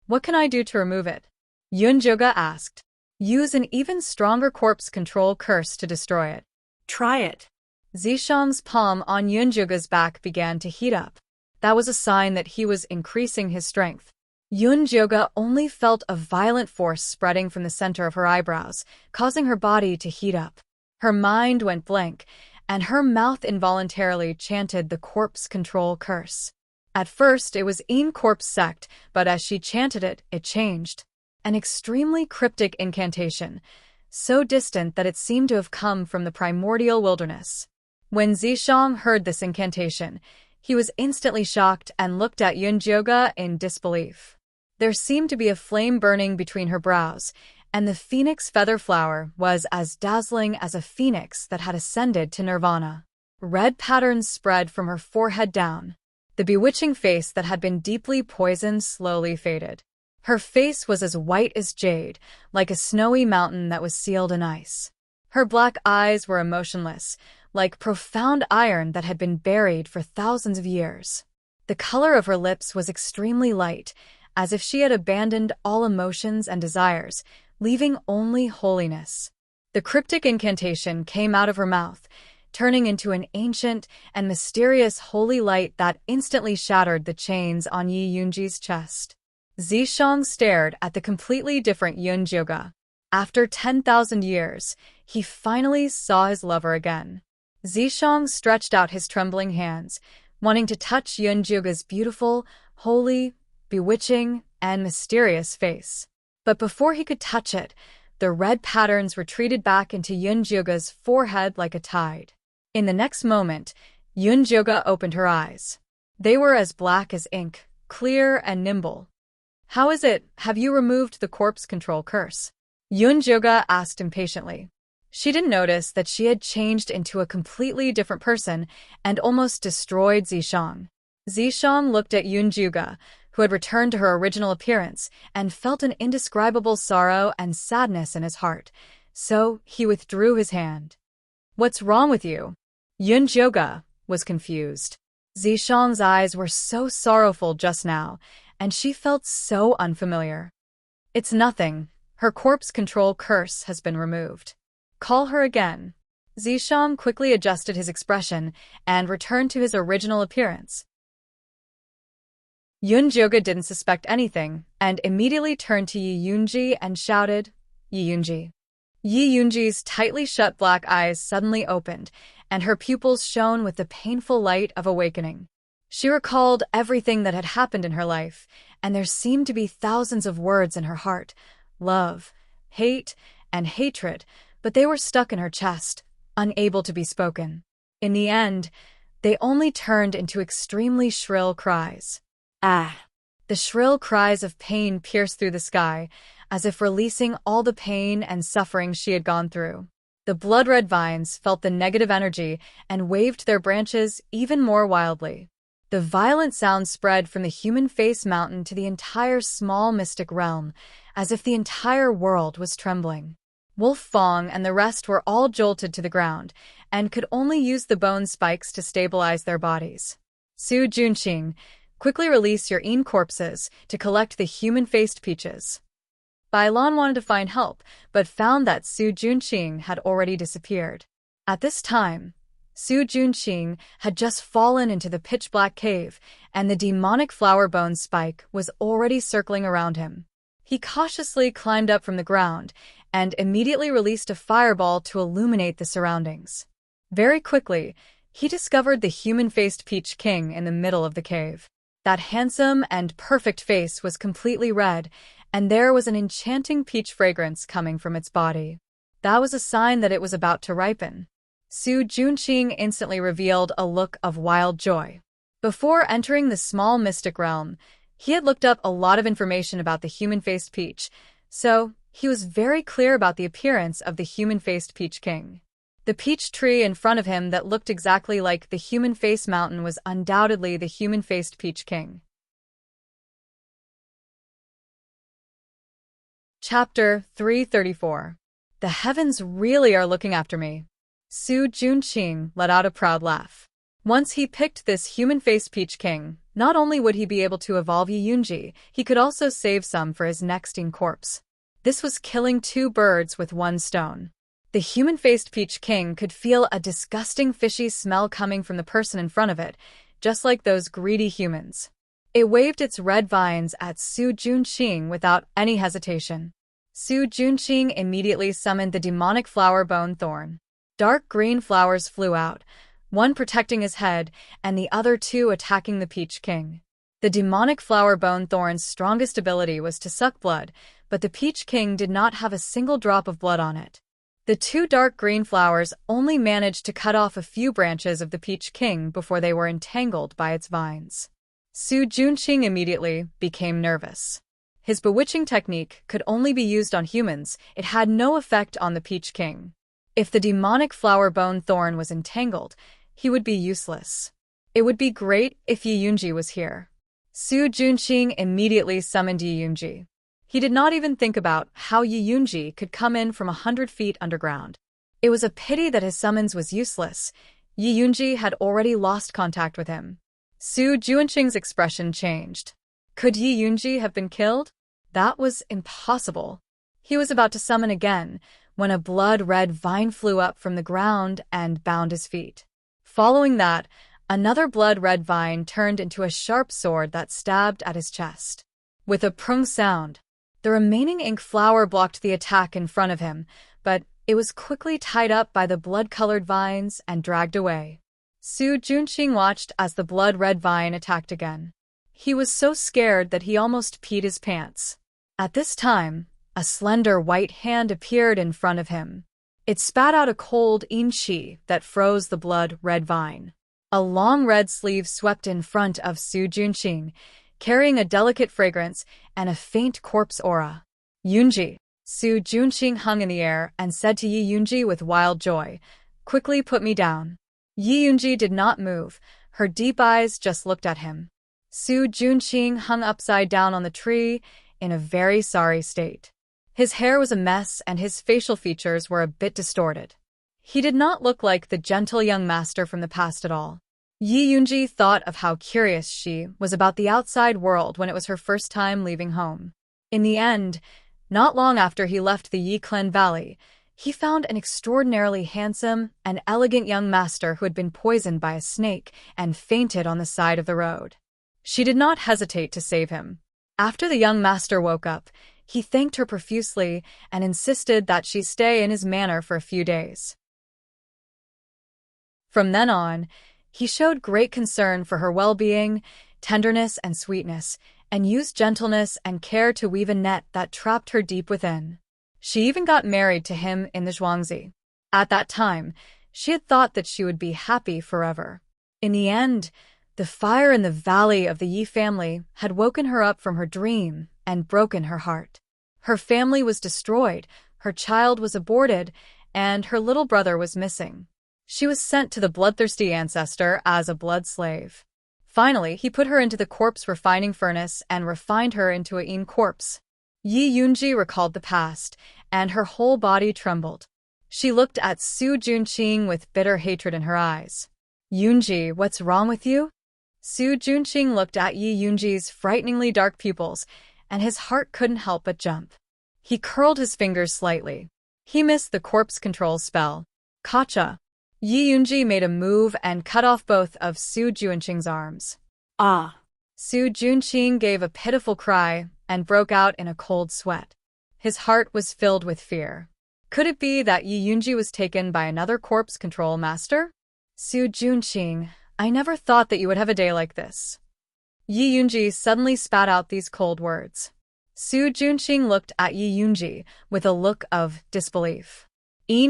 What can I do to remove it? Yunjoga asked. Use an even stronger corpse control curse to destroy it. Try it. Zishang's palm on Yunjoga's back began to heat up. That was a sign that he was increasing his strength. Yunjoga only felt a violent force spreading from the center of her eyebrows, causing her body to heat up. Her mind went blank, and her mouth involuntarily chanted the corpse control curse. At first, it was En Corpse Sect, but as she chanted it, it changed. An extremely cryptic incantation, so distant that it seemed to have come from the primordial wilderness. When Zishang heard this incantation, he was instantly shocked and looked at Yunjoga in disbelief. There seemed to be a flame burning between her brows, and the phoenix feather flower was as dazzling as a phoenix that had ascended to nirvana. Red patterns spread from her forehead down. The bewitching face that had been deeply poisoned slowly faded. Her face was as white as jade, like a snowy mountain that was sealed in ice. Her black eyes were emotionless, like profound iron that had been buried for thousands of years. The color of her lips was extremely light, as if she had abandoned all emotions and desires, leaving only holiness. The cryptic incantation came out of her mouth, turning into an ancient and mysterious holy light that instantly shattered the chains on Yi Yunji's chest. Zishang stared at the completely different Yunjoga. After 10,000 years, he finally saw his lover again. Zishang stretched out his trembling hands, wanting to touch Yunjoga's beautiful, holy, bewitching, and mysterious face. But before he could touch it, the red patterns retreated back into Yunjoga's forehead like a tide. In the next moment, Yunjoga opened her eyes. They were as black as ink, clear and nimble. How is it, have you removed the corpse control curse? Yunjoga asked impatiently. She didn't notice that she had changed into a completely different person and almost destroyed Zishang. Zishang looked at Yunjoga, who had returned to her original appearance, and felt an indescribable sorrow and sadness in his heart, so he withdrew his hand. What's wrong with you? Yunjoga was confused. Zishang's eyes were so sorrowful just now, and she felt so unfamiliar. It's nothing. Her corpse control curse has been removed. Call her again. Zishang quickly adjusted his expression and returned to his original appearance. Yunjoga didn't suspect anything and immediately turned to Yi Yunji and shouted, Yi Yunji. Yi Yunji's tightly shut black eyes suddenly opened, and her pupils shone with the painful light of awakening. She recalled everything that had happened in her life, and there seemed to be thousands of words in her heart, love, hate, and hatred, but they were stuck in her chest, unable to be spoken. In the end, they only turned into extremely shrill cries. Ah! The shrill cries of pain pierced through the sky, as if releasing all the pain and suffering she had gone through. The blood-red vines felt the negative energy and waved their branches even more wildly. The violent sound spread from the human face mountain to the entire small mystic realm, as if the entire world was trembling. Wolf Fong and the rest were all jolted to the ground, and could only use the bone spikes to stabilize their bodies. Su Junqing, quickly release your En corpses to collect the human-faced peaches. Bai Lan wanted to find help, but found that Su Junqing had already disappeared. At this time, Su Junqing had just fallen into the pitch-black cave, and the demonic flower bone spike was already circling around him. He cautiously climbed up from the ground and immediately released a fireball to illuminate the surroundings. Very quickly, he discovered the human-faced Peach King in the middle of the cave. That handsome and perfect face was completely red, and there was an enchanting peach fragrance coming from its body. That was a sign that it was about to ripen. Su Junqing instantly revealed a look of wild joy. Before entering the small mystic realm, he had looked up a lot of information about the human-faced peach, so he was very clear about the appearance of the human-faced Peach King. The peach tree in front of him that looked exactly like the human face mountain was undoubtedly the human-faced Peach King. Chapter 334. The heavens really are looking after me. Su Junqing let out a proud laugh. Once he picked this human-faced Peach King, not only would he be able to evolve Yi Yunji, he could also save some for his next corpse. This was killing two birds with one stone. The human-faced Peach King could feel a disgusting fishy smell coming from the person in front of it, just like those greedy humans. It waved its red vines at Su Junqing without any hesitation. Su Junqing immediately summoned the demonic flower bone thorn. Dark green flowers flew out, one protecting his head and the other two attacking the Peach King. The demonic flower bone thorn's strongest ability was to suck blood, but the Peach King did not have a single drop of blood on it. The two dark green flowers only managed to cut off a few branches of the Peach King before they were entangled by its vines. Su Junqing immediately became nervous. His bewitching technique could only be used on humans. It had no effect on the Peach King. If the demonic flower bone thorn was entangled, he would be useless. It would be great if Yi Yunji was here. Su Junqing immediately summoned Yi Yunji. He did not even think about how Yi Yunji could come in from 100 feet underground. It was a pity that his summons was useless. Yi Yunji had already lost contact with him. Su Junqing's expression changed. Could Yi Yunji have been killed? That was impossible. He was about to summon again when a blood-red vine flew up from the ground and bound his feet. Following that, another blood-red vine turned into a sharp sword that stabbed at his chest. With a prung sound, the remaining ink flower blocked the attack in front of him, but it was quickly tied up by the blood-colored vines and dragged away. Su Junqing watched as the blood-red vine attacked again. He was so scared that he almost peed his pants. At this time, a slender white hand appeared in front of him. It spat out a cold qi that froze the blood-red vine. A long red sleeve swept in front of Su Junqing, carrying a delicate fragrance and a faint corpse aura. Yunji. Su Junqing hung in the air and said to Yi Yunji with wild joy, "Quickly put me down." Yi Yunji did not move. Her deep eyes just looked at him. Su Junqing hung upside down on the tree in a very sorry state. His hair was a mess and his facial features were a bit distorted. He did not look like the gentle young master from the past at all. Yi Yunji thought of how curious she was about the outside world when it was her first time leaving home. In the end, not long after he left the Yiklen Valley, he found an extraordinarily handsome and elegant young master who had been poisoned by a snake and fainted on the side of the road. She did not hesitate to save him. After the young master woke up, he thanked her profusely and insisted that she stay in his manor for a few days. From then on, he showed great concern for her well-being, tenderness and sweetness, and used gentleness and care to weave a net that trapped her deep within. She even got married to him in the Zhuangzi. At that time, she had thought that she would be happy forever. In the end, the fire in the valley of the Yi family had woken her up from her dream and broken her heart. Her family was destroyed, her child was aborted, and her little brother was missing. She was sent to the bloodthirsty ancestor as a blood slave. Finally, he put her into the corpse refining furnace and refined her into a corpse. Yi Yunji recalled the past, and her whole body trembled. She looked at Su Junqing with bitter hatred in her eyes. "Yunji, what's wrong with you?" Su Junqing looked at Yi Yunji's frighteningly dark pupils, and his heart couldn't help but jump. He curled his fingers slightly. He missed the corpse control spell. Kacha. Yi Yunji made a move and cut off both of Su Junqing's arms. Ah! Su Junqing gave a pitiful cry and broke out in a cold sweat. His heart was filled with fear. Could it be that Yi Yunji was taken by another corpse control master? Su Junqing, I never thought that you would have a day like this. Yi Yunji suddenly spat out these cold words. Su Junqing looked at Yi Yunji with a look of disbelief.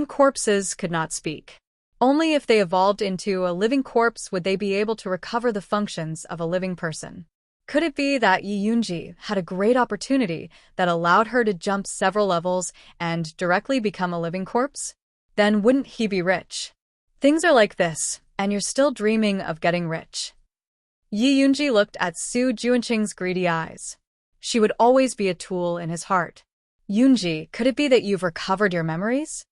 Corpses could not speak. Only if they evolved into a living corpse would they be able to recover the functions of a living person. Could it be that Yi Yunji had a great opportunity that allowed her to jump several levels and directly become a living corpse? Then wouldn't he be rich? Things are like this, and you're still dreaming of getting rich. Yi Yunji looked at Su Junqing's greedy eyes. She would always be a tool in his heart. Yunji, could it be that you've recovered your memories?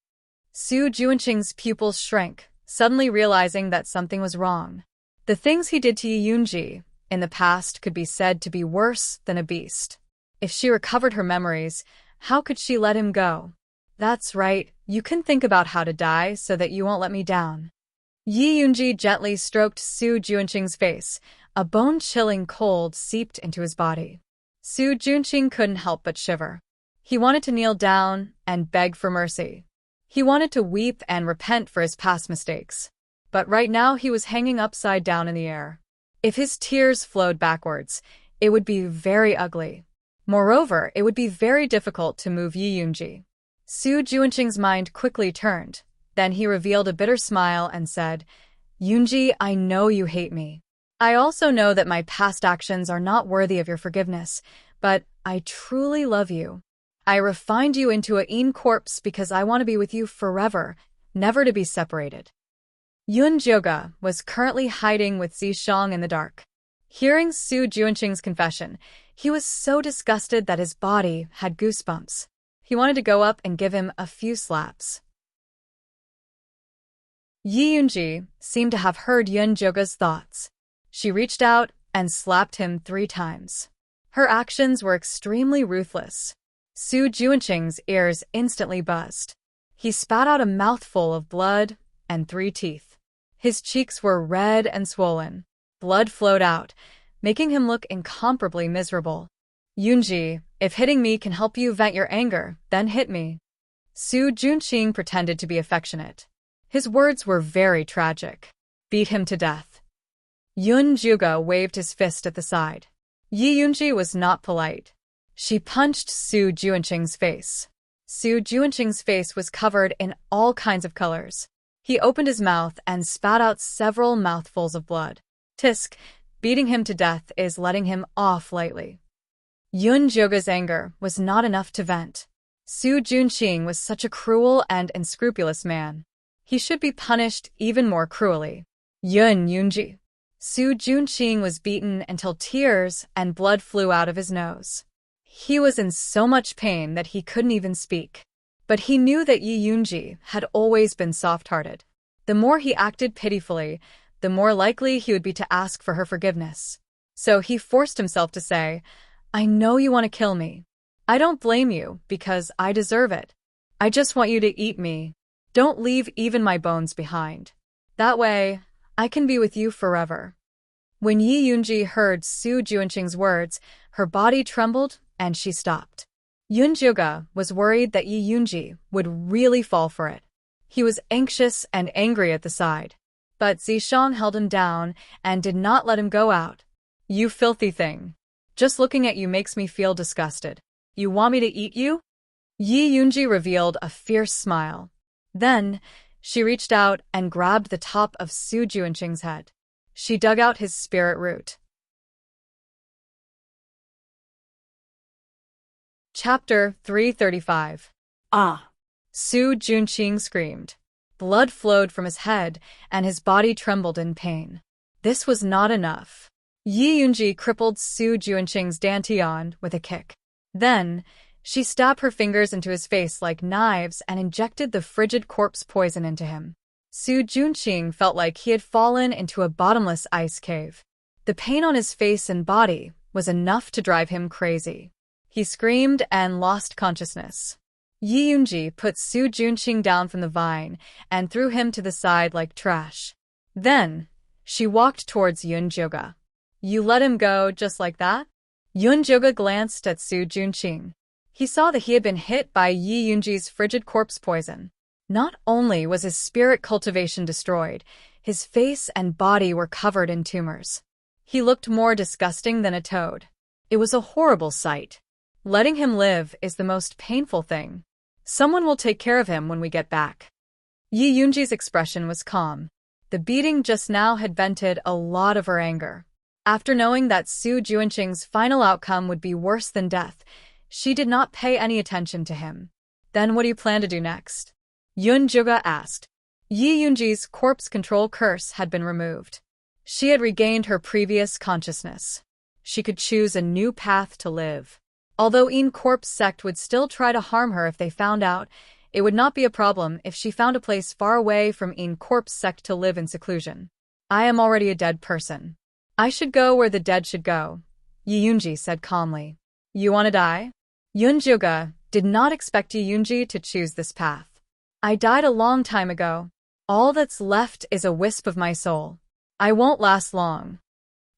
Su Juanqing's pupils shrank, suddenly realizing that something was wrong. The things he did to Yunji in the past could be said to be worse than a beast. If she recovered her memories, how could she let him go? That's right, you can think about how to die so that you won't let me down. Yi Yunji gently stroked Su Juanqing's face. A bone-chilling cold seeped into his body. Su Juanqing couldn't help but shiver. He wanted to kneel down and beg for mercy. He wanted to weep and repent for his past mistakes. But right now he was hanging upside down in the air. If his tears flowed backwards, it would be very ugly. Moreover, it would be very difficult to move Yi Yunji. Su Juanqing's mind quickly turned. Then he revealed a bitter smile and said, Yunji, I know you hate me. I also know that my past actions are not worthy of your forgiveness, but I truly love you. I refined you into a corpse because I want to be with you forever, never to be separated. Yun Jioge was currently hiding with Zishang in the dark. Hearing Su Juanqing's confession, he was so disgusted that his body had goosebumps. He wanted to go up and give him a few slaps. Yi Yunji seemed to have heard Yun Jioge's thoughts. She reached out and slapped him 3 times. Her actions were extremely ruthless. Su Juanqing's ears instantly buzzed. He spat out a mouthful of blood and 3 teeth. His cheeks were red and swollen. Blood flowed out, making him look incomparably miserable. Yunji, if hitting me can help you vent your anger, then hit me. Su Juanqing pretended to be affectionate. His words were very tragic. Beat him to death. Yun Jioge waved his fist at the side. Yi Yunji was not polite. She punched Su Juanqing's face. Su Juanqing's face was covered in all kinds of colors. He opened his mouth and spat out several mouthfuls of blood. Tisk, beating him to death is letting him off lightly. Yun Jioge's anger was not enough to vent. Su Juanqing was such a cruel and unscrupulous man. He should be punished even more cruelly. Yun Yunji. Su Juanqing was beaten until tears and blood flew out of his nose. He was in so much pain that he couldn't even speak. But he knew that Yi Yunji had always been soft-hearted. The more he acted pitifully, the more likely he would be to ask for her forgiveness. So he forced himself to say, I know you want to kill me. I don't blame you because I deserve it. I just want you to eat me. Don't leave even my bones behind. That way, I can be with you forever. When Yi Yunji heard Su Juanqing's words, her body trembled and she stopped. Yun Jioge was worried that Yi Yunji would really fall for it. He was anxious and angry at the side. But Zishang held him down and did not let him go out. You filthy thing. Just looking at you makes me feel disgusted. You want me to eat you? Yi Yunji revealed a fierce smile. Then, she reached out and grabbed the top of Su Juanqing's head. She dug out his spirit root. Chapter 335. Ah! Su Juanqing screamed. Blood flowed from his head, and his body trembled in pain. This was not enough. Yi Yunji crippled Su Juanqing's dantian with a kick. Then, she stabbed her fingers into his face like knives and injected the frigid corpse poison into him. Su Juanqing felt like he had fallen into a bottomless ice cave. The pain on his face and body was enough to drive him crazy. He screamed and lost consciousness. Yi Yunji put Su Juanqing down from the vine and threw him to the side like trash. Then, she walked towards Yun Jioge. You let him go just like that? Yun Jioge glanced at Su Juanqing. He saw that he had been hit by Yi Yunji's frigid corpse poison. Not only was his spirit cultivation destroyed, his face and body were covered in tumors. He looked more disgusting than a toad. It was a horrible sight. Letting him live is the most painful thing. Someone will take care of him when we get back. Yi Yunji's expression was calm. The beating just now had vented a lot of her anger. After knowing that Su Juanqing's final outcome would be worse than death, she did not pay any attention to him. Then what do you plan to do next? Yun Jioge asked. Yi Yunji's corpse control curse had been removed. She had regained her previous consciousness. She could choose a new path to live. Although Corp's sect would still try to harm her if they found out, it would not be a problem if she found a place far away from Corp's sect to live in seclusion. I am already a dead person. I should go where the dead should go, Yunji said calmly. You want to die? Yunjuga did not expect Yunji to choose this path. I died a long time ago. All that's left is a wisp of my soul. I won't last long.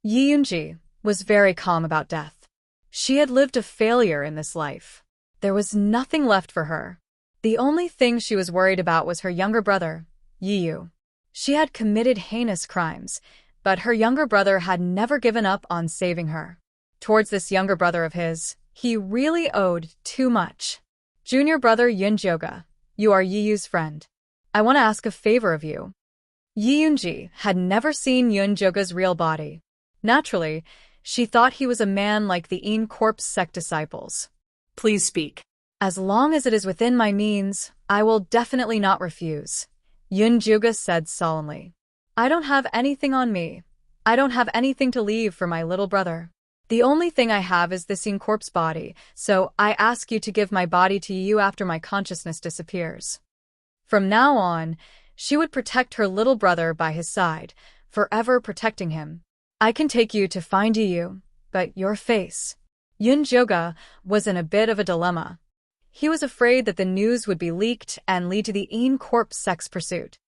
Yunji was very calm about death. She had lived a failure in this life. There was nothing left for her. The only thing she was worried about was her younger brother, Yu. She had committed heinous crimes, but her younger brother had never given up on saving her. Towards this younger brother of his, he really owed too much. Junior brother Yunjoga, you are Yu's friend. I want to ask a favor of you. Yunji had never seen Yunjoga's real body. Naturally, she thought he was a man like the Corp's sect disciples. Please speak. As long as it is within my means, I will definitely not refuse, Yunjuga said solemnly. I don't have anything on me. I don't have anything to leave for my little brother. The only thing I have is this Corp's body, so I ask you to give my body to you after my consciousness disappears. From now on, she would protect her little brother by his side, forever protecting him. I can take you to find you, but your face. Yunjoga was in a bit of a dilemma. He was afraid that the news would be leaked and lead to the Corp's sect's pursuit.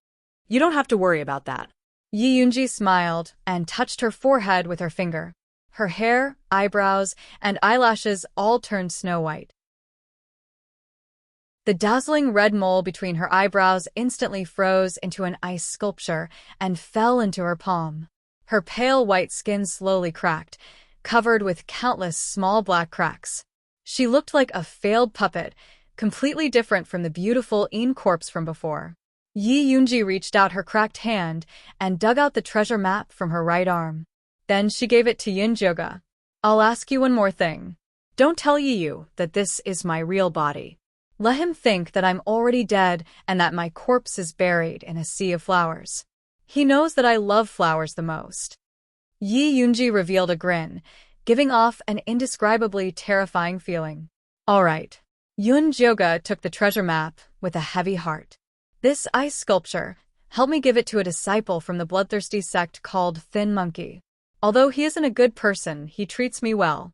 You don't have to worry about that. Yunji smiled and touched her forehead with her finger. Her hair, eyebrows, and eyelashes all turned snow white. The dazzling red mole between her eyebrows instantly froze into an ice sculpture and fell into her palm. Her pale white skin slowly cracked, covered with countless small black cracks. She looked like a failed puppet, completely different from the beautiful Corpse from before. Yunji reached out her cracked hand and dug out the treasure map from her right arm. Then she gave it to Yunjoga. I'll ask you one more thing. Don't tell Yu that this is my real body. Let him think that I'm already dead and that my corpse is buried in a sea of flowers. He knows that I love flowers the most. Yunji revealed a grin, giving off an indescribably terrifying feeling. All right. Yunjoga took the treasure map with a heavy heart. This ice sculpture, help me give it to a disciple from the bloodthirsty sect called Thin Monkey. Although he isn't a good person, he treats me well.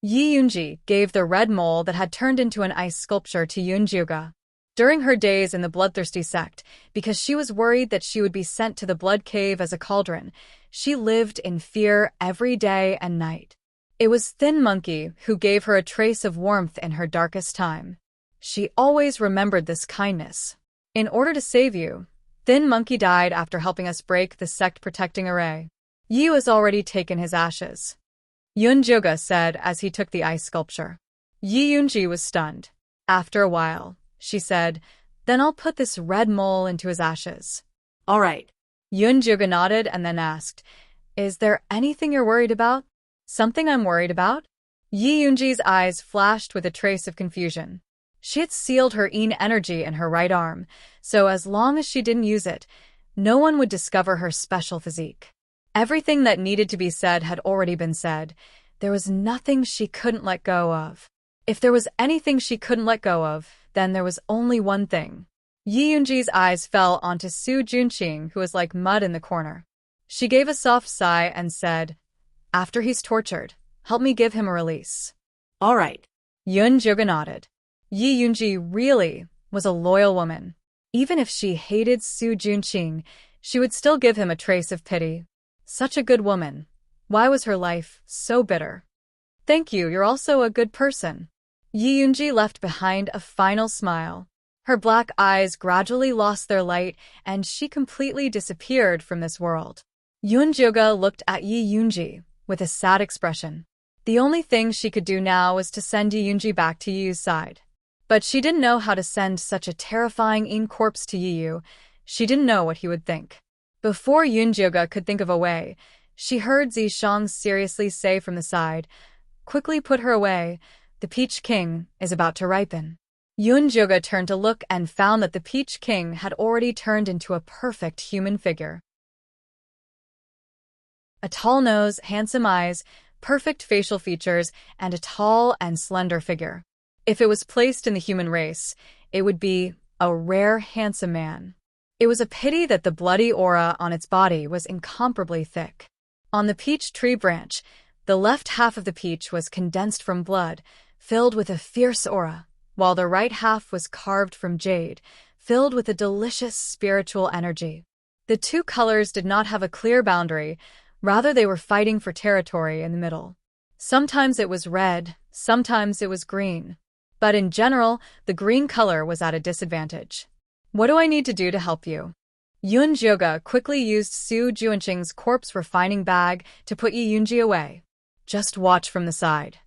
Yunji gave the red mole that had turned into an ice sculpture to Yunjoga. During her days in the bloodthirsty sect, because she was worried that she would be sent to the blood cave as a cauldron, she lived in fear every day and night. It was Thin Monkey who gave her a trace of warmth in her darkest time. She always remembered this kindness. In order to save you, Thin Monkey died after helping us break the sect protecting array. Yu has already taken his ashes, Yunjoga said as he took the ice sculpture. Yunji was stunned. After a while, she said, then I'll put this red mole into his ashes. All right. Yunjoga nodded and then asked, is there anything you're worried about? Something I'm worried about? Yunji's eyes flashed with a trace of confusion. She had sealed her energy in her right arm, so as long as she didn't use it, no one would discover her special physique. Everything that needed to be said had already been said. There was nothing she couldn't let go of. If there was anything she couldn't let go of, then there was only one thing. Yunji's eyes fell onto Su Junqing, who was like mud in the corner. She gave a soft sigh and said, after he's tortured, help me give him a release. All right. Yunjoga nodded. Yunji really was a loyal woman. Even if she hated Su Junqing, she would still give him a trace of pity. Such a good woman. Why was her life so bitter? Thank you, you're also a good person. Yunji left behind a final smile. Her black eyes gradually lost their light and she completely disappeared from this world. Yunjoga looked at Yunji with a sad expression. The only thing she could do now was to send Yunji back to Yu's side. But she didn't know how to send such a terrifying corpse to Yu. She didn't know what he would think. Before Yunjoga could think of a way, she heard Zishang seriously say from the side, quickly put her away, the Peach King is about to ripen. Yunjoga turned to look and found that the Peach King had already turned into a perfect human figure. A tall nose, handsome eyes, perfect facial features, and a tall and slender figure. If it was placed in the human race, it would be a rare, handsome man. It was a pity that the bloody aura on its body was incomparably thick. On the peach tree branch, the left half of the peach was condensed from blood, filled with a fierce aura, while the right half was carved from jade, filled with a delicious spiritual energy. The two colors did not have a clear boundary, rather they were fighting for territory in the middle. Sometimes it was red, sometimes it was green. But in general, the green color was at a disadvantage. What do I need to do to help you? Yun Jioga quickly used Su Juanqing's corpse refining bag to put Yi Yunji away. Just watch from the side,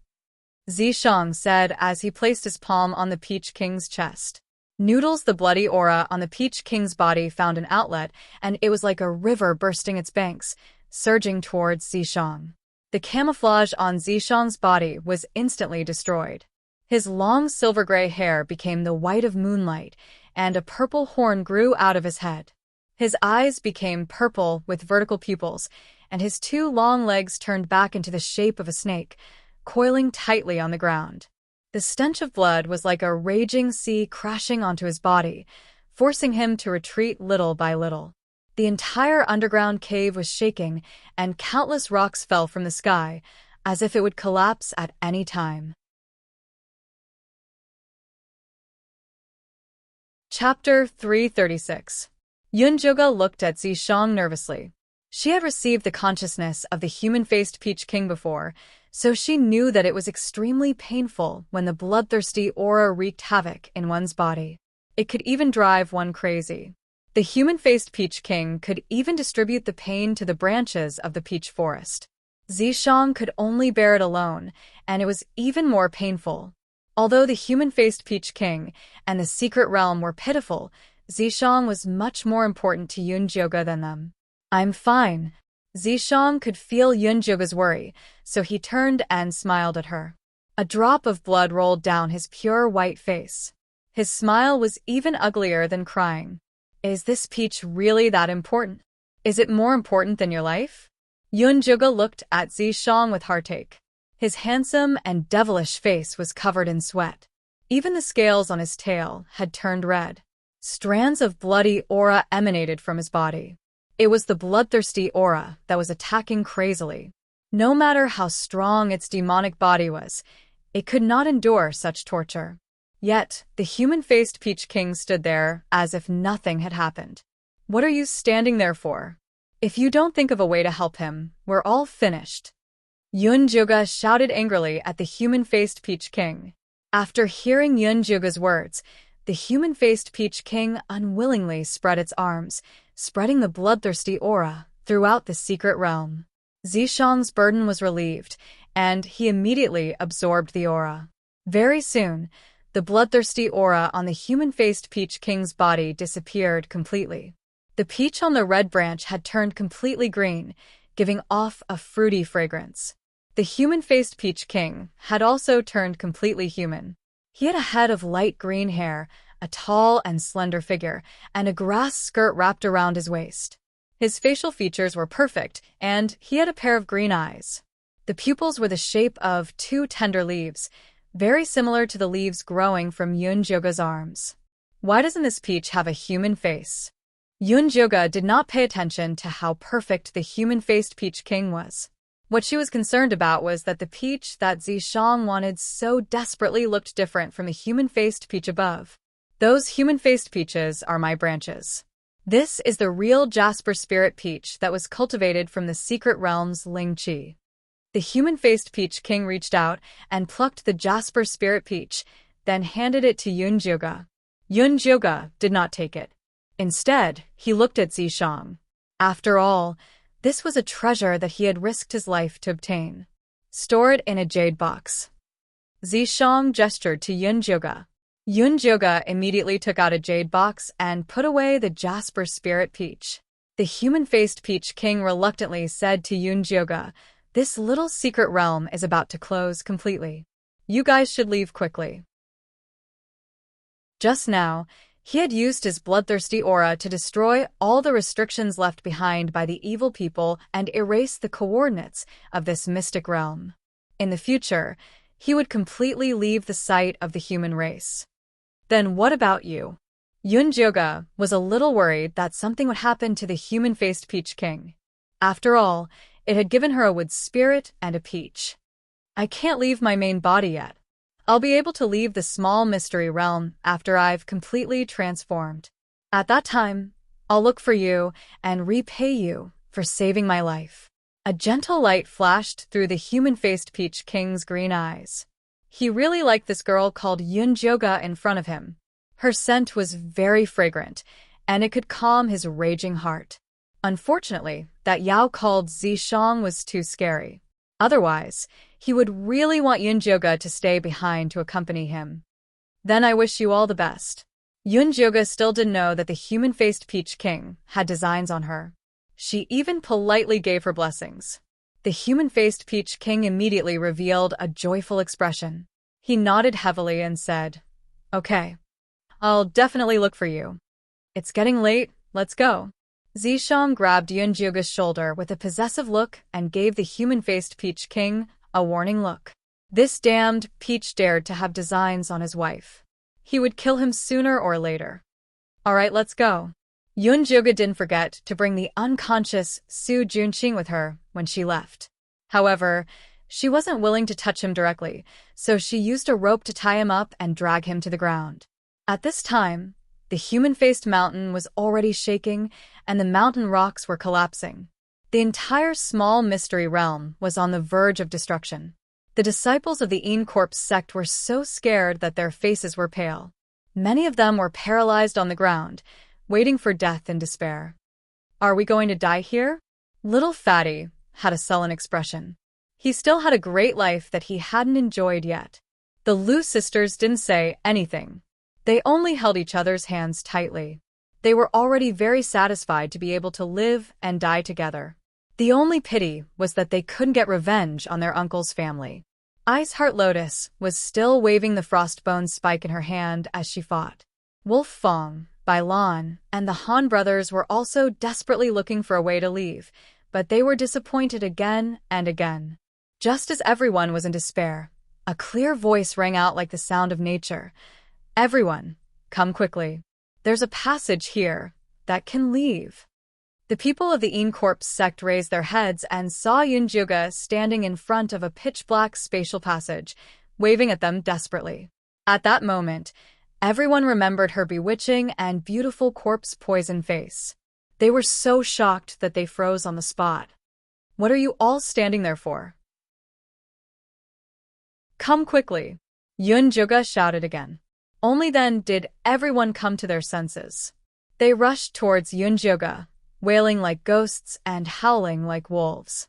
Zishang said as he placed his palm on the Peach King's chest. Noodles, the bloody aura on the Peach King's body found an outlet, and it was like a river bursting its banks, surging towards Zishang. The camouflage on Zishang's body was instantly destroyed. His long silver-gray hair became the white of moonlight, and a purple horn grew out of his head. His eyes became purple with vertical pupils, and his two long legs turned back into the shape of a snake, coiling tightly on the ground. The stench of blood was like a raging sea crashing onto his body, forcing him to retreat little by little. The entire underground cave was shaking, and countless rocks fell from the sky, as if it would collapse at any time. Chapter 336. Yun Jioga looked at Zishang nervously. She had received the consciousness of the human-faced Peach King before, so she knew that it was extremely painful when the bloodthirsty aura wreaked havoc in one's body. It could even drive one crazy. The human-faced Peach King could even distribute the pain to the branches of the peach forest. Zishang could only bear it alone, and it was even more painful. Although the human-faced Peach King and the secret realm were pitiful, Zishang was much more important to Yun Jioga than them. I'm fine. Zishang could feel Yun Jioga's worry, so he turned and smiled at her. A drop of blood rolled down his pure white face. His smile was even uglier than crying. Is this peach really that important? Is it more important than your life? Yun Jioga looked at Zishang with heartache. His handsome and devilish face was covered in sweat. Even the scales on his tail had turned red. Strands of bloody aura emanated from his body. It was the bloodthirsty aura that was attacking crazily. No matter how strong its demonic body was, it could not endure such torture. Yet, the human-faced Peach King stood there as if nothing had happened. What are you standing there for? If you don't think of a way to help him, we're all finished. Yun Jioga shouted angrily at the human-faced Peach King. After hearing Yun Jioga's words, the human-faced Peach King unwillingly spread its arms, spreading the bloodthirsty aura throughout the secret realm. Zishang's burden was relieved, and he immediately absorbed the aura. Very soon, the bloodthirsty aura on the human-faced Peach King's body disappeared completely. The peach on the red branch had turned completely green, giving off a fruity fragrance. The human-faced Peach King had also turned completely human. He had a head of light green hair, a tall and slender figure, and a grass skirt wrapped around his waist. His facial features were perfect, and he had a pair of green eyes. The pupils were the shape of two tender leaves, very similar to the leaves growing from Yun Jioga's arms. Why doesn't this peach have a human face? Yun Jioga did not pay attention to how perfect the human-faced Peach King was. What she was concerned about was that the peach that Zishang wanted so desperately looked different from the human-faced peach above. Those human-faced peaches are my branches. This is the real Jasper Spirit Peach that was cultivated from the secret realm's Ling Qi. The human-faced Peach King reached out and plucked the Jasper Spirit Peach, then handed it to Yun Jioga. Yun Jioga did not take it. Instead, he looked at Zishang. After all, this was a treasure that he had risked his life to obtain. Store it in a jade box. Zishang gestured to Yun Jioga. Yun Jioga immediately took out a jade box and put away the Jasper Spirit Peach. The human-faced Peach King reluctantly said to Yun Jioga, "This little secret realm is about to close completely. You guys should leave quickly." Just now, He had used his bloodthirsty aura to destroy all the restrictions left behind by the evil people and erase the coordinates of this mystic realm. In the future, he would completely leave the sight of the human race. Then what about you? Yunjoga was a little worried that something would happen to the human-faced Peach King. After all, it had given her a wood spirit and a peach. I can't leave my main body yet. I'll be able to leave the small mystery realm after I've completely transformed. At that time, I'll look for you and repay you for saving my life. A gentle light flashed through the human-faced Peach King's green eyes. He really liked this girl called Yunjoga in front of him. Her scent was very fragrant, and it could calm his raging heart. Unfortunately, that Yao called Zishang was too scary. Otherwise, he would really want Yunjoga to stay behind to accompany him. Then I wish you all the best. Yunjoga still didn't know that the human-faced Peach King had designs on her. She even politely gave her blessings. The human-faced Peach King immediately revealed a joyful expression. He nodded heavily and said, "Okay, I'll definitely look for you. It's getting late, let's go." Zishang grabbed Yunjoga's shoulder with a possessive look and gave the human-faced Peach King a warning look. This damned Peach dared to have designs on his wife. He would kill him sooner or later. All right, let's go. Yunjoga didn't forget to bring the unconscious Su Junqing with her when she left. However, she wasn't willing to touch him directly, so she used a rope to tie him up and drag him to the ground. At this time, the human-faced mountain was already shaking, and the mountain rocks were collapsing. The entire small mystery realm was on the verge of destruction. The disciples of the Encorp sect were so scared that their faces were pale. Many of them were paralyzed on the ground, waiting for death in despair. "Are we going to die here?" Little Fatty had a sullen expression. He still had a great life that he hadn't enjoyed yet. The Lu sisters didn't say anything. They only held each other's hands tightly. They were already very satisfied to be able to live and die together. The only pity was that they couldn't get revenge on their uncle's family. Ice Heart Lotus was still waving the frostbone spike in her hand as she fought. Wolf Fong, Bai Lan, and the Han brothers were also desperately looking for a way to leave, but they were disappointed again and again. Just as everyone was in despair, a clear voice rang out like the sound of nature. "Everyone, come quickly. There's a passage here that can leave." The people of the Encorp sect raised their heads and saw Yunjoga standing in front of a pitch-black spatial passage, waving at them desperately. At that moment, everyone remembered her bewitching and beautiful corpse-poison face. They were so shocked that they froze on the spot. "What are you all standing there for? Come quickly," Yunjoga shouted again. Only then did everyone come to their senses. They rushed towards Yunjoga, wailing like ghosts and howling like wolves.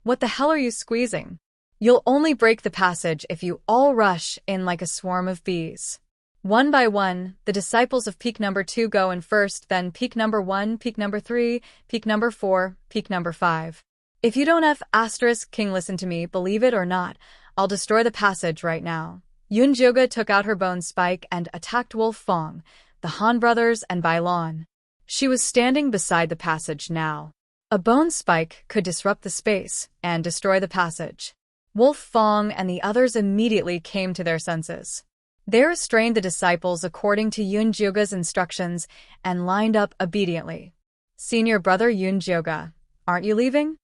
"What the hell are you squeezing? You'll only break the passage if you all rush in like a swarm of bees." One by one, the disciples of peak number 2 go in first, then peak number 1, peak number 3, peak number 4, peak number 5. "If you don't have asterisk king listen to me, believe it or not, I'll destroy the passage right now." Yunjoga took out her bone spike and attacked Wolf Fong, the Han brothers, and Bai Lan. She was standing beside the passage now. A bone spike could disrupt the space and destroy the passage. Wolf Fong and the others immediately came to their senses. They restrained the disciples according to Yunjoga's instructions and lined up obediently. "Senior brother Yunjoga, aren't you leaving?"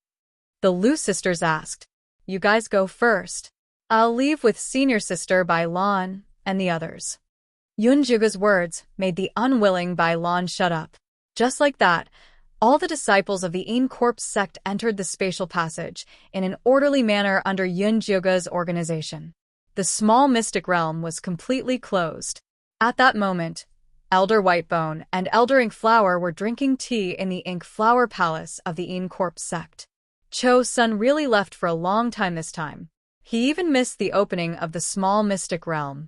The Lu sisters asked. "You guys go first. I'll leave with senior sister Bai Lan and the others." Yunjoga's words made the unwilling Bai Lan shut up. Just like that, all the disciples of the Encorp sect entered the spatial passage in an orderly manner under Yunjoga's organization. The small mystic realm was completely closed. At that moment, Elder Whitebone and Elder Inkflower were drinking tea in the Inkflower Palace of the Encorp sect. Cho's son really left for a long time this time. He even missed the opening of the small mystic realm.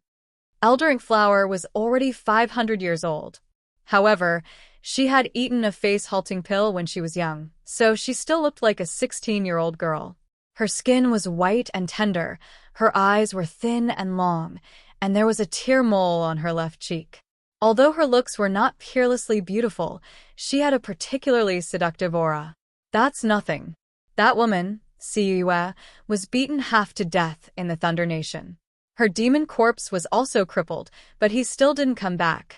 Elder Inkflower was already 500 years old. However, she had eaten a face-halting pill when she was young, so she still looked like a 16-year-old girl. Her skin was white and tender, her eyes were thin and long, and there was a tear mole on her left cheek. Although her looks were not peerlessly beautiful, she had a particularly seductive aura. That's nothing. That woman, Siyue, was beaten half to death in the Thunder Nation. Her demon corpse was also crippled, but he still didn't come back.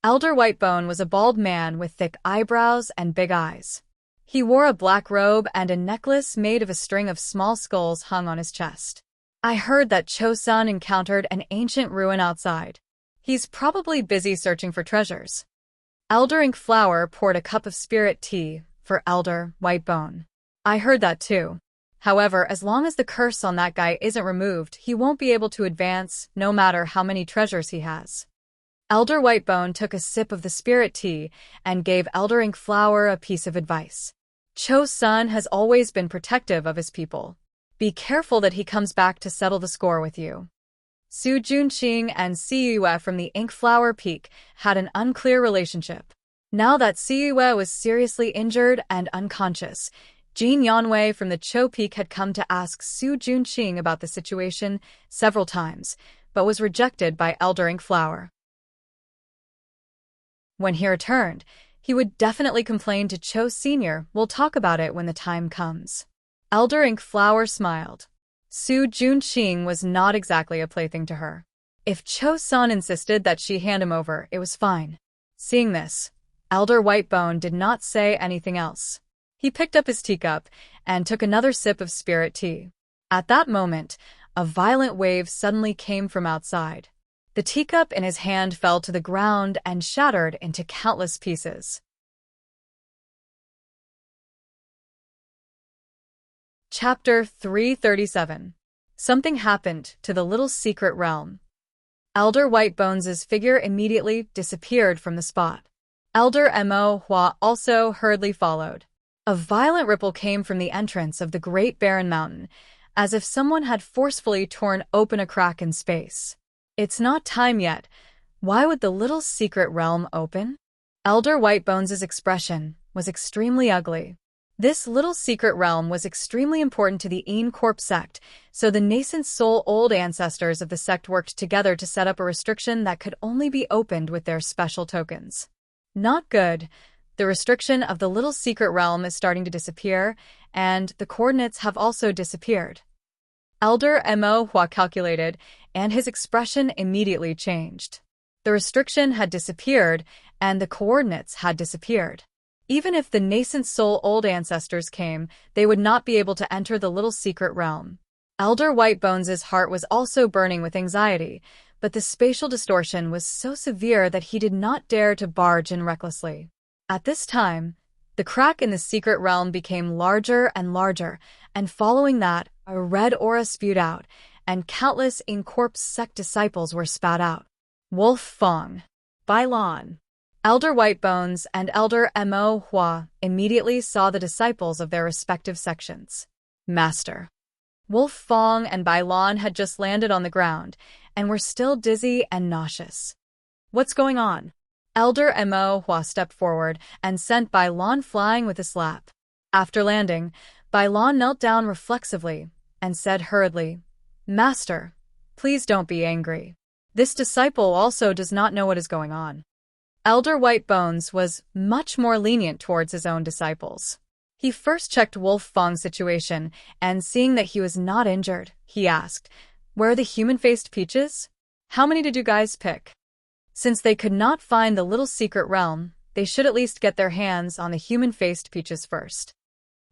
Elder Whitebone was a bald man with thick eyebrows and big eyes. He wore a black robe and a necklace made of a string of small skulls hung on his chest. I heard that Cho-sun encountered an ancient ruin outside. He's probably busy searching for treasures. Elder Ink Flower poured a cup of spirit tea for Elder Whitebone. I heard that too. However, as long as the curse on that guy isn't removed, he won't be able to advance, no matter how many treasures he has. Elder Whitebone took a sip of the spirit tea and gave Elder Ink Flower a piece of advice. Cho-sun has always been protective of his people. Be careful that he comes back to settle the score with you. Su Junqing and Siyue from the Ink Flower Peak had an unclear relationship. Now that Siyue was seriously injured and unconscious, Jin Yanwei from the Cho Peak had come to ask Su Junqing about the situation several times, but was rejected by Elder Ink Flower. When he returned, he would definitely complain to Cho Sr. We'll talk about it when the time comes. Elder Ink Flower smiled. Su Junqing was not exactly a plaything to her. If Cho-sun insisted that she hand him over, it was fine. Seeing this, Elder Whitebone did not say anything else. He picked up his teacup and took another sip of spirit tea. At that moment, a violent wave suddenly came from outside. The teacup in his hand fell to the ground and shattered into countless pieces. Chapter 337. Something happened to the little secret realm. Elder Whitebones' figure immediately disappeared from the spot. Elder Mo Hua also hurriedly followed. A violent ripple came from the entrance of the Great Barren Mountain, as if someone had forcefully torn open a crack in space. It's not time yet. Why would the little secret realm open? Elder Whitebones' expression was extremely ugly. This little secret realm was extremely important to the Een Corp sect, so the nascent soul old ancestors of the sect worked together to set up a restriction that could only be opened with their special tokens. Not good. The restriction of the little secret realm is starting to disappear, and the coordinates have also disappeared. Elder Mo Hua calculated, and his expression immediately changed. The restriction had disappeared, and the coordinates had disappeared. Even if the nascent soul old ancestors came, they would not be able to enter the little secret realm. Elder Whitebones' heart was also burning with anxiety, but the spatial distortion was so severe that he did not dare to barge in recklessly. At this time, the crack in the secret realm became larger and larger, and following that, a red aura spewed out, and countless Een Corp sect disciples were spat out. Wolf Fong. Bailon. Elder Whitebones and Elder Mo Hua immediately saw the disciples of their respective sections. Master. Wolf Fong and Bailon had just landed on the ground, and were still dizzy and nauseous. What's going on? Elder Mo Hua stepped forward and sent Bailon flying with a slap. After landing, Bailon knelt down reflexively and said hurriedly, Master, please don't be angry. This disciple also does not know what is going on. Elder Whitebones was much more lenient towards his own disciples. He first checked Wolf Fong's situation, and seeing that he was not injured, he asked, Where are the human-faced peaches? How many did you guys pick? Since they could not find the little secret realm, they should at least get their hands on the human-faced peaches first.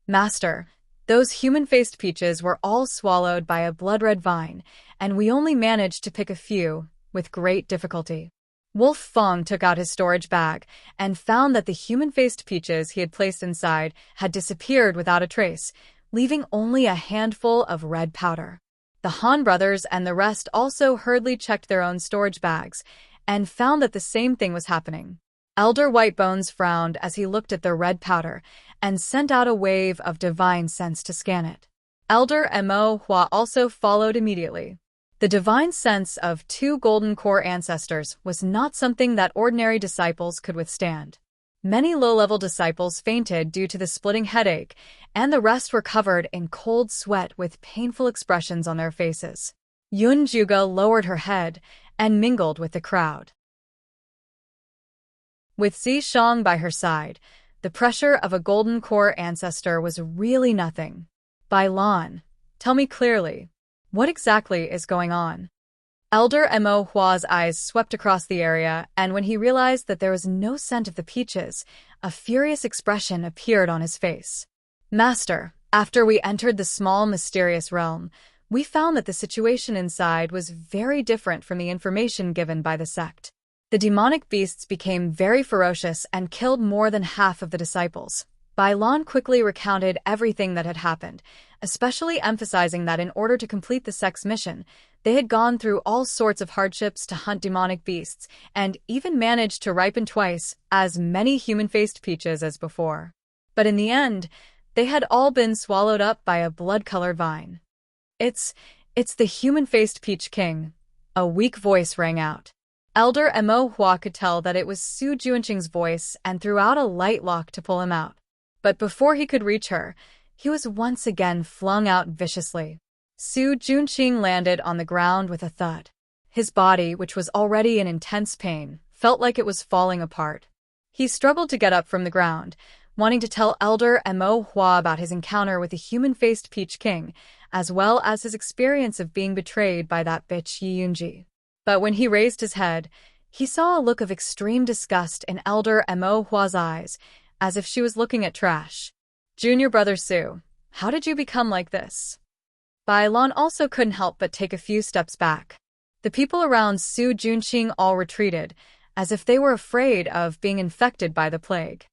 Master, those human-faced peaches were all swallowed by a blood-red vine, and we only managed to pick a few, with great difficulty. Wolf Fong took out his storage bag and found that the human-faced peaches he had placed inside had disappeared without a trace, leaving only a handful of red powder. The Han brothers and the rest also hurriedly checked their own storage bags and found that the same thing was happening. Elder Whitebones frowned as he looked at the red powder and sent out a wave of divine sense to scan it. Elder Mo Hua also followed immediately. The divine sense of 2 golden core ancestors was not something that ordinary disciples could withstand. Many low-level disciples fainted due to the splitting headache, and the rest were covered in cold sweat with painful expressions on their faces. Yun Juga lowered her head and mingled with the crowd. With Shang by her side, the pressure of a golden core ancestor was really nothing. Bai Lan, tell me clearly, what exactly is going on? Elder Mo Hua's eyes swept across the area, and when he realized that there was no scent of the peaches, a furious expression appeared on his face. Master, after we entered the small mysterious realm, we found that the situation inside was very different from the information given by the sect. The demonic beasts became very ferocious and killed more than half of the disciples. Bai Lan quickly recounted everything that had happened, especially emphasizing that in order to complete the sect's mission, they had gone through all sorts of hardships to hunt demonic beasts, and even managed to ripen twice as many human-faced peaches as before. But in the end, they had all been swallowed up by a blood-colored vine. It's the human-faced peach king. A weak voice rang out. Elder Mo Hua could tell that it was Su Junqing's voice and threw out a light lock to pull him out. But before he could reach her, he was once again flung out viciously. Su Junqing landed on the ground with a thud. His body, which was already in intense pain, felt like it was falling apart. He struggled to get up from the ground, wanting to tell Elder Mo Hua about his encounter with the human-faced Peach King, as well as his experience of being betrayed by that bitch Yi Yunji. But when he raised his head, he saw a look of extreme disgust in Elder Mo Hua's eyes, as if she was looking at trash. Junior brother Su, how did you become like this? Bai Lan also couldn't help but take a few steps back. The people around Su Junqing all retreated, as if they were afraid of being infected by the plague.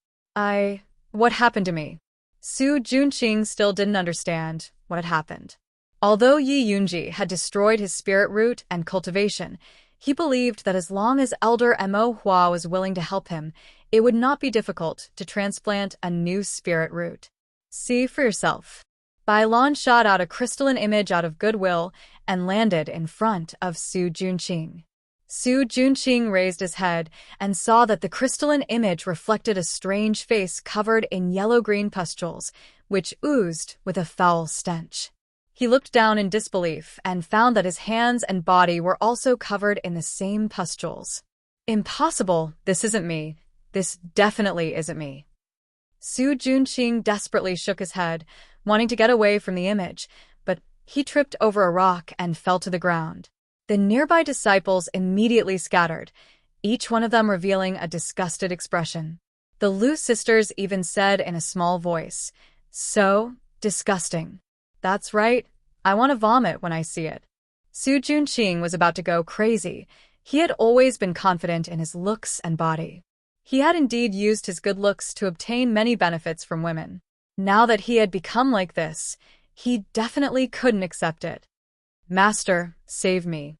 What happened to me? Su Junqing still didn't understand what had happened. Although Yi Yunji had destroyed his spirit root and cultivation, he believed that as long as Elder Mo Hua was willing to help him, it would not be difficult to transplant a new spirit root. See for yourself. Bai Lan shot out a crystalline image out of goodwill and landed in front of Su Junqing. Su Junqing raised his head and saw that the crystalline image reflected a strange face covered in yellow-green pustules, which oozed with a foul stench. He looked down in disbelief and found that his hands and body were also covered in the same pustules. Impossible, this isn't me. This definitely isn't me. Su Junqing desperately shook his head, wanting to get away from the image, but he tripped over a rock and fell to the ground. The nearby disciples immediately scattered, each one of them revealing a disgusted expression. The Lu sisters even said in a small voice, "So disgusting." That's right, I want to vomit when I see it. Su Junqing was about to go crazy. He had always been confident in his looks and body. He had indeed used his good looks to obtain many benefits from women. Now that he had become like this, he definitely couldn't accept it. Master, save me.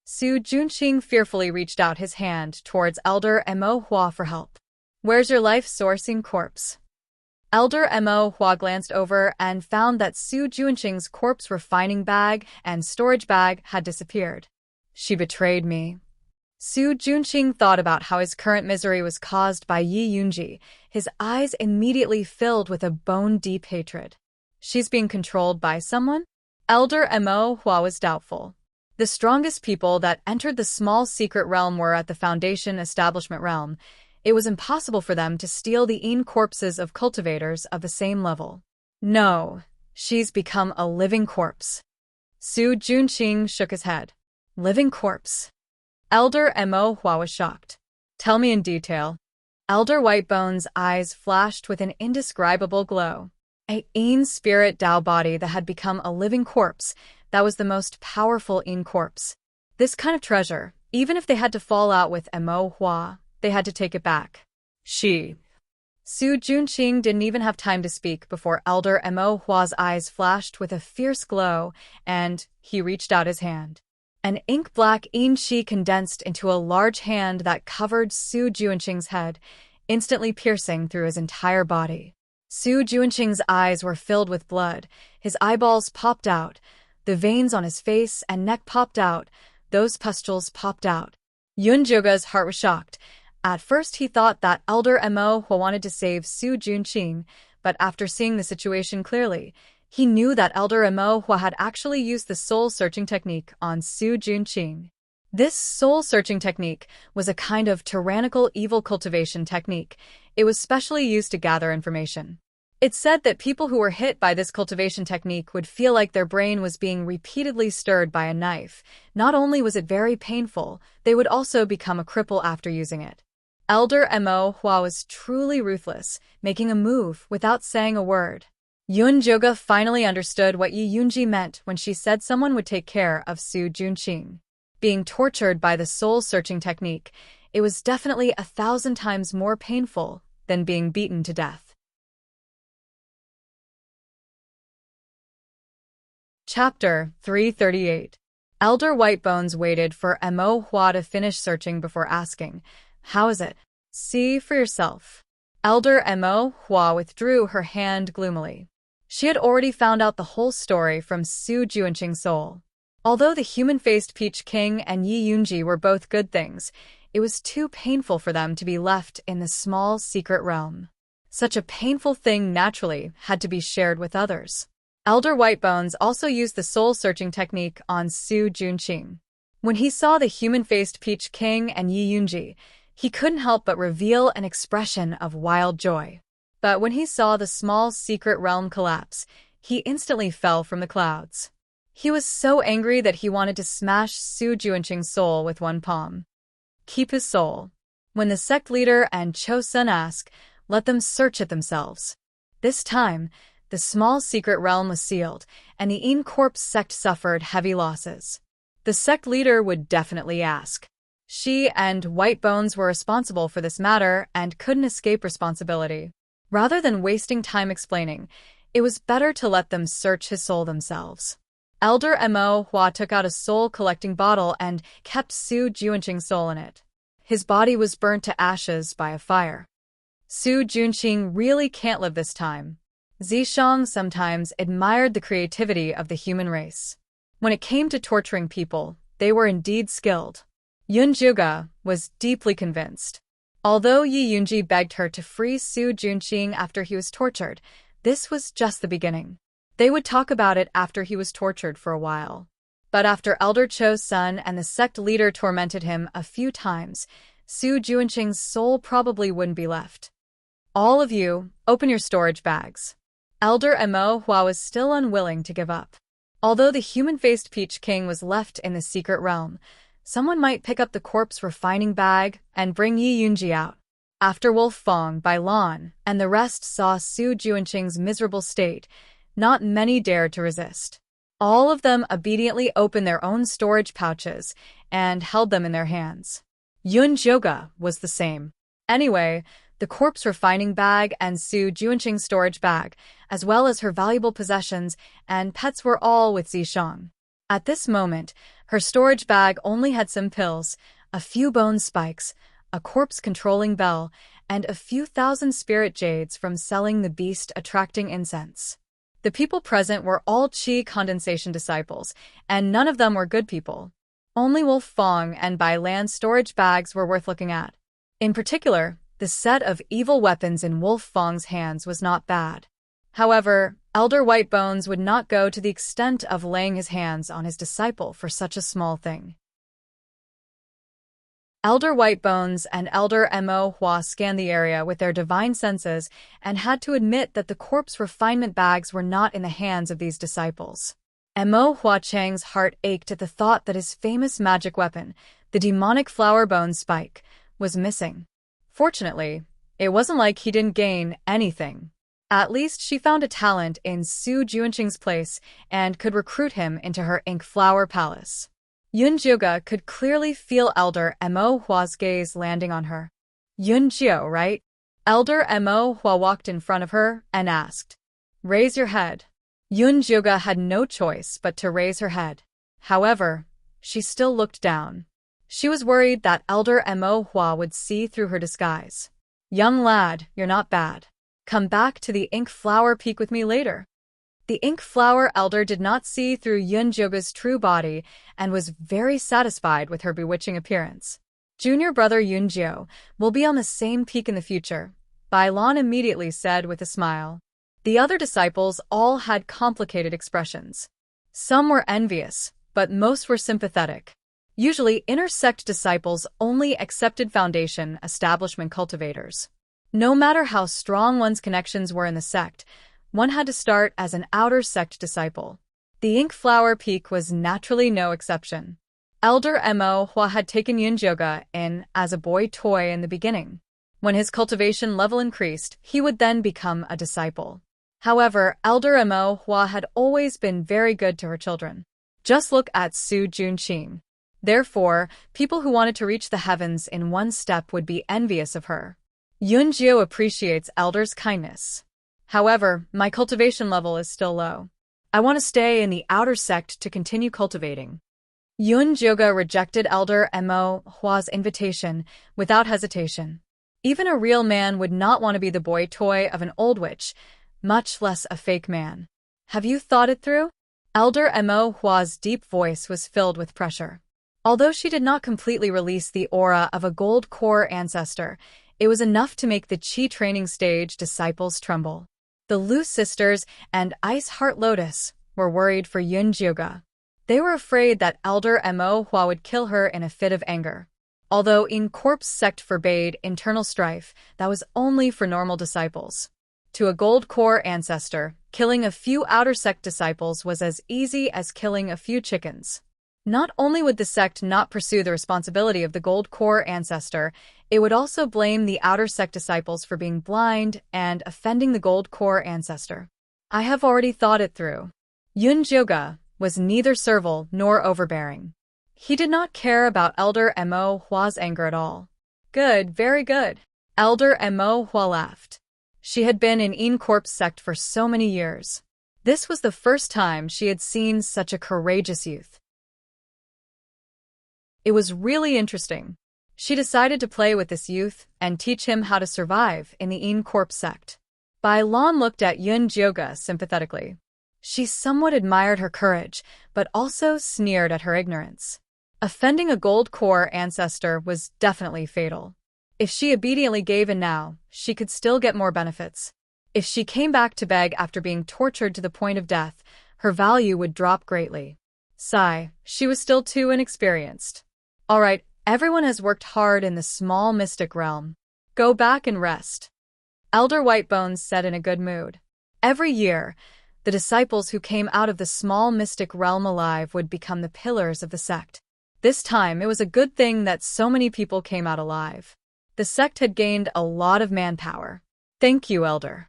Su Junqing fearfully reached out his hand towards Elder Mo Hua for help. Where's your life-sourcing corpse? Elder Mo Hua glanced over and found that Su Junqing's corpse refining bag and storage bag had disappeared. She betrayed me. Su Junqing thought about how his current misery was caused by Yi Yunji. His eyes immediately filled with a bone-deep hatred. She's being controlled by someone? Elder Mo Hua was doubtful. The strongest people that entered the small secret realm were at the Foundation Establishment realm. It was impossible for them to steal the corpses of cultivators of the same level. No, she's become a living corpse. Su Junqing shook his head. Living corpse? Elder Mo Hua was shocked. Tell me in detail. Elder Whitebone's eyes flashed with an indescribable glow. A spirit Dao body that had become a living corpse, that was the most powerful corpse. This kind of treasure, even if they had to fall out with Mo Hua, they had to take it back. Su Junqing didn't even have time to speak before Elder Mo Hua's eyes flashed with a fierce glow, and he reached out his hand. An ink-black Shi condensed into a large hand that covered Su Junqing's head, instantly piercing through his entire body. Su Junqing's eyes were filled with blood, his eyeballs popped out, the veins on his face and neck popped out, those pustules popped out. Yun Zhuge's heart was shocked. At first he thought that Elder Mo Hua wanted to save Su Junqing, but after seeing the situation clearly, he knew that Elder Mo Hua had actually used the soul-searching technique on Su Junqing. This soul-searching technique was a kind of tyrannical evil cultivation technique. It was specially used to gather information. It's said that people who were hit by this cultivation technique would feel like their brain was being repeatedly stirred by a knife. Not only was it very painful, they would also become a cripple after using it. Elder Mo Hua was truly ruthless, making a move without saying a word. Yun Joga finally understood what Yi Yunji meant when she said someone would take care of Su Junqing. Being tortured by the soul-searching technique, it was definitely 1,000 times more painful than being beaten to death. Chapter 338. Elder Whitebones waited for Mo Hua to finish searching before asking, "How is it?" "See for yourself." Elder Mo Hua withdrew her hand gloomily. She had already found out the whole story from Su Junqing's soul. Although the human-faced Peach King and Yi Yunji were both good things, it was too painful for them to be left in the small secret realm. Such a painful thing naturally had to be shared with others. Elder Whitebones also used the soul-searching technique on Su Junqing. When he saw the human-faced Peach King and Yi Yunji, he couldn't help but reveal an expression of wild joy. But when he saw the small secret realm collapse, he instantly fell from the clouds. He was so angry that he wanted to smash Su Junqing's soul with one palm. Keep his soul. When the sect leader and Cho Sun asked, let them search it themselves. This time, the small secret realm was sealed, and the In Corpse sect suffered heavy losses. The sect leader would definitely ask. She and Whitebones were responsible for this matter and couldn't escape responsibility. Rather than wasting time explaining, it was better to let them search his soul themselves. Elder Mo Hua took out a soul-collecting bottle and kept Su Junqing's soul in it. His body was burnt to ashes by a fire. Su Junqing really can't live this time. Zishang sometimes admired the creativity of the human race. When it came to torturing people, they were indeed skilled. Yun Juga was deeply convinced. Although Yi Yunji begged her to free Su Junqing after he was tortured, this was just the beginning. They would talk about it after he was tortured for a while. But after Elder Cho's son and the sect leader tormented him a few times, Su Junqing's soul probably wouldn't be left. All of you, open your storage bags. Elder Mo Hua was still unwilling to give up. Although the human-faced Peach King was left in the secret realm, someone might pick up the corpse refining bag and bring Yi Yunji out. After Wolf Fong, Bai Lan, and the rest saw Su Junqing's miserable state, not many dared to resist. All of them obediently opened their own storage pouches and held them in their hands. Yun Joga was the same. Anyway, the corpse refining bag and Su Junqing's storage bag, as well as her valuable possessions and pets, were all with Zishang. At this moment, her storage bag only had some pills, a few bone spikes, a corpse-controlling bell, and a few thousand spirit jades from selling the beast-attracting incense. The people present were all Qi condensation disciples, and none of them were good people. Only Wolf Fong and Bai Lan's storage bags were worth looking at. In particular, the set of evil weapons in Wolf Fong's hands was not bad. However, Elder Whitebones would not go to the extent of laying his hands on his disciple for such a small thing. Elder Whitebones and Elder Mo Hua scanned the area with their divine senses and had to admit that the corpse refinement bags were not in the hands of these disciples. Mo Hua Chang's heart ached at the thought that his famous magic weapon, the demonic flower bone spike, was missing. Fortunately, it wasn't like he didn't gain anything. At least she found a talent in Su Junqing's place and could recruit him into her ink flower palace. Yun Juga could clearly feel Elder Mo Hua's gaze landing on her. Yun Jiu, right? Elder Mo Hua walked in front of her and asked, "Raise your head." Yun Juga had no choice but to raise her head. However, she still looked down. She was worried that Elder Mo Hua would see through her disguise. "Young lad, you're not bad. Come back to the ink flower peak with me later." The ink flower elder did not see through Yun Joga's true body and was very satisfied with her bewitching appearance. "Junior brother Yun Jiu will be on the same peak in the future," Bai Lan immediately said with a smile. The other disciples all had complicated expressions. Some were envious, but most were sympathetic. Usually, inner sect disciples only accepted foundation establishment cultivators. No matter how strong one's connections were in the sect, one had to start as an outer sect disciple. The ink flower peak was naturally no exception. Elder Mo Hua had taken Yunjoga in as a boy toy in the beginning. When his cultivation level increased, he would then become a disciple. However, Elder Mo Hua had always been very good to her children. Just look at Su Junqing. Therefore, people who wanted to reach the heavens in one step would be envious of her. Yunjiu appreciates Elder's kindness. However, my cultivation level is still low. I want to stay in the outer sect to continue cultivating. Yunjoga rejected Elder Mo Hua's invitation without hesitation. Even a real man would not want to be the boy toy of an old witch, much less a fake man. Have you thought it through? Elder Mo Hua's deep voice was filled with pressure. Although she did not completely release the aura of a gold core ancestor, it was enough to make the Qi training stage disciples tremble. The Lu sisters and Ice Heart Lotus were worried for Yunjoga. They were afraid that Elder Mo Hua would kill her in a fit of anger. Although In Corp's sect forbade internal strife, that was only for normal disciples. To a gold core ancestor, killing a few outer sect disciples was as easy as killing a few chickens. Not only would the sect not pursue the responsibility of the gold core ancestor, it would also blame the outer sect disciples for being blind and offending the gold core ancestor. I have already thought it through. Yunjoga was neither servile nor overbearing. He did not care about Elder Mo Hua's anger at all. Good, very good. Elder Mo Hua laughed. She had been in In Corp's sect for so many years. This was the first time she had seen such a courageous youth. It was really interesting. She decided to play with this youth and teach him how to survive in the In Corp sect. Bai Lan looked at Yunjoga sympathetically. She somewhat admired her courage, but also sneered at her ignorance. Offending a gold core ancestor was definitely fatal. If she obediently gave in now, she could still get more benefits. If she came back to beg after being tortured to the point of death, her value would drop greatly. Sigh, she was still too inexperienced. All right, everyone has worked hard in the small mystic realm. Go back and rest. Elder Whitebones said in a good mood. Every year, the disciples who came out of the small mystic realm alive would become the pillars of the sect. This time, it was a good thing that so many people came out alive. The sect had gained a lot of manpower. Thank you, Elder.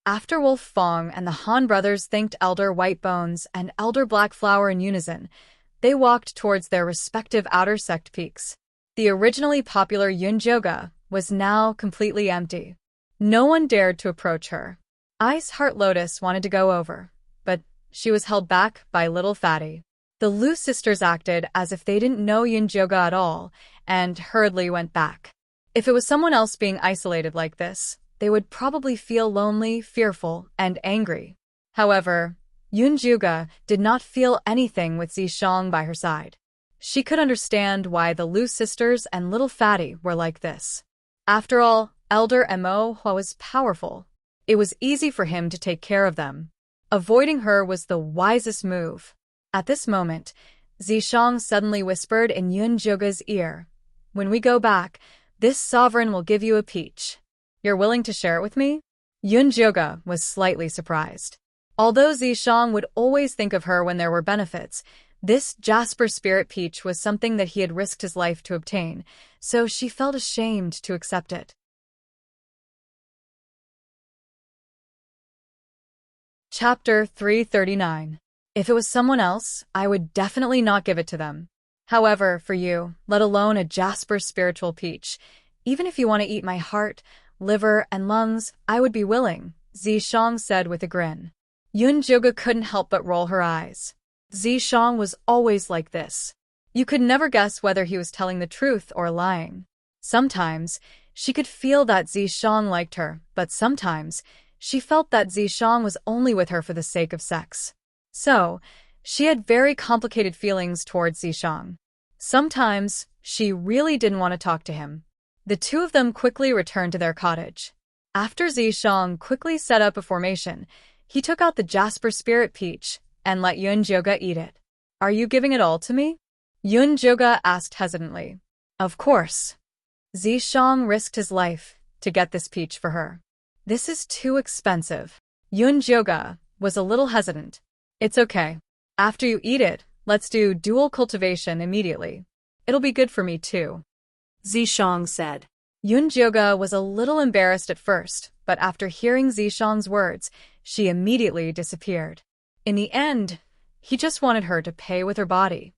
After Wolf Fong and the Han brothers thanked Elder Whitebones and Elder Blackflower in unison, they walked towards their respective outer sect peaks. The originally popular Yunjoga was now completely empty. No one dared to approach her. Ice Heart Lotus wanted to go over, but she was held back by Little Fatty. The Lu sisters acted as if they didn't know Yunjoga at all, and hurriedly went back. If it was someone else being isolated like this, they would probably feel lonely, fearful, and angry. However, Yunjoga did not feel anything with Zishang by her side. She could understand why the Lu sisters and Little Fatty were like this. After all, Elder Mo Hua was powerful. It was easy for him to take care of them. Avoiding her was the wisest move. At this moment, Zishang suddenly whispered in Yunjoga's ear, "When we go back, this sovereign will give you a peach. You're willing to share it with me?" Yunjoga was slightly surprised. Although Zishang would always think of her when there were benefits, this Jasper Spirit Peach was something that he had risked his life to obtain, so she felt ashamed to accept it. Chapter 339. If it was someone else, I would definitely not give it to them. However, for you, let alone a Jasper Spiritual Peach, even if you want to eat my heart, liver, and lungs, I would be willing, Zishang said with a grin. Yunjoga couldn't help but roll her eyes. Zishang was always like this. You could never guess whether he was telling the truth or lying. Sometimes, she could feel that Zishang liked her, but sometimes, she felt that Zishang was only with her for the sake of sex. So, she had very complicated feelings towards Zishang. Sometimes, she really didn't want to talk to him. The two of them quickly returned to their cottage. After Zishang quickly set up a formation, he took out the Jasper Spirit Peach and let Yunjoga eat it. Are you giving it all to me? Yun Joga asked hesitantly. Of course. Zishang risked his life to get this peach for her. This is too expensive. Yun Joga was a little hesitant. It's okay. After you eat it, let's do dual cultivation immediately. It'll be good for me too. Zishang said. Yun Joga was a little embarrassed at first, but after hearing Zishang's words, she immediately disappeared. In the end, he just wanted her to pay with her body.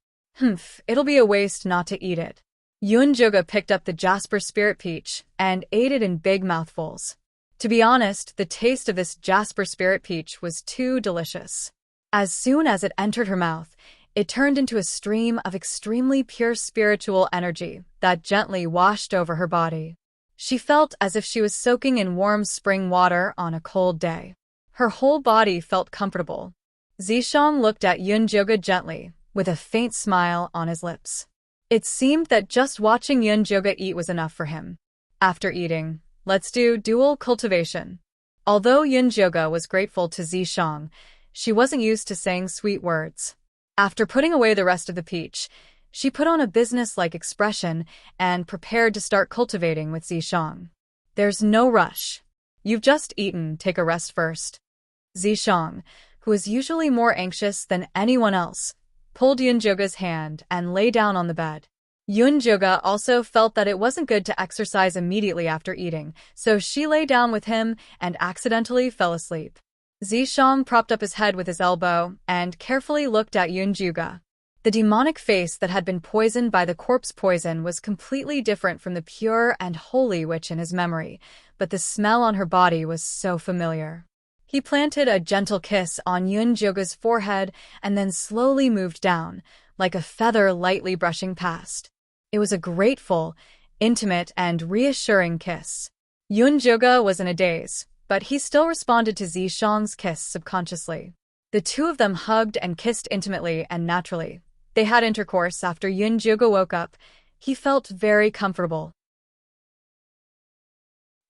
It'll be a waste not to eat it. Yun Joga picked up the Jasper Spirit Peach and ate it in big mouthfuls. To be honest, the taste of this Jasper Spirit Peach was too delicious. As soon as it entered her mouth, it turned into a stream of extremely pure spiritual energy that gently washed over her body. She felt as if she was soaking in warm spring water on a cold day. Her whole body felt comfortable. Zishang looked at Yun Joga gently, with a faint smile on his lips. It seemed that just watching Yun Joga eat was enough for him. After eating, let's do dual cultivation. Although Yun Joga was grateful to Zishang, she wasn't used to saying sweet words. After putting away the rest of the peach, she put on a business-like expression and prepared to start cultivating with Zishang. There's no rush. You've just eaten, take a rest first. Zishang, who was usually more anxious than anyone else, pulled Yun Joga's hand and lay down on the bed. Yun Joga also felt that it wasn't good to exercise immediately after eating, so she lay down with him and accidentally fell asleep. Zishang propped up his head with his elbow and carefully looked at Yun Joga. The demonic face that had been poisoned by the corpse poison was completely different from the pure and holy witch in his memory, but the smell on her body was so familiar. He planted a gentle kiss on Yun Joga's forehead and then slowly moved down, like a feather lightly brushing past. It was a grateful, intimate, and reassuring kiss. Yun Joga was in a daze, but he still responded to Zishang's kiss subconsciously. The two of them hugged and kissed intimately and naturally. They had intercourse after Yun Joga woke up. He felt very comfortable.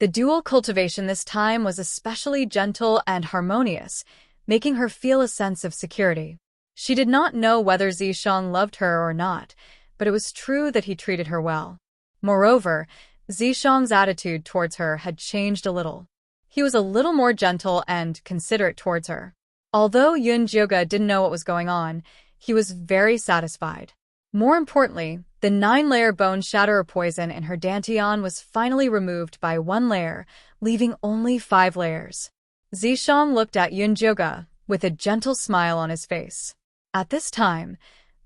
The dual cultivation this time was especially gentle and harmonious, making her feel a sense of security. She did not know whether Zishang loved her or not, but it was true that he treated her well. Moreover, Zishang's attitude towards her had changed a little. He was a little more gentle and considerate towards her. Although Yun Joga didn't know what was going on, he was very satisfied. More importantly, the 9-layer bone shatterer poison in her dantian was finally removed by 1 layer, leaving only 5 layers. Zishang looked at Yun Joga with a gentle smile on his face. At this time,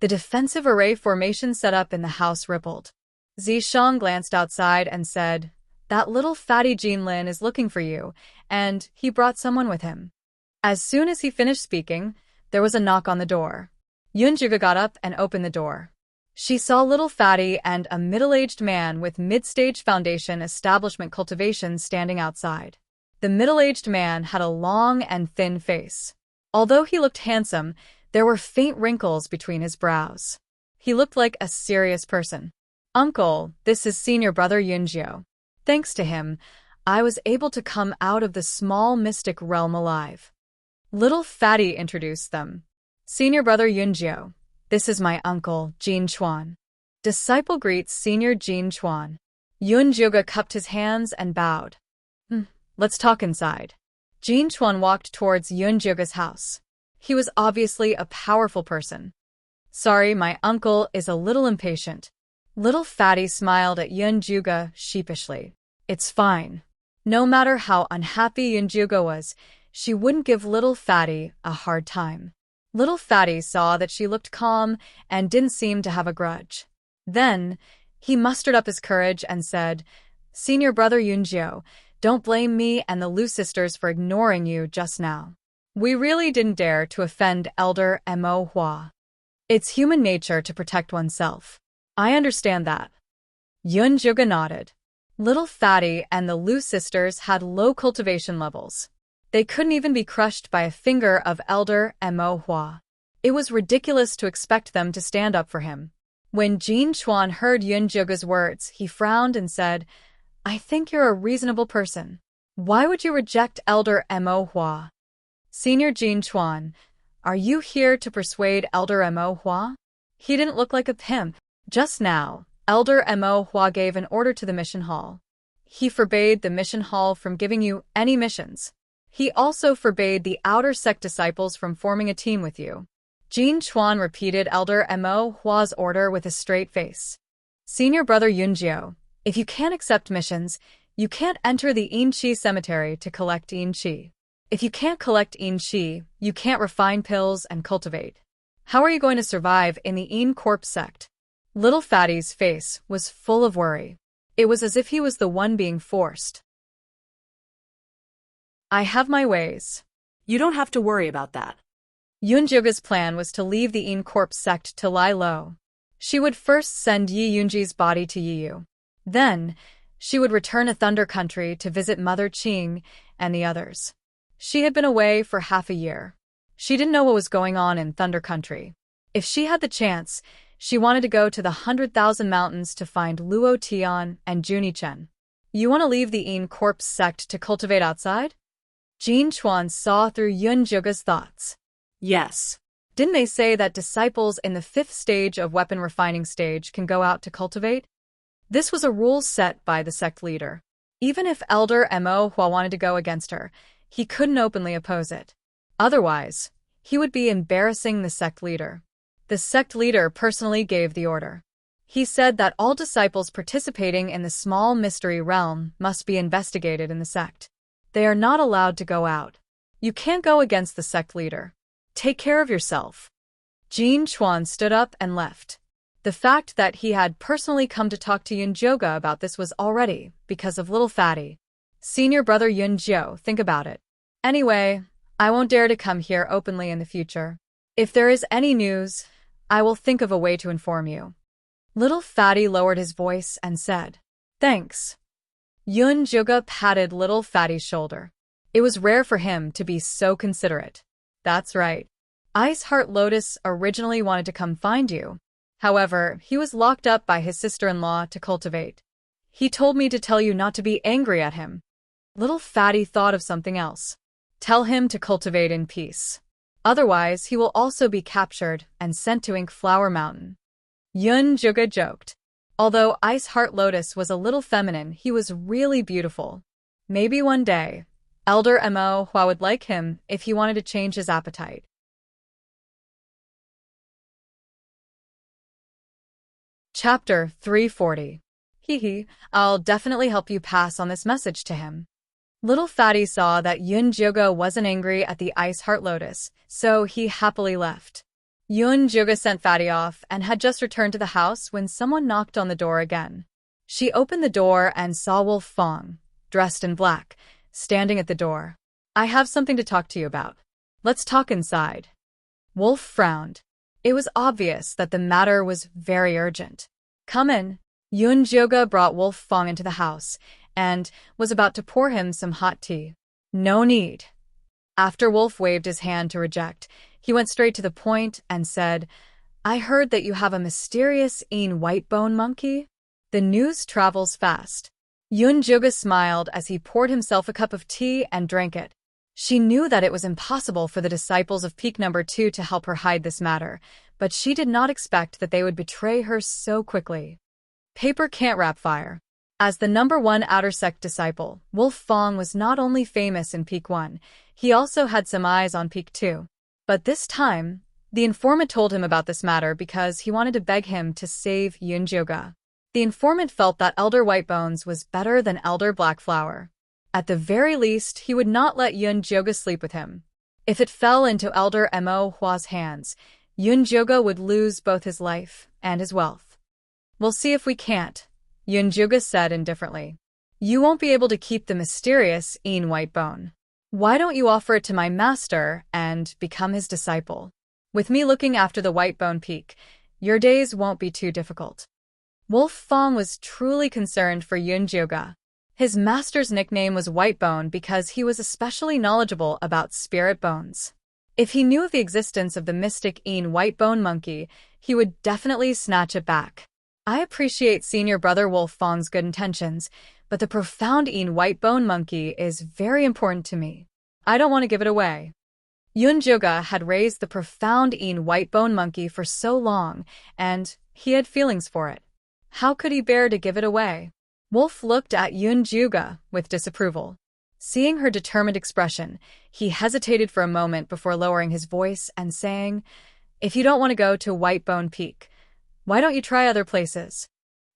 the defensive array formation set up in the house rippled. Zishang glanced outside and said, "That little fatty Jinlin is looking for you," and he brought someone with him. As soon as he finished speaking, there was a knock on the door. Yun Joga got up and opened the door. She saw Little Fatty and a middle-aged man with mid-stage foundation establishment cultivation standing outside. The middle-aged man had a long and thin face. Although he looked handsome, there were faint wrinkles between his brows. He looked like a serious person. "Uncle, this is senior brother Yunjio. Thanks to him, I was able to come out of the small mystic realm alive." Little Fatty introduced them. "Senior brother Yunjio. This is my uncle, Jin Chuan." Disciple greets senior Jin Chuan. Yun Joga cupped his hands and bowed. Let's talk inside." Jin Chuan walked towards Yun Joga's house. He was obviously a powerful person. "Sorry, my uncle is a little impatient." Little Fatty smiled at Yun Joga sheepishly. "It's fine." No matter how unhappy Yun Joga was, she wouldn't give Little Fatty a hard time. Little Fatty saw that she looked calm and didn't seem to have a grudge. Then, he mustered up his courage and said, "Senior brother Yunjio, don't blame me and the Lu sisters for ignoring you just now. We really didn't dare to offend Elder Mo Hua. It's human nature to protect oneself. I understand that." Yun Joga nodded. Little Fatty and the Lu sisters had low cultivation levels. They couldn't even be crushed by a finger of Elder Mo Hua. It was ridiculous to expect them to stand up for him. When Jin Chuan heard Yun Joga's words, he frowned and said, "I think you're a reasonable person. Why would you reject Elder Mo Hua?" "Senior Jin Chuan, are you here to persuade Elder Mo Hua?" He didn't look like a pimp. Just now, Elder Mo Hua gave an order to the mission hall. He forbade the mission hall from giving you any missions. He also forbade the outer sect disciples from forming a team with you. Jin Chuan repeated Elder Mo Hua's order with a straight face. Senior brother Yunjiu, if you can't accept missions, you can't enter the Inchi cemetery to collect Inchi. If you can't collect Inchi, you can't refine pills and cultivate. How are you going to survive in the In Corpse sect? Little Fatty's face was full of worry. It was as if he was the one being forced. I have my ways. You don't have to worry about that. Yunjuga's plan was to leave the In Corpse sect to lie low. She would first send Yi Yunji's body to Yiyu. Then, she would return to Thunder Country to visit Mother Qing and the others. She had been away for half a year. She didn't know what was going on in Thunder Country. If she had the chance, she wanted to go to the 100,000 Mountains to find Luo Tian and Junie Chen. You want to leave the In Corpse sect to cultivate outside? Jin Chuan saw through Yunjuga's thoughts. Yes. Didn't they say that disciples in the 5th stage of weapon refining stage can go out to cultivate? This was a rule set by the sect leader. Even if Elder Mo Hua wanted to go against her, he couldn't openly oppose it. Otherwise, he would be embarrassing the sect leader. The sect leader personally gave the order. He said that all disciples participating in the small mystery realm must be investigated in the sect. They are not allowed to go out. You can't go against the sect leader. Take care of yourself. Jin Chuan stood up and left. The fact that he had personally come to talk to Yunjoga about this was already because of Little Fatty. Senior brother Yunjiu, think about it. Anyway, I won't dare to come here openly in the future. If there is any news, I will think of a way to inform you. Little Fatty lowered his voice and said, Thanks. Yunjuga patted Little Fatty's shoulder. It was rare for him to be so considerate. That's right. Ice Heart Lotus originally wanted to come find you. However, he was locked up by his sister-in-law to cultivate. He told me to tell you not to be angry at him. Little Fatty thought of something else. Tell him to cultivate in peace. Otherwise, he will also be captured and sent to Ink Flower Mountain. Yunjuga joked. Although Ice Heart Lotus was a little feminine, he was really beautiful. Maybe one day, Elder Mo Hua would like him if he wanted to change his appetite. Chapter 340. I'll definitely help you pass on this message to him. Little Fatty saw that Yunjuga wasn't angry at the Ice Heart Lotus, so he happily left. Yunjuga sent Fatty off and had just returned to the house when someone knocked on the door again. She opened the door and saw Wolf Fong, dressed in black, standing at the door. I have something to talk to you about. Let's talk inside. Wolf frowned. It was obvious that the matter was very urgent. Come in. Yunjuga brought Wolf Fong into the house and was about to pour him some hot tea. No need. After Wolf waved his hand to reject, he went straight to the point and said, I heard that you have a mysterious white bone monkey. The news travels fast. Yunjuga smiled as he poured himself a cup of tea and drank it. She knew that it was impossible for the disciples of Peak No. 2 to help her hide this matter, but she did not expect that they would betray her so quickly. Paper can't wrap fire. As the No. 1 outer sect disciple, Wolf Fong was not only famous in Peak 1, he also had some eyes on Peak 2. But this time, the informant told him about this matter because he wanted to beg him to save Yunjuga. The informant felt that Elder Whitebones was better than Elder Blackflower. At the very least, he would not let Yunjuga sleep with him. If it fell into Elder Mo Hua's hands, Yunjuga would lose both his life and his wealth. We'll see if we can't, Yunjuga said indifferently. You won't be able to keep the mysterious Whitebone. Why don't you offer it to my master and become his disciple? With me looking after the Whitebone Peak, your days won't be too difficult. Wolf Fong was truly concerned for Yunjuga. His master's nickname was Whitebone because he was especially knowledgeable about spirit bones. If he knew of the existence of the mystic Whitebone monkey, he would definitely snatch it back. I appreciate senior brother Wolf Fong's good intentions, but the profound Whitebone monkey is very important to me. I don't want to give it away. Yunjuga had raised the profound white bone monkey for so long, and he had feelings for it. How could he bear to give it away? Wolf looked at Yunjuga with disapproval. Seeing her determined expression, he hesitated for a moment before lowering his voice and saying, "If you don't want to go to White Bone Peak, why don't you try other places?"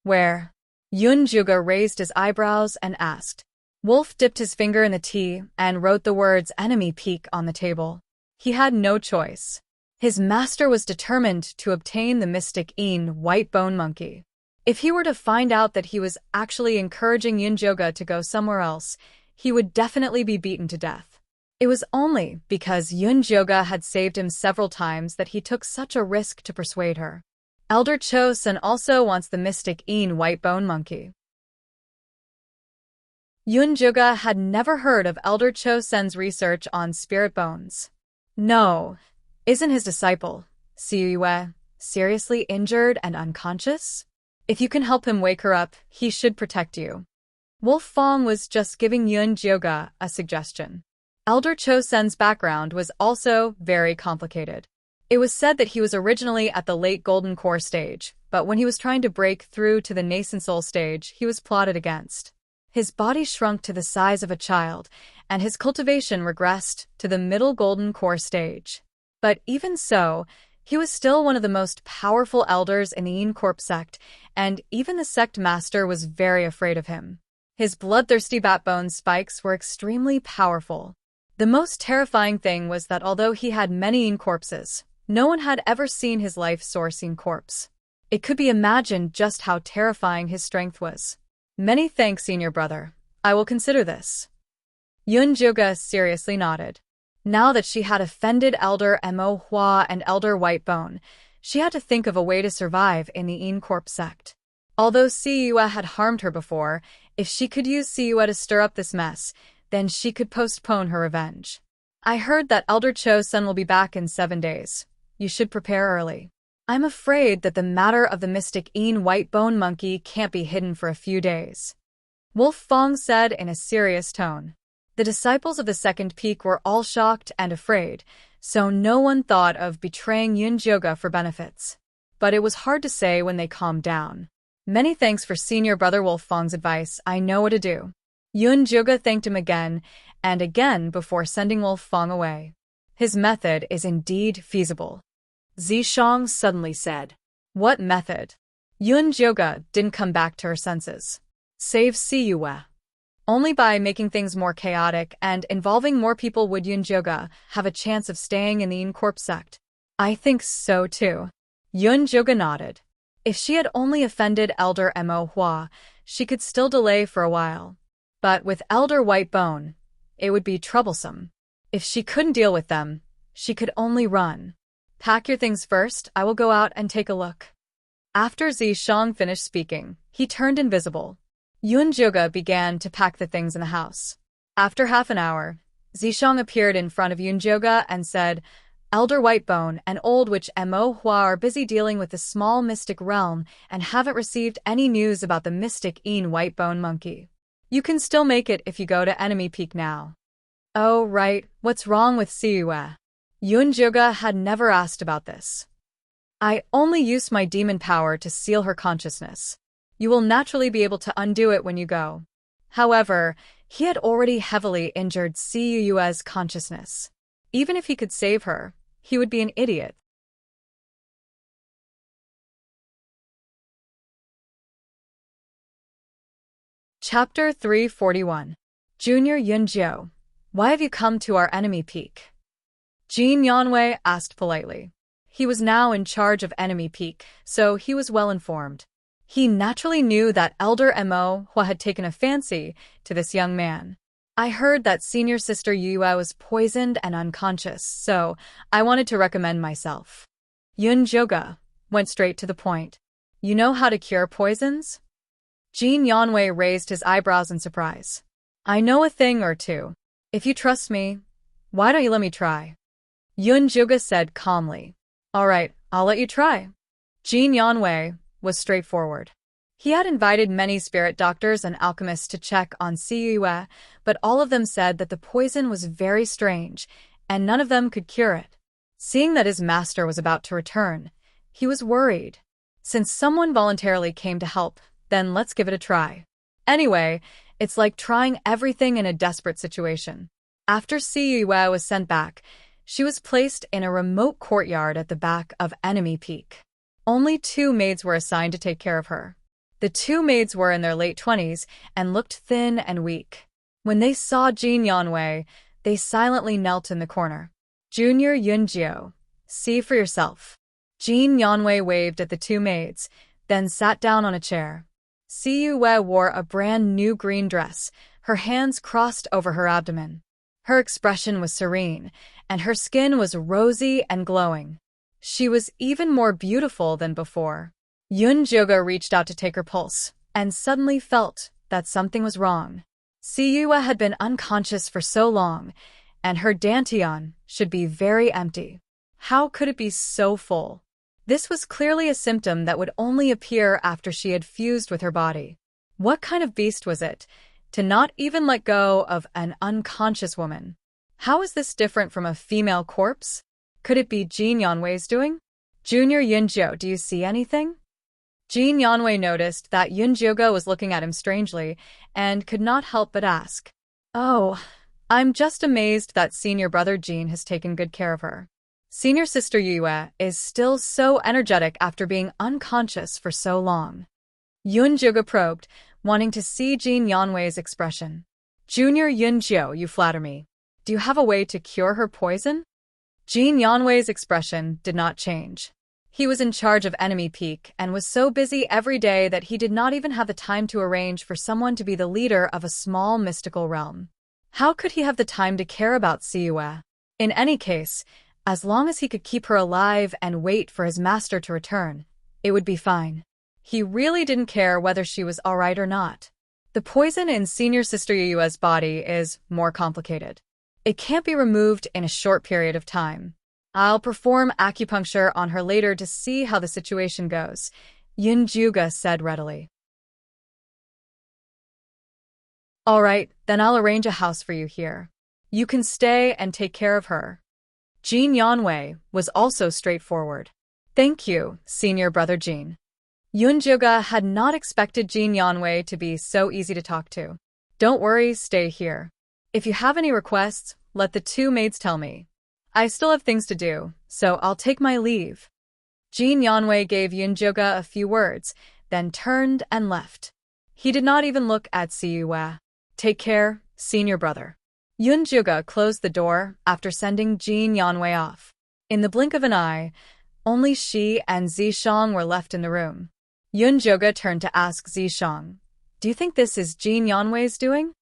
"Where?" Yunjuga raised his eyebrows and asked. Wolf dipped his finger in the tea and wrote the words Enemy Peak on the table. He had no choice. His master was determined to obtain the mystic white bone monkey. If he were to find out that he was actually encouraging Yunjuga to go somewhere else, he would definitely be beaten to death. It was only because Yunjuga had saved him several times that he took such a risk to persuade her. Elder Cho-san also wants the mystic white bone monkey. Yunjuga had never heard of Elder Cho-san's research on spirit bones. No, isn't his disciple, Siyue, seriously injured and unconscious? If you can help him wake her up, he should protect you. Wolf Fong was just giving Yunjuga a suggestion. Elder Cho-san's background was also very complicated. It was said that he was originally at the late Golden Core stage, but when he was trying to break through to the Nascent Soul stage, he was plotted against. His body shrunk to the size of a child, and his cultivation regressed to the Middle Golden Core stage. But even so, he was still one of the most powerful elders in the Encorp sect, and even the sect master was very afraid of him. His bloodthirsty batbone spikes were extremely powerful. The most terrifying thing was that although he had many Encorpses, no one had ever seen his life source Encorps. It could be imagined just how terrifying his strength was. Many thanks, senior brother. I will consider this. Yunjuga seriously nodded. Now that she had offended Elder Mo Hua and Elder Whitebone, she had to think of a way to survive in the Encorp sect. Although Siyue had harmed her before, if she could use Siyue to stir up this mess, then she could postpone her revenge. I heard that Elder Cho-san will be back in 7 days. You should prepare early. I'm afraid that the matter of the mystic white bone monkey can't be hidden for a few days. Wolf Fong said in a serious tone. The disciples of the second peak were all shocked and afraid, so no one thought of betraying Yunjuga for benefits. But it was hard to say when they calmed down. Many thanks for senior brother Wolf Fong's advice. I know what to do. Yunjuga thanked him again and again before sending Wolf Fong away. His method is indeed feasible. Zishang suddenly said. What method? Yunjuga didn't come back to her senses. Save Siyue. Only by making things more chaotic and involving more people would Yunjuga have a chance of staying in the Encorp sect. I think so too. Yunjuga nodded. If she had only offended Elder Mo Hua, she could still delay for a while. But with Elder Whitebone, it would be troublesome. If she couldn't deal with them, she could only run. Pack your things first, I will go out and take a look. After Zishang finished speaking, he turned invisible. Yunjuga began to pack the things in the house. After half an hour, Zishang appeared in front of Yunjuga and said, Elder Whitebone and Old Witch Mo Hua are busy dealing with the small mystic realm and haven't received any news about the mystic white bone monkey. You can still make it if you go to Enemy Peak now. Oh right, what's wrong with Siyue? Yunjuga had never asked about this. I only used my demon power to seal her consciousness. You will naturally be able to undo it when you go. However, he had already heavily injured Siyue's consciousness. Even if he could save her, he would be an idiot. Chapter 341. Junior Yunjiu, why have you come to our Enemy Peak? Jin Yanwei asked politely. He was now in charge of Enemy Peak, so he was well informed. He naturally knew that Elder Mo Hua had taken a fancy to this young man. I heard that senior sister Yue was poisoned and unconscious, so I wanted to recommend myself. Yunjuga went straight to the point. You know how to cure poisons? Jin Yanwei raised his eyebrows in surprise. I know a thing or two. If you trust me, why don't you let me try? Yunjuga said calmly. All right, I'll let you try. Jin Yanwei was straightforward. He had invited many spirit doctors and alchemists to check on Siyue, but all of them said that the poison was very strange, and none of them could cure it. Seeing that his master was about to return, he was worried. Since someone voluntarily came to help, then let's give it a try. Anyway, it's like trying everything in a desperate situation. After Siyue was sent back, she was placed in a remote courtyard at the back of Enemy Peak. Only 2 maids were assigned to take care of her. The 2 maids were in their late 20s and looked thin and weak. When they saw Jin Yanwei, they silently knelt in the corner. Junior Yunjio, see for yourself. Jin Yanwei waved at the 2 maids, then sat down on a chair. Siyue wore a brand new green dress, her hands crossed over her abdomen. Her expression was serene, and her skin was rosy and glowing. She was even more beautiful than before. Yunjioga reached out to take her pulse, and suddenly felt that something was wrong. Siyue had been unconscious for so long, and her dantian should be very empty. How could it be so full? This was clearly a symptom that would only appear after she had fused with her body. What kind of beast was it, to not even let go of an unconscious woman? How is this different from a female corpse? Could it be Jin Yanwei's doing? Junior Yunjio, do you see anything? Jin Yanwei noticed that Yunjioga was looking at him strangely and could not help but ask, "Oh, I'm just amazed that senior brother Jin has taken good care of her. Senior sister Yue is still so energetic after being unconscious for so long." Yunjioga probed, wanting to see Jin Yanwei's expression. "Junior Yunjio, you flatter me. Do you have a way to cure her poison?" Jin Yanwei's expression did not change. He was in charge of Enemy Peak and was so busy every day that he did not even have the time to arrange for someone to be the leader of a small mystical realm. How could he have the time to care about Siyue? In any case, as long as he could keep her alive and wait for his master to return, it would be fine. He really didn't care whether she was alright or not. The poison in senior sister Yue's body is more complicated. It can't be removed in a short period of time. I'll perform acupuncture on her later to see how the situation goes, Yunjioga said readily. Alright, then I'll arrange a house for you here. You can stay and take care of her. Jin Yanwei was also straightforward. Thank you, senior brother Jin. Yunjioga had not expected Jin Yanwei to be so easy to talk to. Don't worry, stay here. If you have any requests, let the 2 maids tell me. I still have things to do, so I'll take my leave. Jin Yanwei gave Yunjioga a few words, then turned and left. He did not even look at Siyue. Take care, senior brother. Yunjioga closed the door after sending Jin Yanwei off. In the blink of an eye, only she and Zishang were left in the room. Yunjioga turned to ask Zishang, "Do you think this is Jin Yanwei's doing?"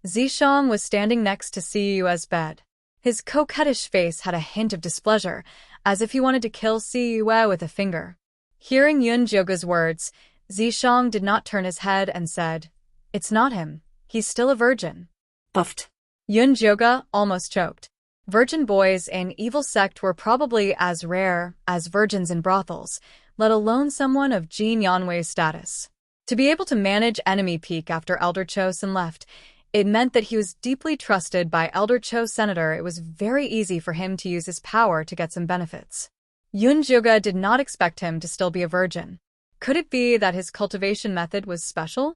Zishang was standing next to Siyue's bed. His coquettish face had a hint of displeasure, as if he wanted to kill Siyue with a finger. Hearing Yunjioga's words, Zishang did not turn his head and said, "It's not him. He's still a virgin." Buffed. Yunjioga almost choked. Virgin boys in evil sect were probably as rare as virgins in brothels, let alone someone of Jin Yanwei's status. To be able to manage Enemy Peak after Elder Chosen left, it meant that he was deeply trusted by Elder Cho's senator. It was very easy for him to use his power to get some benefits. Yunjioga did not expect him to still be a virgin. Could it be that his cultivation method was special?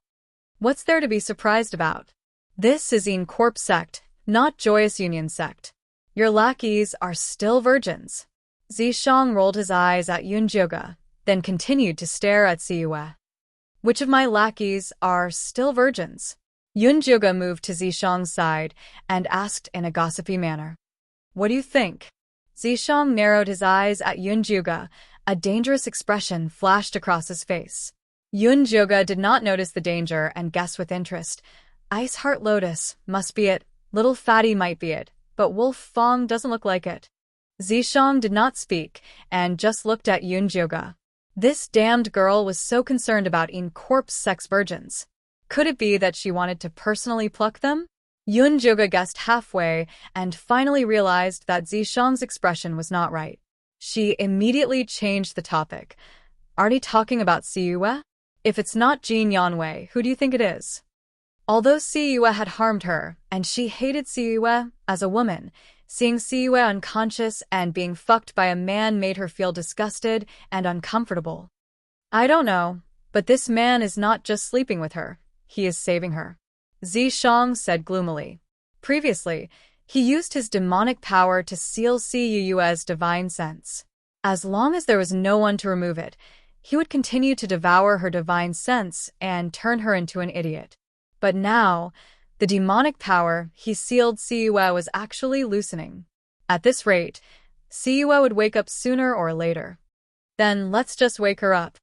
What's there to be surprised about? This is Corp sect, not Joyous Union sect. Your lackeys are still virgins. Zishang rolled his eyes at Yunjioga, then continued to stare at Siyue. Which of my lackeys are still virgins? Yunjioga moved to Zishang's side and asked in a gossipy manner. What do you think? Zishang narrowed his eyes at Yunjioga. A dangerous expression flashed across his face. Yunjioga did not notice the danger and guessed with interest. Ice Heart Lotus must be it. Little Fatty might be it, but Wolf Fong doesn't look like it. Zishang did not speak and just looked at Yunjioga. This damned girl was so concerned about Corp's sex virgins. Could it be that she wanted to personally pluck them? Yunjioga guessed halfway and finally realized that Zishang's expression was not right. She immediately changed the topic. Are you talking about Siyue? If it's not Jin Yanwei, who do you think it is? Although Siyue had harmed her, and she hated Siyue as a woman, Seeing Siyue unconscious and being fucked by a man made her feel disgusted and uncomfortable. I don't know, but this man is not just sleeping with her, he is saving her, Zishang said gloomily. Previously, he used his demonic power to seal Siyue's divine sense. As long as there was no one to remove it, he would continue to devour her divine sense and turn her into an idiot. But now, the demonic power he sealed Siyue was actually loosening. At this rate, Siyue would wake up sooner or later. Then let's just wake her up.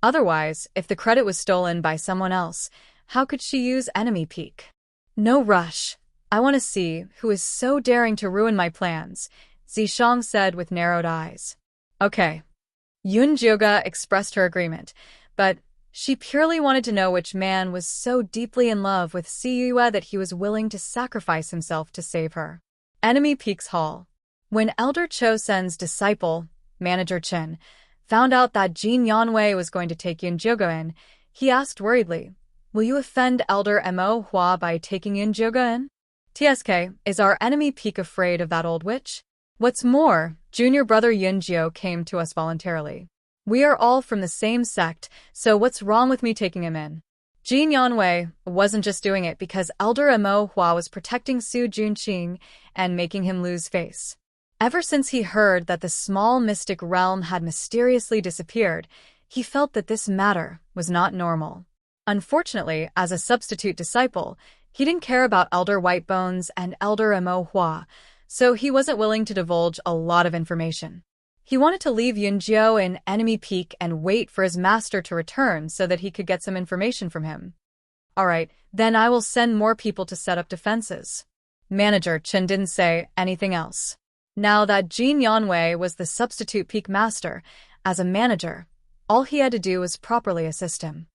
Otherwise, if the credit was stolen by someone else, how could she use enemy peak? No rush. I want to see who is so daring to ruin my plans, Zishang said with narrowed eyes. Okay. Yunjioga expressed her agreement, but she purely wanted to know which man was so deeply in love with Siyue that he was willing to sacrifice himself to save her. Enemy Peaks Hall. When Elder Chosen's disciple, Manager Chen, found out that Jin Yanwei was going to take Yunjioga in, he asked worriedly, "Will you offend Elder Mo Hua by taking Yunjioga in? TSK, is our enemy Peak afraid of that old witch? What's more, junior brother Yunjio came to us voluntarily. We are all from the same sect, so what's wrong with me taking him in?" Jin Yanwei wasn't just doing it because Elder Mo Hua was protecting Su Junqing and making him lose face. Ever since he heard that the small mystic realm had mysteriously disappeared, he felt that this matter was not normal. Unfortunately, as a substitute disciple, he didn't care about Elder Whitebones and Elder Mo Hua, so he wasn't willing to divulge a lot of information. He wanted to leave Yunjio in Enemy Peak and wait for his master to return so that he could get some information from him. Alright, then I will send more people to set up defenses. Manager Chen didn't say anything else. Now that Jin Yanwei was the substitute peak master, as a manager, all he had to do was properly assist him.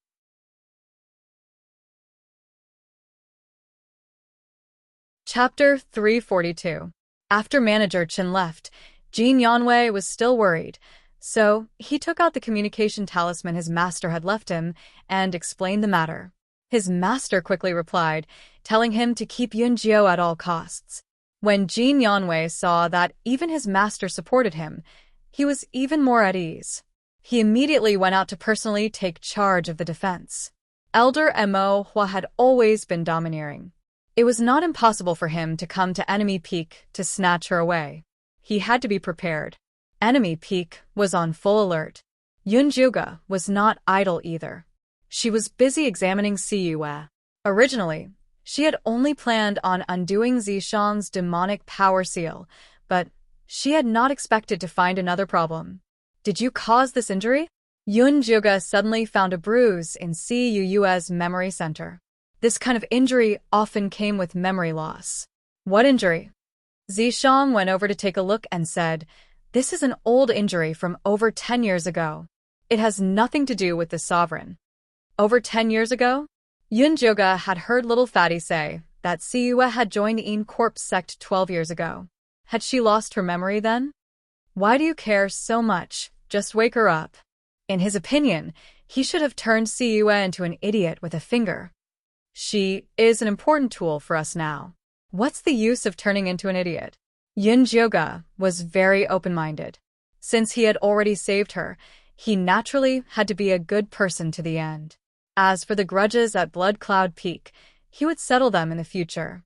Chapter 342. After Manager Chen left, Jin Yanwei was still worried, so he took out the communication talisman his master had left him and explained the matter. His master quickly replied, telling him to keep Yunjio at all costs. When Jin Yanwei saw that even his master supported him, he was even more at ease. He immediately went out to personally take charge of the defense. Elder Mo Hua had always been domineering. It was not impossible for him to come to Enemy Peak to snatch her away. He had to be prepared. Enemy Peak was on full alert. Yunjioga was not idle either. She was busy examining Siyue. Originally, she had only planned on undoing Zishang's demonic power seal, but she had not expected to find another problem. Did you cause this injury? Yunjioga suddenly found a bruise in Siyue's memory center. This kind of injury often came with memory loss. What injury? Zishang went over to take a look and said, "This is an old injury from over 10 years ago. It has nothing to do with the sovereign." Over 10 years ago? Yunjioga had heard Little Fatty say that Siyue had joined the Corp sect 12 years ago. Had she lost her memory then? Why do you care so much? Just wake her up. In his opinion, he should have turned Siyue into an idiot with a finger. She is an important tool for us now. What's the use of turning into an idiot? Yunjioga was very open-minded. Since he had already saved her, he naturally had to be a good person to the end. As for the grudges at Blood Cloud Peak, he would settle them in the future.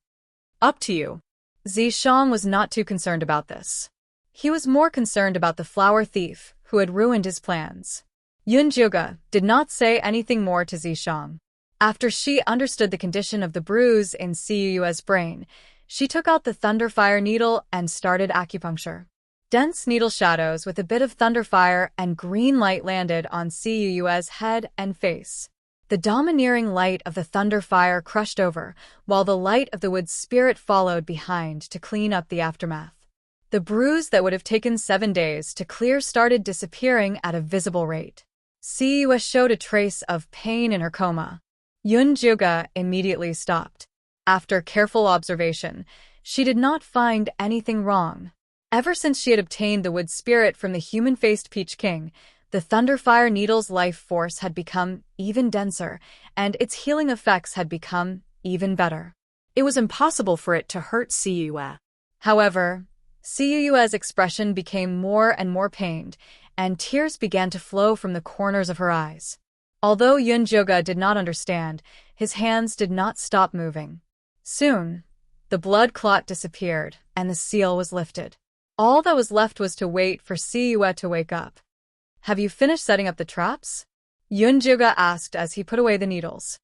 Up to you. Zishang was not too concerned about this. He was more concerned about the flower thief who had ruined his plans. Yunjioga did not say anything more to Zishang. After she understood the condition of the bruise in Siyue's brain, she took out the Thunderfire needle and started acupuncture. Dense needle shadows with a bit of thunderfire and green light landed on Siyue's head and face. The domineering light of the thunderfire crushed over, while the light of the wood spirit followed behind to clean up the aftermath. The bruise that would have taken 7 days to clear started disappearing at a visible rate. Siyue showed a trace of pain in her coma. Yunjioga immediately stopped. After careful observation, she did not find anything wrong. Ever since she had obtained the wood spirit from the human-faced Peach King, the Thunderfire Needle's life force had become even denser, and its healing effects had become even better. It was impossible for it to hurt Siyue. However, Siyue's expression became more and more pained, and tears began to flow from the corners of her eyes. Although Yunjoga did not understand, his hands did not stop moving. Soon, the blood clot disappeared, and the seal was lifted. All that was left was to wait for Siyue to wake up. "Have you finished setting up the traps?" Yunjoga asked as he put away the needles.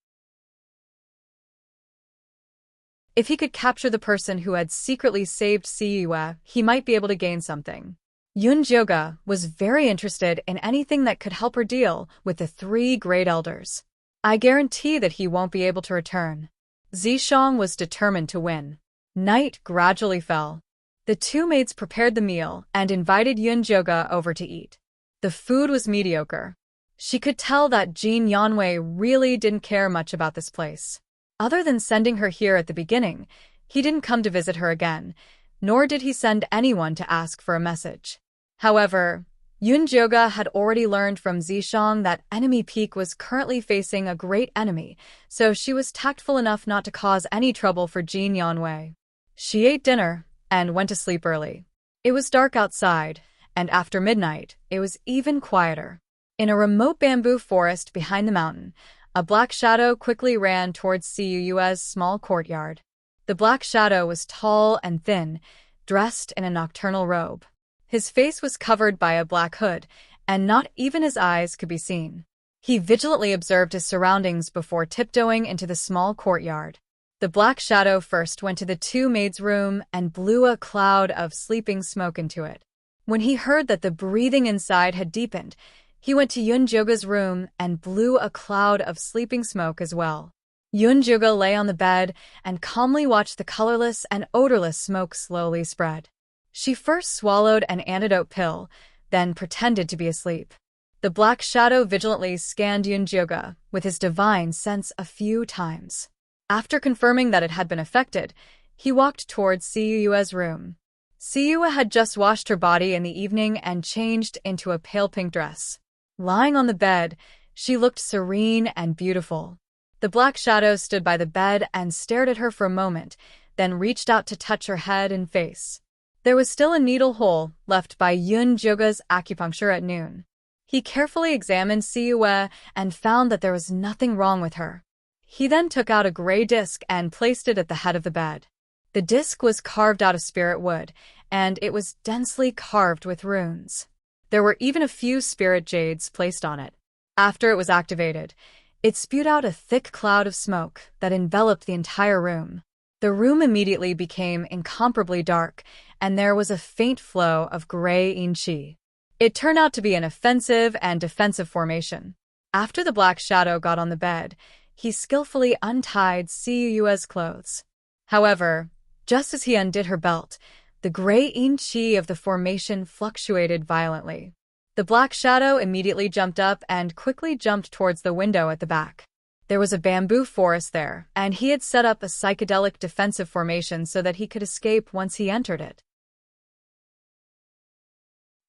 If he could capture the person who had secretly saved Siyue, he might be able to gain something. Yunjoga was very interested in anything that could help her deal with the 3 great elders. "I guarantee that he won't be able to return." Zishang was determined to win. Night gradually fell. The 2 maids prepared the meal and invited Yunjoga over to eat. The food was mediocre. She could tell that Jin Yanwei really didn't care much about this place. Other than sending her here at the beginning, he didn't come to visit her again, nor did he send anyone to ask for a message. However, Yunjoga had already learned from Zishang that Enemy Peak was currently facing a great enemy, so she was tactful enough not to cause any trouble for Jin Yanwei. She ate dinner and went to sleep early. It was dark outside, and after midnight, it was even quieter. In a remote bamboo forest behind the mountain, a black shadow quickly ran towards Siyue's small courtyard. The black shadow was tall and thin, dressed in a nocturnal robe. His face was covered by a black hood, and not even his eyes could be seen. He vigilantly observed his surroundings before tiptoeing into the small courtyard. The black shadow first went to the 2 maids' room and blew a cloud of sleeping smoke into it. When he heard that the breathing inside had deepened, he went to Yunjoga's room and blew a cloud of sleeping smoke as well. Yunjoga lay on the bed and calmly watched the colorless and odorless smoke slowly spread. She first swallowed an antidote pill, then pretended to be asleep. The black shadow vigilantly scanned Yunjoga with his divine sense a few times. After confirming that it had been affected, he walked towards Siyue's room. Siyue had just washed her body in the evening and changed into a pale pink dress. Lying on the bed, she looked serene and beautiful. The black shadow stood by the bed and stared at her for a moment, then reached out to touch her head and face. There was still a needle hole left by Yunjoga's acupuncture at noon. He carefully examined Siyue and found that there was nothing wrong with her. He then took out a gray disc and placed it at the head of the bed. The disc was carved out of spirit wood, and it was densely carved with runes. There were even a few spirit jades placed on it. After it was activated, it spewed out a thick cloud of smoke that enveloped the entire room. The room immediately became incomparably dark, and there was a faint flow of gray yin qi. It turned out to be an offensive and defensive formation. After the black shadow got on the bed, he skillfully untied Siyue's clothes. However, just as he undid her belt, the gray yin qi of the formation fluctuated violently. The black shadow immediately jumped up and quickly jumped towards the window at the back. There was a bamboo forest there, and he had set up a psychedelic defensive formation so that he could escape once he entered it.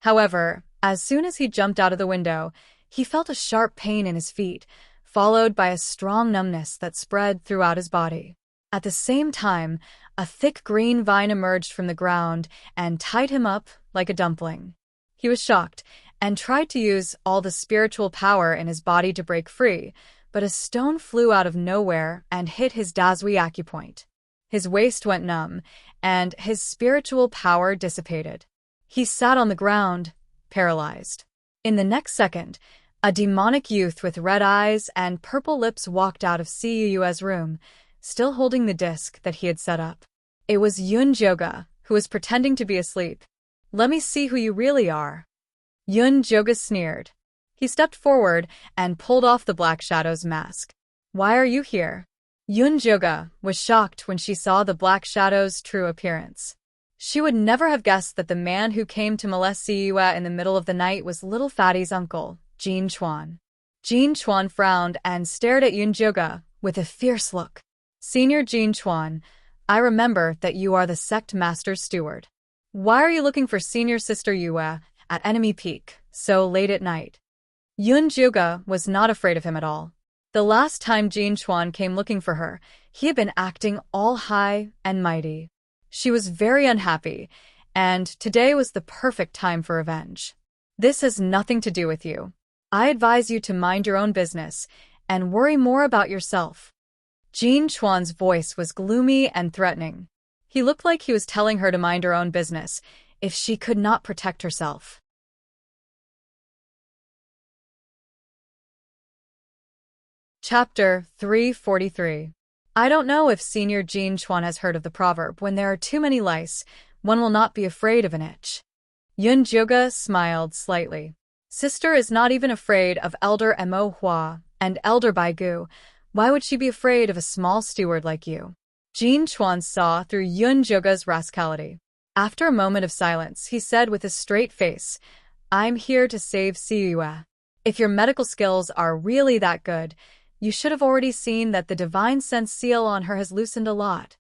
However, as soon as he jumped out of the window, he felt a sharp pain in his feet, followed by a strong numbness that spread throughout his body. At the same time, a thick green vine emerged from the ground and tied him up like a dumpling. He was shocked and tried to use all the spiritual power in his body to break free, but a stone flew out of nowhere and hit his Dazui acupoint. His waist went numb, and his spiritual power dissipated. He sat on the ground, paralyzed. In the next second, a demonic youth with red eyes and purple lips walked out of Siyue's room, still holding the disc that he had set up. It was Yunjoga, who was pretending to be asleep. "Let me see who you really are." Yunjoga sneered. He stepped forward and pulled off the black shadow's mask. "Why are you here?" Yunjoga was shocked when she saw the black shadow's true appearance. She would never have guessed that the man who came to molest Siyue in the middle of the night was little Fatty's uncle, Jin Chuan. Jin Chuan frowned and stared at Yunjoga with a fierce look. "Senior Jin Chuan, I remember that you are the sect master's steward. Why are you looking for senior sister Yue at Enemy Peak so late at night?" Yunjoga was not afraid of him at all. The last time Jin Chuan came looking for her, he had been acting all high and mighty. She was very unhappy, and today was the perfect time for revenge. This has nothing to do with you. I advise you to mind your own business and worry more about yourself. Jin Chuan's voice was gloomy and threatening. He looked like he was telling her to mind her own business if she could not protect herself. Chapter 343. I don't know if Senior Jin Chuan has heard of the proverb, when there are too many lice, one will not be afraid of an itch. Yun Jioga smiled slightly. Sister is not even afraid of Elder Mo Hua and Elder Bai Gu. Why would she be afraid of a small steward like you? Jin Chuan saw through Yun Jioga's rascality. After a moment of silence, he said with a straight face, I'm here to save Siyue. If your medical skills are really that good, you should have already seen that the divine sense seal on her has loosened a lot.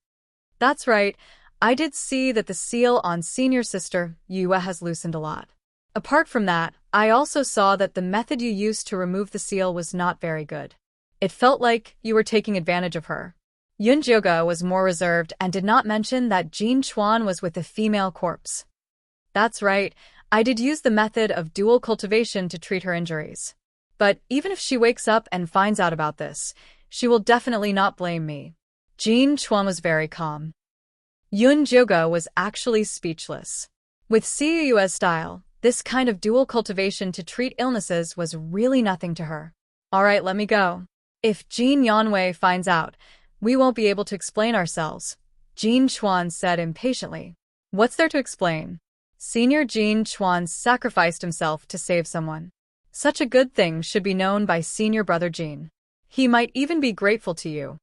That's right, I did see that the seal on senior sister Yue has loosened a lot. Apart from that, I also saw that the method you used to remove the seal was not very good. It felt like you were taking advantage of her. Yun Jioga was more reserved and did not mention that Jin Chuan was with a female corpse. That's right, I did use the method of dual cultivation to treat her injuries. But even if she wakes up and finds out about this, she will definitely not blame me. Jin Chuan was very calm. Yun Jioga was actually speechless. With Siyue's style, this kind of dual cultivation to treat illnesses was really nothing to her. All right, let me go. If Jin Yanwei finds out, we won't be able to explain ourselves, Jin Chuan said impatiently. What's there to explain? Senior Jin Chuan sacrificed himself to save someone. Such a good thing should be known by senior brother Jin. He might even be grateful to you.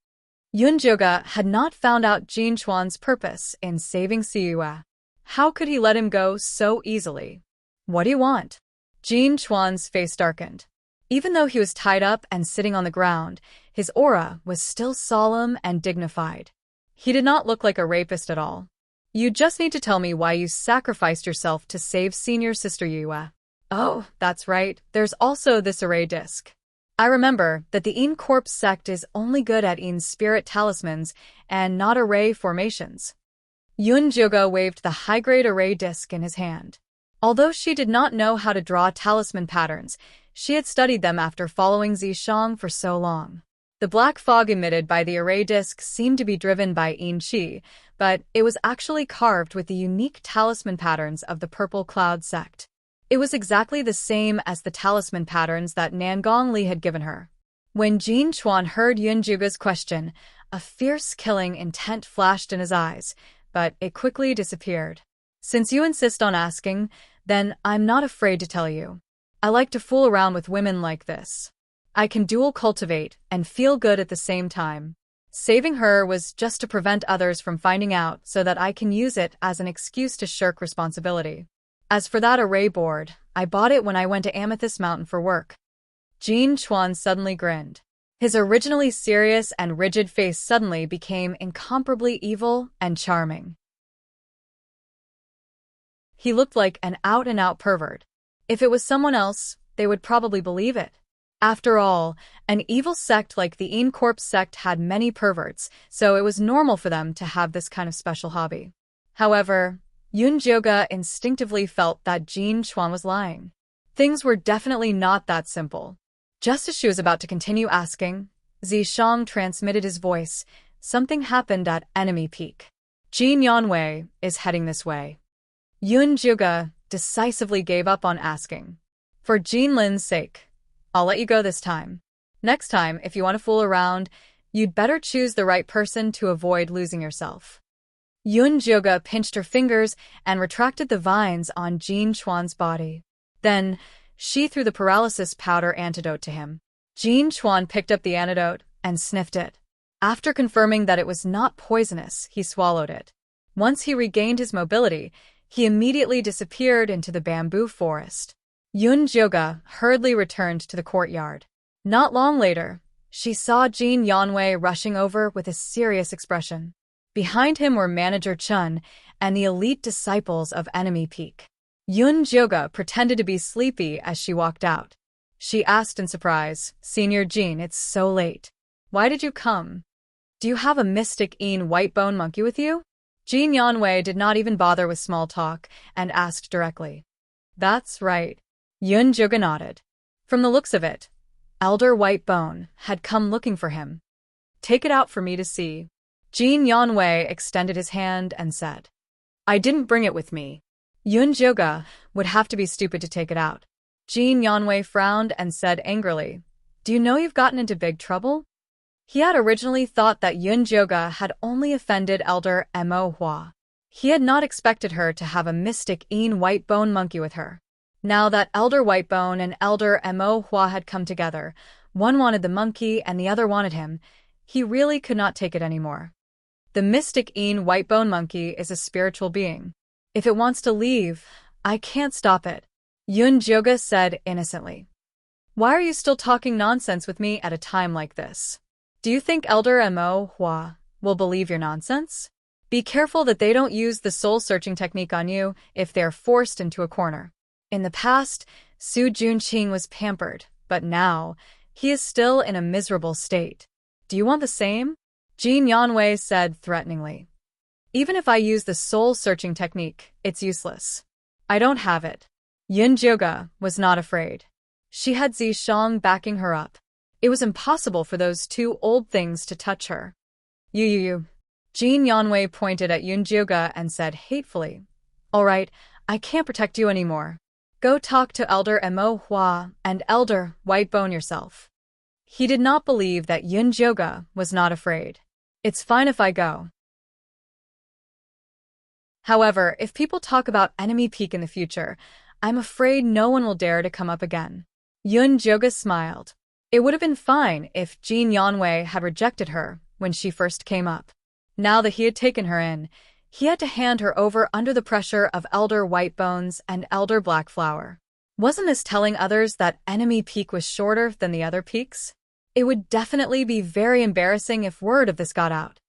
Yun Jioga had not found out Jin Chuan's purpose in saving Siyue. How could he let him go so easily? What do you want? Jin Chuan's face darkened. Even though he was tied up and sitting on the ground, his aura was still solemn and dignified. He did not look like a rapist at all. You just need to tell me why you sacrificed yourself to save senior sister Yue. Oh, that's right, there's also this array disc. I remember that the En Corpse sect is only good at En spirit talismans and not array formations. Yun Jioga waved the high-grade array disc in his hand. Although she did not know how to draw talisman patterns, she had studied them after following Zishang for so long. The black fog emitted by the array disc seemed to be driven by En Qi, but it was actually carved with the unique talisman patterns of the Purple Cloud sect. It was exactly the same as the talisman patterns that Nangong Li had given her. When Jin Chuan heard Yun Jioga's question, a fierce killing intent flashed in his eyes, but it quickly disappeared. Since you insist on asking, then I'm not afraid to tell you. I like to fool around with women like this. I can dual cultivate and feel good at the same time. Saving her was just to prevent others from finding out so that I can use it as an excuse to shirk responsibility. As for that array board, I bought it when I went to Amethyst Mountain for work. Jin Chuan suddenly grinned. His originally serious and rigid face suddenly became incomparably evil and charming. He looked like an out-and-out pervert. If it was someone else, they would probably believe it. After all, an evil sect like the En Corpse sect had many perverts, so it was normal for them to have this kind of special hobby. However, Yun Jioga instinctively felt that Jin Chuan was lying. Things were definitely not that simple. Just as she was about to continue asking, Zishang transmitted his voice. Something happened at Enemy Peak. Jin Yanwei is heading this way. Yun Jioga decisively gave up on asking. For Jin Lin's sake, I'll let you go this time. Next time, if you want to fool around, you'd better choose the right person to avoid losing yourself. Yun Jioga pinched her fingers and retracted the vines on Jin Chuan's body. Then, she threw the paralysis powder antidote to him. Jin Chuan picked up the antidote and sniffed it. After confirming that it was not poisonous, he swallowed it. Once he regained his mobility, he immediately disappeared into the bamboo forest. Yun Jioga hurriedly returned to the courtyard. Not long later, she saw Jin Yanwei rushing over with a serious expression. Behind him were Manager Chun and the elite disciples of Enemy Peak. Yun Jioga pretended to be sleepy as she walked out. She asked in surprise. Senior Jean, it's so late. Why did you come? Do you have a mystic white bone monkey with you? Jean Yanwei did not even bother with small talk and asked directly. That's right. Yun Juga nodded. From the looks of it, Elder White Bone had come looking for him. Take it out for me to see. Jean Yanwei extended his hand and said. I didn't bring it with me. Yun Juga would have to be stupid to take it out. Jean Yanwei frowned and said angrily, Do you know you've gotten into big trouble? He had originally thought that Yun Juga had only offended Elder Mo Hua. He had not expected her to have a mystic white bone monkey with her. Now that Elder White Bone and Elder Mo Hua had come together, one wanted the monkey and the other wanted him, he really could not take it anymore. The mystic white bone monkey is a spiritual being. If it wants to leave, I can't stop it, Yun Juga said innocently. Why are you still talking nonsense with me at a time like this? Do you think Elder Mo Hua will believe your nonsense? Be careful that they don't use the soul-searching technique on you if they're forced into a corner. In the past, Su Junqing was pampered, but now, he is still in a miserable state. Do you want the same? Jean Yanwei said threateningly. Even if I use the soul-searching technique, it's useless. I don't have it. Yun Juga was not afraid. She had Zishang backing her up. It was impossible for those two old things to touch her. You. Jean Yanwei pointed at Yun Juga and said hatefully, All right, I can't protect you anymore. Go talk to Elder Mo Hua and Elder White Bone yourself. He did not believe that Yun Juga was not afraid. It's fine if I go. However, if people talk about enemy peak in the future, I'm afraid no one will dare to come up again. Yun Juga smiled. It would have been fine if Jean Yanwei had rejected her when she first came up. Now that he had taken her in, he had to hand her over under the pressure of Elder White Bones and Elder Black Flower. Wasn't this telling others that enemy peak was shorter than the other peaks? It would definitely be very embarrassing if word of this got out.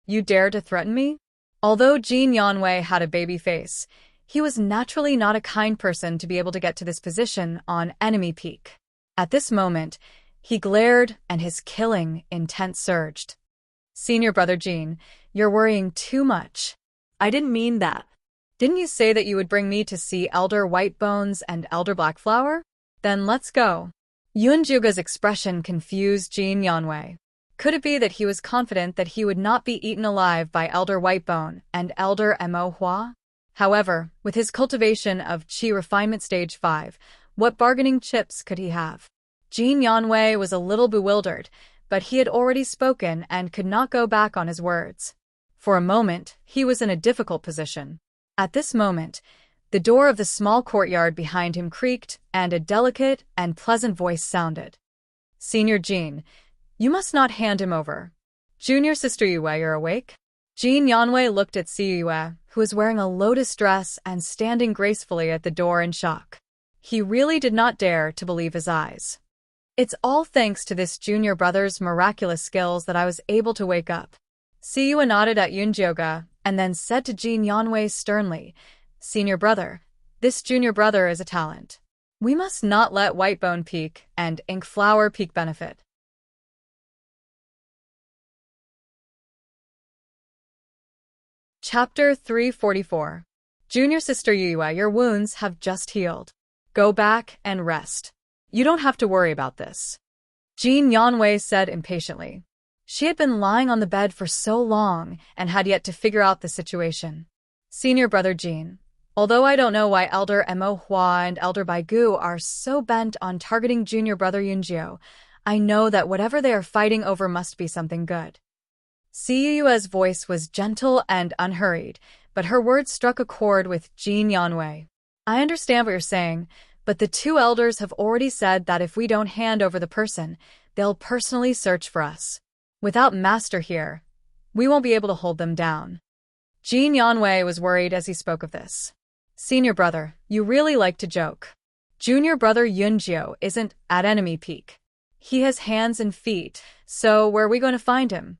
You dare to threaten me? Although Jean Yanwei had a baby face, he was naturally not a kind person to be able to get to this position on enemy peak. At this moment, he glared and his killing intent surged. Senior brother Jean, you're worrying too much. I didn't mean that. Didn't you say that you would bring me to see Elder White Bones and Elder Black Flower? Then let's go. Yun Juga's expression confused Jean Yanwei. Could it be that he was confident that he would not be eaten alive by Elder Whitebone and Elder Mo Hua? However, with his cultivation of Qi Refinement Stage 5, what bargaining chips could he have? Jean Yanwei was a little bewildered, but he had already spoken and could not go back on his words. For a moment, he was in a difficult position. At this moment, the door of the small courtyard behind him creaked, and a delicate and pleasant voice sounded. Senior Jean, you must not hand him over. Junior Sister Yue, you're awake? Jean Yanwei looked at Si Yue, who was wearing a lotus dress and standing gracefully at the door in shock. He really did not dare to believe his eyes. It's all thanks to this junior brother's miraculous skills that I was able to wake up. Si Yue nodded at Yun Juga, and then said to Jean Yanwei sternly, Senior brother, this junior brother is a talent. We must not let Whitebone Peak and Ink Flower Peak benefit. Chapter 344. Junior Sister Yue, your wounds have just healed. Go back and rest. You don't have to worry about this. Jean Yanwei said impatiently. She had been lying on the bed for so long and had yet to figure out the situation. Senior brother Jean, although I don't know why Elder Mo Hua and Elder Baigu are so bent on targeting junior brother Yunjiu, I know that whatever they are fighting over must be something good. Si Yue's voice was gentle and unhurried, but her words struck a chord with Jean Yanwei. I understand what you're saying, but the two elders have already said that if we don't hand over the person, they'll personally search for us. Without Master here, we won't be able to hold them down. Jean Yanwei was worried as he spoke of this. Senior brother, you really like to joke. Junior brother Yunjiu isn't at enemy peak. He has hands and feet, so where are we going to find him?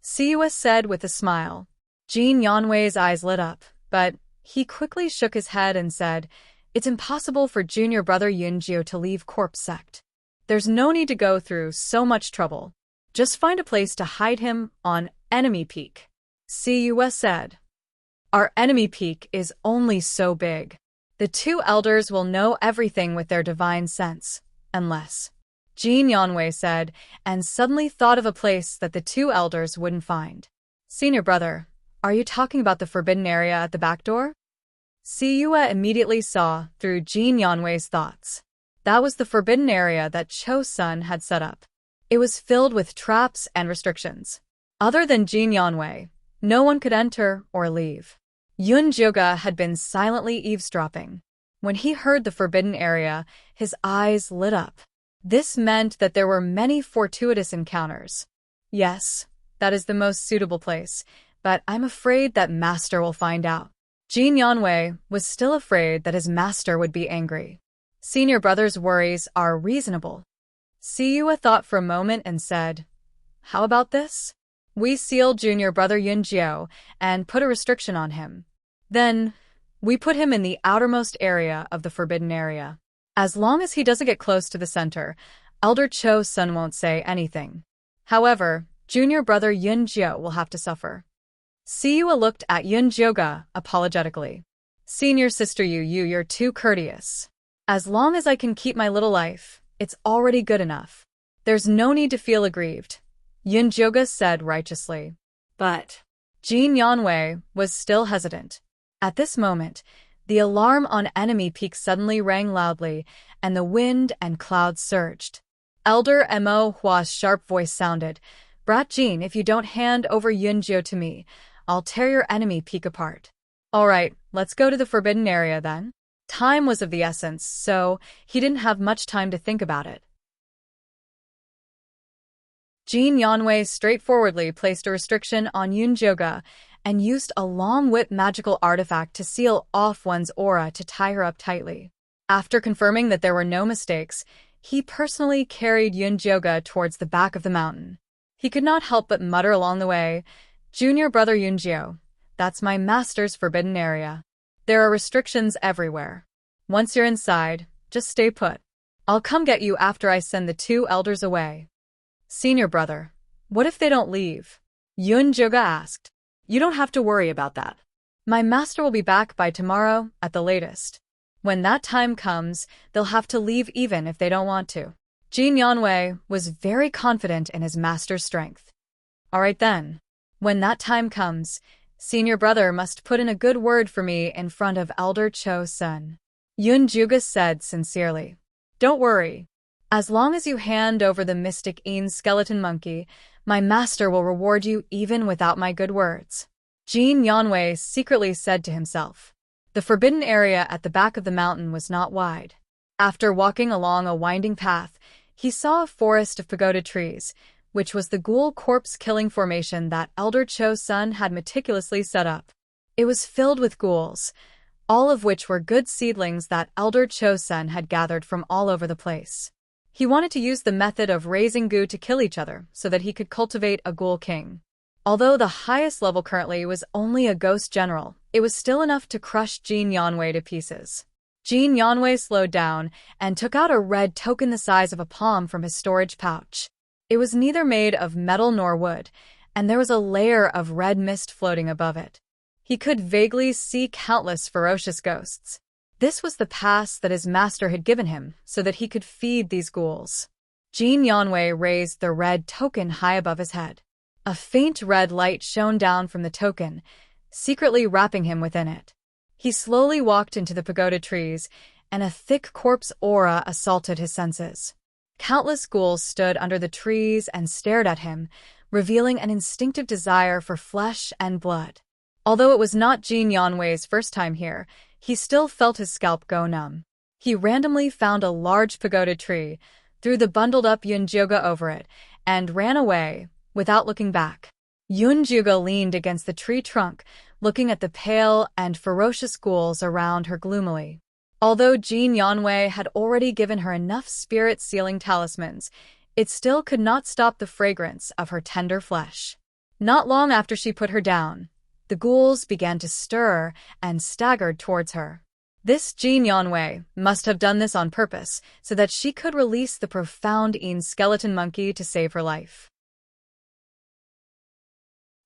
Si Yue said with a smile. Jean Yanwei's eyes lit up, but he quickly shook his head and said, It's impossible for junior brother Yunjio to leave corpse sect. There's no need to go through so much trouble. Just find a place to hide him on enemy peak. CUS said. Our enemy peak is only so big. The two elders will know everything with their divine sense, unless. Jin Yanwei said, and suddenly thought of a place that the two elders wouldn't find. Senior brother, are you talking about the forbidden area at the back door? Siyue immediately saw through Jin Yanwei's thoughts. That was the forbidden area that Cho-sun had set up. It was filled with traps and restrictions. Other than Jin Yanwei, no one could enter or leave. Yun Jioga had been silently eavesdropping. When he heard the forbidden area, his eyes lit up. This meant that there were many fortuitous encounters. Yes, that is the most suitable place, but I'm afraid that Master will find out. Jin Yanwei was still afraid that his master would be angry. Senior brother's worries are reasonable. Siyue thought for a moment and said, how about this? We seal junior brother Yunjio and put a restriction on him. Then, we put him in the outermost area of the forbidden area. As long as he doesn't get close to the center, Elder Cho-sun won't say anything. However, junior brother Yunjio will have to suffer. Siyue looked at Yunjioga apologetically. Senior sister you're too courteous. As long as I can keep my little life, it's already good enough. There's no need to feel aggrieved, Yunjioga said righteously. But Jin Yanwei was still hesitant. At this moment, the alarm on enemy peak suddenly rang loudly, and the wind and clouds surged. Elder Mo Hua's sharp voice sounded, Brat Jin, if you don't hand over Yunjio to me, I'll tear your enemy peak apart. All right, let's go to the forbidden area then. Time was of the essence, so he didn't have much time to think about it. Jin Yanwei straightforwardly placed a restriction on Yunjioga and used a long-whip magical artifact to seal off one's aura to tie her up tightly. After confirming that there were no mistakes, he personally carried Yunjioga towards the back of the mountain. He could not help but mutter along the way, Junior brother Yunjio, that's my master's forbidden area. There are restrictions everywhere. Once you're inside, just stay put. I'll come get you after I send the two elders away. Senior brother, what if they don't leave? Yunjioga asked. You don't have to worry about that. My master will be back by tomorrow at the latest. When that time comes, they'll have to leave even if they don't want to. Jin Yanwei was very confident in his master's strength. All right then. When that time comes, senior brother must put in a good word for me in front of Elder Cho-sun. Yunjioga said sincerely. Don't worry. As long as you hand over the mystic Een skeleton monkey, my master will reward you even without my good words. Jin Yanwei secretly said to himself. The forbidden area at the back of the mountain was not wide. After walking along a winding path, he saw a forest of pagoda trees, which was the ghoul corpse-killing formation that Elder Cho-sun had meticulously set up. It was filled with ghouls, all of which were good seedlings that Elder Cho-sun had gathered from all over the place. He wanted to use the method of raising goo to kill each other so that he could cultivate a ghoul king. Although the highest level currently was only a ghost general, it was still enough to crush Jin Yanwei to pieces. Jin Yanwei slowed down and took out a red token the size of a palm from his storage pouch. It was neither made of metal nor wood, and there was a layer of red mist floating above it. He could vaguely see countless ferocious ghosts. This was the pass that his master had given him so that he could feed these ghouls. Jin Yanwei raised the red token high above his head. A faint red light shone down from the token, secretly wrapping him within it. He slowly walked into the pagoda trees, and a thick corpse aura assaulted his senses. Countless ghouls stood under the trees and stared at him, revealing an instinctive desire for flesh and blood. Although it was not Jin Yanwei's first time here, he still felt his scalp go numb. He randomly found a large pagoda tree, threw the bundled-up Yunjioga over it, and ran away, without looking back. Yunjioga leaned against the tree trunk, looking at the pale and ferocious ghouls around her gloomily. Although Jin Yanwei had already given her enough spirit-sealing talismans, it still could not stop the fragrance of her tender flesh. Not long after she put her down, the ghouls began to stir and staggered towards her. This Jin Yanwei must have done this on purpose so that she could release the profound skeleton monkey to save her life.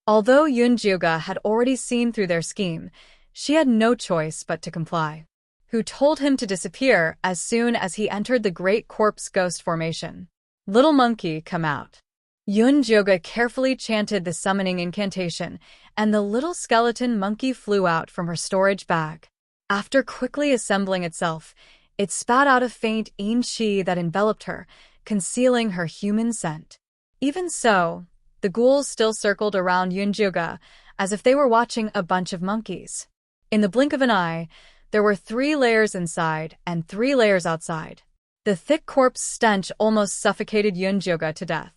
Although Yun Jiuge had already seen through their scheme, she had no choice but to comply. Who told him to disappear as soon as he entered the Great Corpse Ghost Formation. Little monkey, come out. Yun Jiuge carefully chanted the summoning incantation, and the little skeleton monkey flew out from her storage bag. After quickly assembling itself, it spat out a faint qi that enveloped her, concealing her human scent. Even so, the ghouls still circled around Yun Jiuge, as if they were watching a bunch of monkeys. In the blink of an eye, there were 3 layers inside and 3 layers outside. The thick corpse stench almost suffocated Yun Jiuge to death.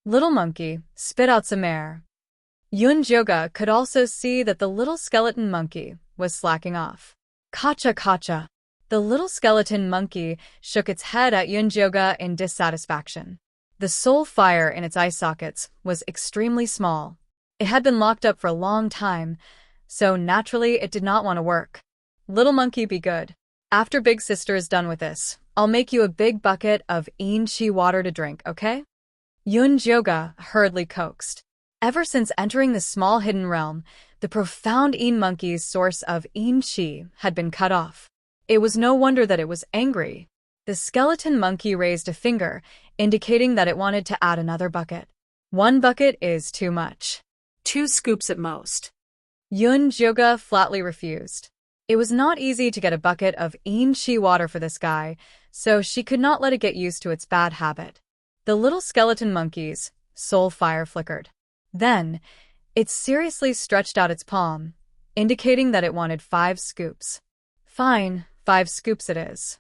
Little monkey, spit out some air. Yun Jiuge could also see that the little skeleton monkey was slacking off. Kacha kacha. The little skeleton monkey shook its head at Yun Jiuge in dissatisfaction. The soul fire in its eye sockets was extremely small. It had been locked up for a long time, so naturally it did not want to work. Little monkey, be good. After Big Sister is done with this, I'll make you a big bucket of enrich water to drink, okay? Yun Jiuge hurriedly coaxed. Ever since entering the small hidden realm, the profound monkey's source of enrich had been cut off. It was no wonder that it was angry. The skeleton monkey raised a finger, indicating that it wanted to add another bucket. 1 bucket is too much. 2 scoops at most. Yun Jiuge flatly refused. It was not easy to get a bucket of enrich water for this guy, so she could not let it get used to its bad habit. The little skeleton monkey's soul fire flickered. Then, it seriously stretched out its palm, indicating that it wanted 5 scoops. Fine, 5 scoops it is.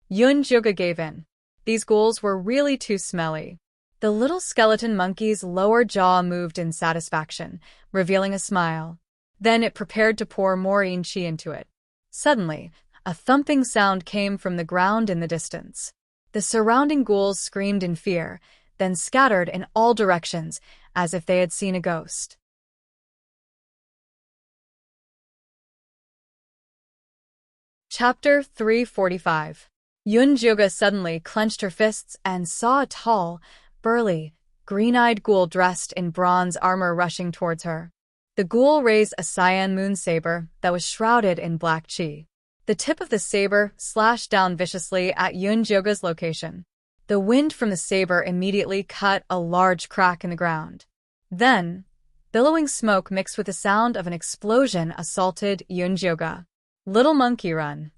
Yun Jiuge gave in. These ghouls were really too smelly. The little skeleton monkey's lower jaw moved in satisfaction, revealing a smile. Then it prepared to pour more enrich into it. Suddenly, a thumping sound came from the ground in the distance. The surrounding ghouls screamed in fear, then scattered in all directions, as if they had seen a ghost. Chapter 345. Yun Jiuge suddenly clenched her fists and saw a tall, burly, green-eyed ghoul dressed in bronze armor rushing towards her. The ghoul raised a cyan moon saber that was shrouded in black qi. The tip of the saber slashed down viciously at Yun Jiuge's location. The wind from the saber immediately cut a large crack in the ground. Then, billowing smoke mixed with the sound of an explosion assaulted Yun Jiuge. Little monkey, run.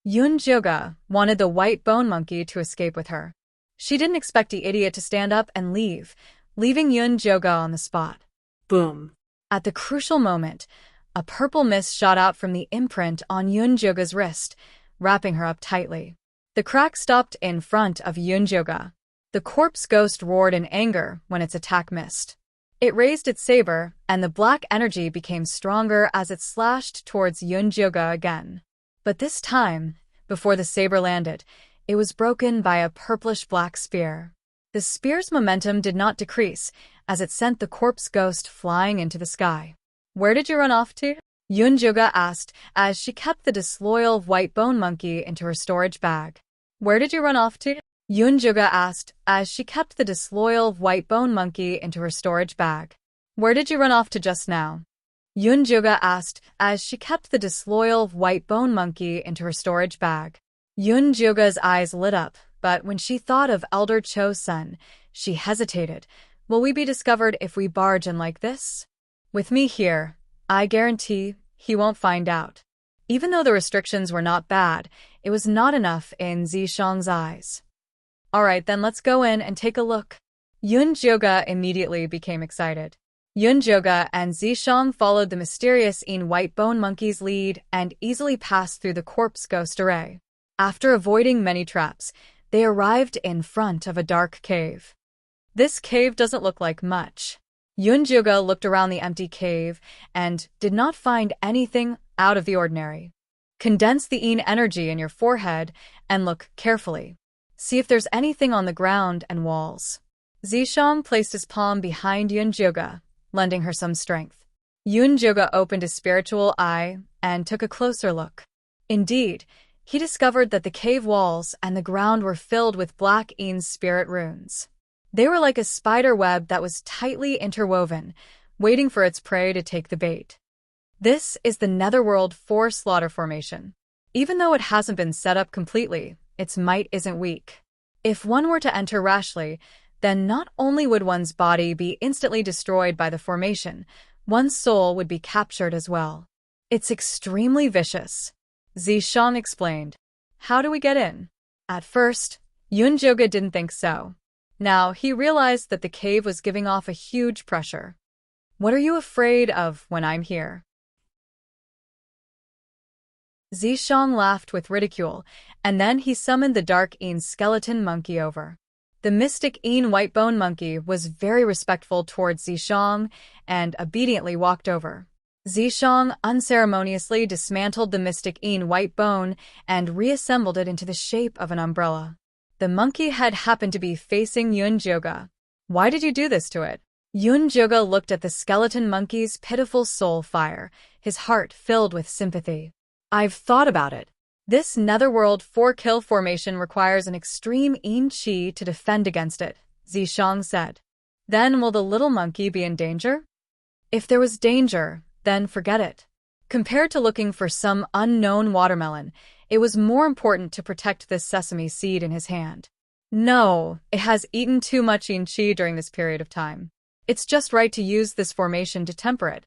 Yun Jiuge wanted the white bone monkey to escape with her. She didn't expect the idiot to stand up and leave, leaving Yun Jiuge on the spot. Boom. At the crucial moment, a purple mist shot out from the imprint on Yun Jiuge's wrist, wrapping her up tightly. The crack stopped in front of Yun Jiuge. The corpse ghost roared in anger when its attack missed. It raised its saber, and the black energy became stronger as it slashed towards Yun Jiuge again. But this time, before the saber landed, it was broken by a purplish-black spear. The spear's momentum did not decrease, as it sent the corpse ghost flying into the sky. Where did you run off to? Yun Jiuge asked as she kept the disloyal white bone monkey into her storage bag. Where did you run off to? Yun Jiuge asked as she kept the disloyal white bone monkey into her storage bag. Where did you run off to just now? Yun Jiuge asked as she kept the disloyal white bone monkey into her storage bag. Yun Jiuge's eyes lit up, but when she thought of Elder Cho's son, she hesitated. Will we be discovered if we barge in like this? With me here, I guarantee he won't find out. Even though the restrictions were not bad, it was not enough in Zishang's eyes. All right, then let's go in and take a look. Yun Jiuge immediately became excited. Yun Jiuge and Zishang followed the mysterious white bone monkey's lead and easily passed through the corpse ghost array. After avoiding many traps, they arrived in front of a dark cave. This cave doesn't look like much. Yun Jiuge looked around the empty cave and did not find anything out of the ordinary. Condense the energy in your forehead and look carefully. See if there's anything on the ground and walls. Zishang placed his palm behind Yun Jiuge, lending her some strength. Yun Jiuge opened his spiritual eye and took a closer look. Indeed, he discovered that the cave walls and the ground were filled with Black Ean's spirit runes. They were like a spider web that was tightly interwoven, waiting for its prey to take the bait. This is the Netherworld 4 slaughter formation. Even though it hasn't been set up completely, its might isn't weak. If one were to enter rashly, then not only would one's body be instantly destroyed by the formation, one's soul would be captured as well. It's extremely vicious. Zishang explained. How do we get in? At first, Yunjoga didn't think so. Now, he realized that the cave was giving off a huge pressure. What are you afraid of when I'm here? Zishang laughed with ridicule, and then he summoned the Dark Een skeleton monkey over. The mystic Een white-bone monkey was very respectful towards Zishang and obediently walked over. Zishang unceremoniously dismantled the mystic Een white bone and reassembled it into the shape of an umbrella. The monkey head happened to be facing Yunjoga. Why did you do this to it? Yunjoga looked at the skeleton monkey's pitiful soul fire, his heart filled with sympathy. I've thought about it. This Netherworld 4-kill formation requires an extreme Een Chi to defend against it, Zishang said. Then will the little monkey be in danger? If there was danger, then forget it. Compared to looking for some unknown watermelon, it was more important to protect this sesame seed in his hand. No, it has eaten too much Een Chi during this period of time. It's just right to use this formation to temper it.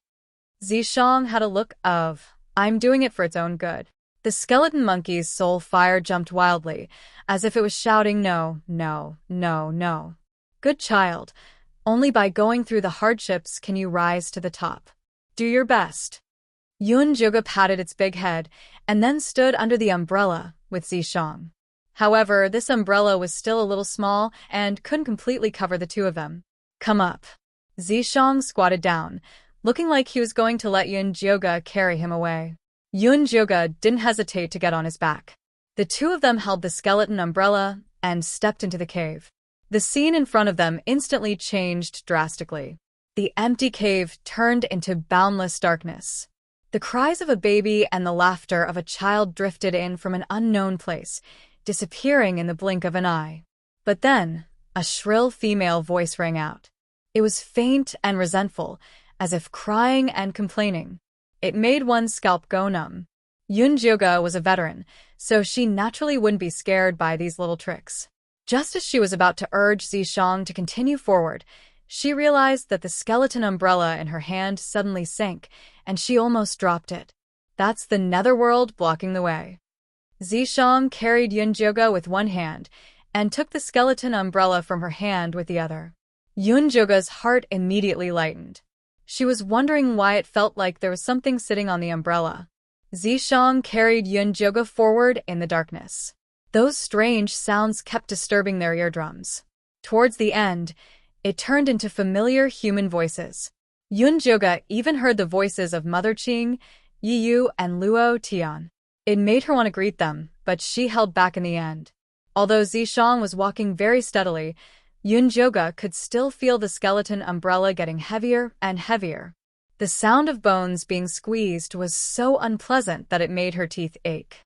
Zishang had a look of, I'm doing it for its own good. The skeleton monkey's soul fire jumped wildly, as if it was shouting no, no, no, no. Good child, only by going through the hardships can you rise to the top. Do your best. Yunjoga patted its big head and then stood under the umbrella with Zishang. However, this umbrella was still a little small and couldn't completely cover the two of them. Come up. Zishang squatted down, looking like he was going to let Yunjoga carry him away. Yunjoga didn't hesitate to get on his back. The two of them held the skeleton umbrella and stepped into the cave. The scene in front of them instantly changed drastically. The empty cave turned into boundless darkness. The cries of a baby and the laughter of a child drifted in from an unknown place, disappearing in the blink of an eye. But then, a shrill female voice rang out. It was faint and resentful, as if crying and complaining. It made one's scalp go numb. Yunjoga was a veteran, so she naturally wouldn't be scared by these little tricks. Just as she was about to urge Zishang to continue forward, she realized that the skeleton umbrella in her hand suddenly sank, and she almost dropped it. That's the Netherworld blocking the way. Zishang carried Yunjoga with one hand and took the skeleton umbrella from her hand with the other. Yunjoga's heart immediately lightened. She was wondering why it felt like there was something sitting on the umbrella. Zishang carried Yunjoga forward in the darkness. Those strange sounds kept disturbing their eardrums. Towards the end, it turned into familiar human voices. Yunjoga even heard the voices of Mother Qing, Yiyu, and Luo Tian. It made her want to greet them, but she held back in the end. Although Zishang was walking very steadily, Yunjoga could still feel the skeleton umbrella getting heavier and heavier. The sound of bones being squeezed was so unpleasant that it made her teeth ache.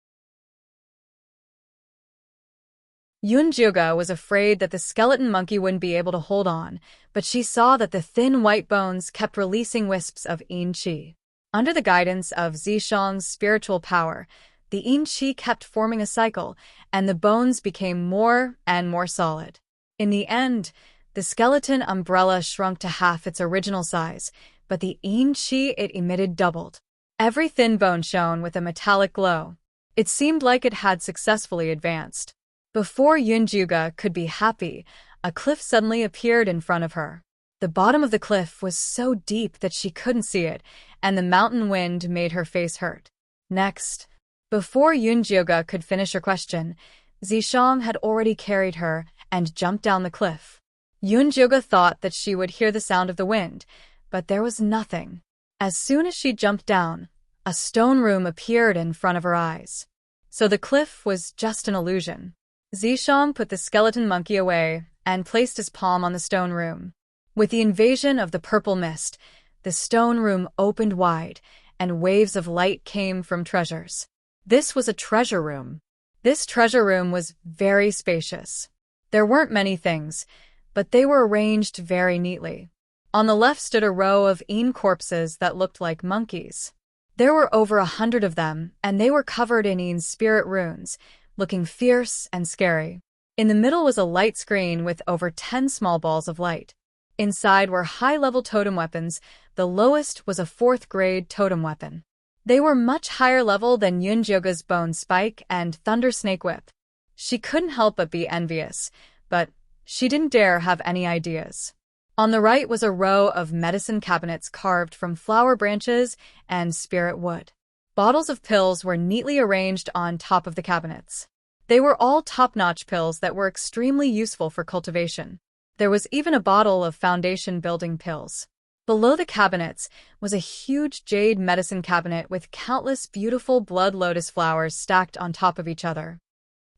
Yunjoga was afraid that the skeleton monkey wouldn't be able to hold on, but she saw that the thin white bones kept releasing wisps of Een Chi. Under the guidance of Zishang's spiritual power, the Een Chi kept forming a cycle, and the bones became more and more solid. In the end, the skeleton umbrella shrunk to half its original size, but the Een Chi it emitted doubled. Every thin bone shone with a metallic glow. It seemed like it had successfully advanced. Before Yunjoga could be happy, a cliff suddenly appeared in front of her. The bottom of the cliff was so deep that she couldn't see it, and the mountain wind made her face hurt. Next, before Yunjoga could finish her question, Zishang had already carried her and jumped down the cliff. Yunjoga thought that she would hear the sound of the wind, but there was nothing. As soon as she jumped down, a stone room appeared in front of her eyes. So the cliff was just an illusion. Zishang put the skeleton monkey away and placed his palm on the stone room. With the invasion of the purple mist, the stone room opened wide, and waves of light came from treasures. This was a treasure room. This treasure room was very spacious. There weren't many things, but they were arranged very neatly. On the left stood a row of corpses that looked like monkeys. There were over 100 of them, and they were covered in spirit runes, looking fierce and scary. In the middle was a light screen with over 10 small balls of light. Inside were high-level totem weapons. The lowest was a 4th-grade totem weapon. They were much higher level than Yunjoga's bone spike and thunder snake whip. She couldn't help but be envious, but she didn't dare have any ideas. On the right was a row of medicine cabinets carved from flower branches and spirit wood. Bottles of pills were neatly arranged on top of the cabinets. They were all top-notch pills that were extremely useful for cultivation. There was even a bottle of foundation-building pills. Below the cabinets was a huge jade medicine cabinet with countless beautiful blood lotus flowers stacked on top of each other.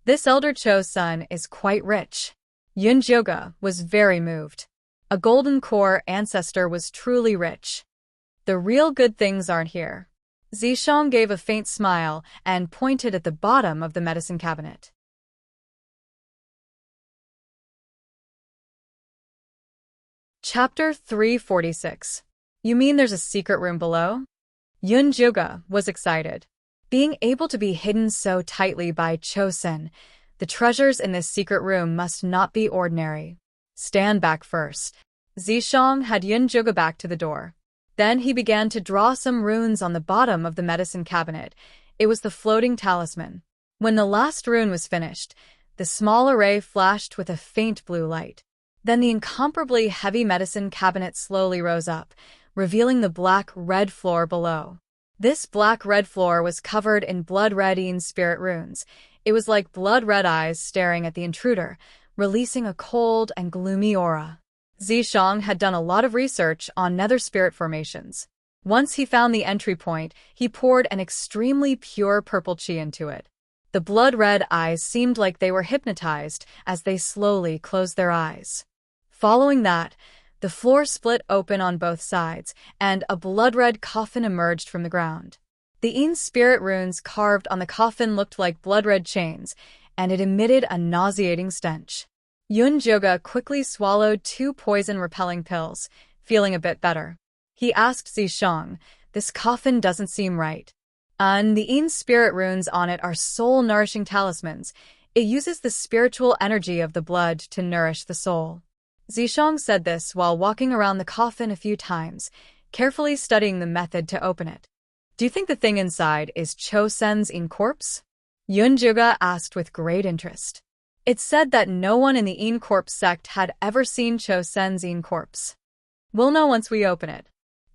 This elder Cho's son is quite rich. Yunjoga was very moved. A golden core ancestor was truly rich. The real good things aren't here. Zishang gave a faint smile and pointed at the bottom of the medicine cabinet. Chapter 346. You mean there's a secret room below? Yunjoga was excited. Being able to be hidden so tightly by Chosen, the treasures in this secret room must not be ordinary. Stand back first. Zishang had Yunjoga back to the door. Then he began to draw some runes on the bottom of the medicine cabinet. It was the floating talisman. When the last rune was finished, the small array flashed with a faint blue light. Then the incomparably heavy medicine cabinet slowly rose up, revealing the black-red floor below. This black-red floor was covered in blood-red spirit runes. It was like blood-red eyes staring at the intruder, releasing a cold and gloomy aura. Zishang had done a lot of research on nether spirit formations. Once he found the entry point, he poured an extremely pure purple chi into it. The blood-red eyes seemed like they were hypnotized as they slowly closed their eyes. Following that, the floor split open on both sides, and a blood-red coffin emerged from the ground. The spirit runes carved on the coffin looked like blood-red chains, and it emitted a nauseating stench. Yunjoga quickly swallowed 2 poison-repelling pills, feeling a bit better. He asked Zishang, "This coffin doesn't seem right." The spirit runes on it are soul-nourishing talismans. It uses the spiritual energy of the blood to nourish the soul. Zishang said this while walking around the coffin a few times, carefully studying the method to open it. "Do you think the thing inside is Chosen's corpse?" Yunjoga asked with great interest. It's said that no one in the corpse sect had ever seen Chosen's corpse. "We'll know once we open it."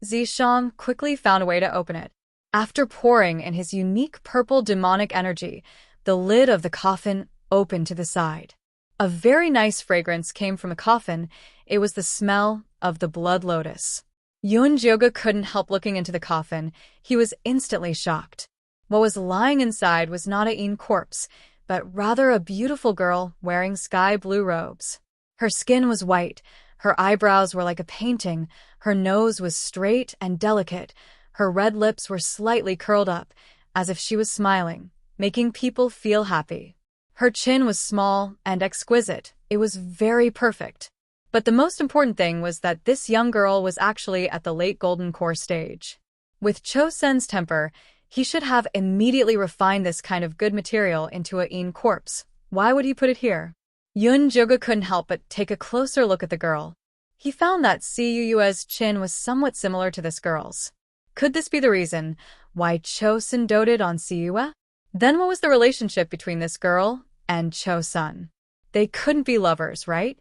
Zishang quickly found a way to open it. After pouring in his unique purple demonic energy, the lid of the coffin opened to the side. A very nice fragrance came from the coffin. It was the smell of the blood lotus. Yunjoga couldn't help looking into the coffin. He was instantly shocked. What was lying inside was not a corpse, but rather a beautiful girl wearing sky-blue robes. Her skin was white, her eyebrows were like a painting, her nose was straight and delicate, her red lips were slightly curled up, as if she was smiling, making people feel happy. Her chin was small and exquisite. It was very perfect. But the most important thing was that this young girl was actually at the late golden core stage. With Chosen's temper, he should have immediately refined this kind of good material into a corpse. Why would he put it here? Yunjoga couldn't help but take a closer look at the girl. He found that Cuyu's chin was somewhat similar to this girl's. Could this be the reason why Chosen doted on Ciyu? Then what was the relationship between this girl and Chosun? They couldn't be lovers, right?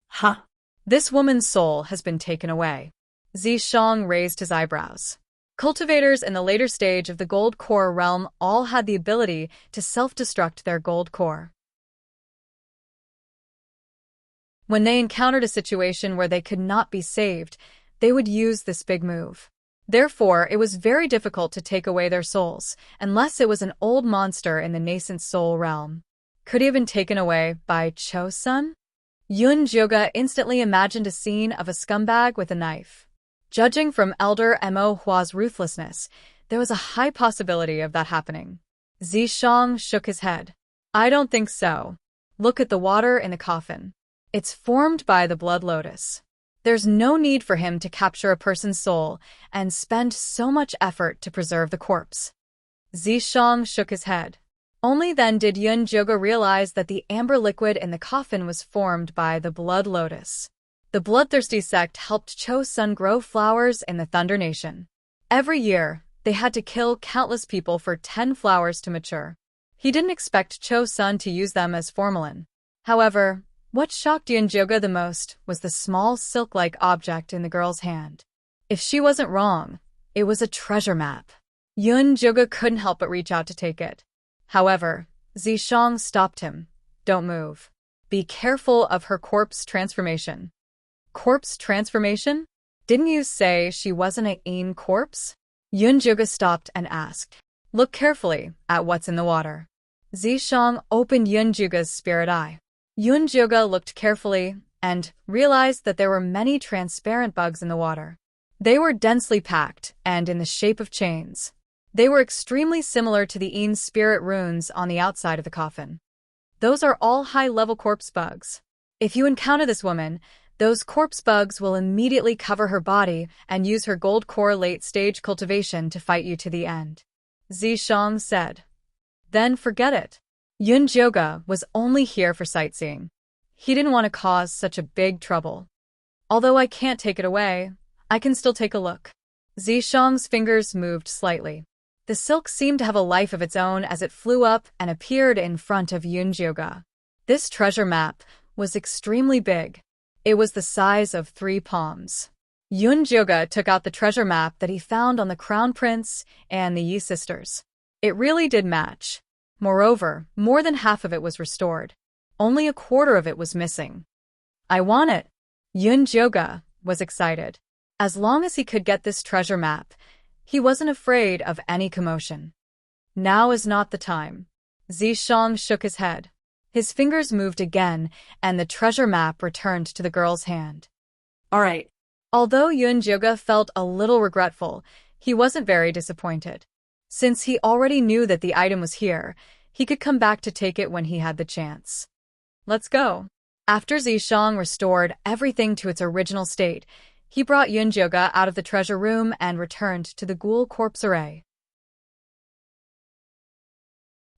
Huh. This woman's soul has been taken away. Zishang raised his eyebrows. Cultivators in the later stage of the gold core realm all had the ability to self-destruct their gold core. When they encountered a situation where they could not be saved, they would use this big move. Therefore, it was very difficult to take away their souls, unless it was an old monster in the nascent soul realm. Could he have been taken away by Chosun? Yunjoga instantly imagined a scene of a scumbag with a knife. Judging from Elder Mo Hua's ruthlessness, there was a high possibility of that happening. Zishang shook his head. I don't think so. Look at the water in the coffin. It's formed by the blood lotus. There's no need for him to capture a person's soul and spend so much effort to preserve the corpse. Zishang shook his head. Only then did Yun Joga realize that the amber liquid in the coffin was formed by the blood lotus. The bloodthirsty sect helped Cho Sun grow flowers in the Thunder Nation. Every year, they had to kill countless people for 10 flowers to mature. He didn't expect Cho Sun to use them as formalin. However, what shocked Yun Joga the most was the small silk-like object in the girl's hand. If she wasn't wrong, it was a treasure map. Yun Joga couldn't help but reach out to take it. However, Zishang stopped him. Don't move. Be careful of her corpse transformation. Corpse transformation? Didn't you say she wasn't a Ain corpse? Yun Joga stopped and asked. Look carefully at what's in the water. Zishang opened Yun Joga's spirit eye. Yun Joga looked carefully and realized that there were many transparent bugs in the water. They were densely packed and in the shape of chains. They were extremely similar to the Ain spirit runes on the outside of the coffin. Those are all high-level corpse bugs. If you encounter this woman, those corpse bugs will immediately cover her body and use her gold core late-stage cultivation to fight you to the end. Zishang said. Then forget it. Yun Joga was only here for sightseeing. He didn't want to cause such a big trouble. Although I can't take it away, I can still take a look. Zishang's fingers moved slightly. The silk seemed to have a life of its own as it flew up and appeared in front of Yun Joga. This treasure map was extremely big. It was the size of 3 palms. Yun Joga took out the treasure map that he found on the Crown Prince and the Yi sisters. It really did match. Moreover, more than half of it was restored. Only a quarter of it was missing. I want it. Yun Joga was excited. As long as he could get this treasure map, he wasn't afraid of any commotion. Now is not the time. Zishang shook his head. His fingers moved again, and the treasure map returned to the girl's hand. All right. Although Yun Joga felt a little regretful, he wasn't very disappointed. Since he already knew that the item was here, he could come back to take it when he had the chance. Let's go. After Zishang restored everything to its original state, he brought Yun Joga out of the treasure room and returned to the ghoul corpse array.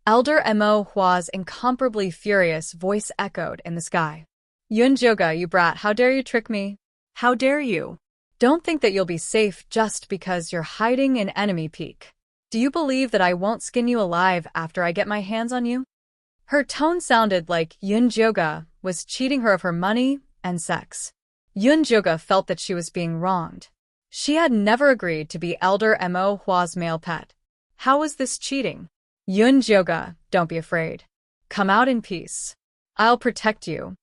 Elder Mo Hua's incomparably furious voice echoed in the sky. Yun Joga, you brat, how dare you trick me? How dare you? Don't think that you'll be safe just because you're hiding in enemy peak. Do you believe that I won't skin you alive after I get my hands on you? Her tone sounded like Yun Joga was cheating her of her money and sex. Yun Joga felt that she was being wronged. She had never agreed to be Elder Mo Hua's male pet. How was this cheating? Yun Joga, don't be afraid. Come out in peace. I'll protect you.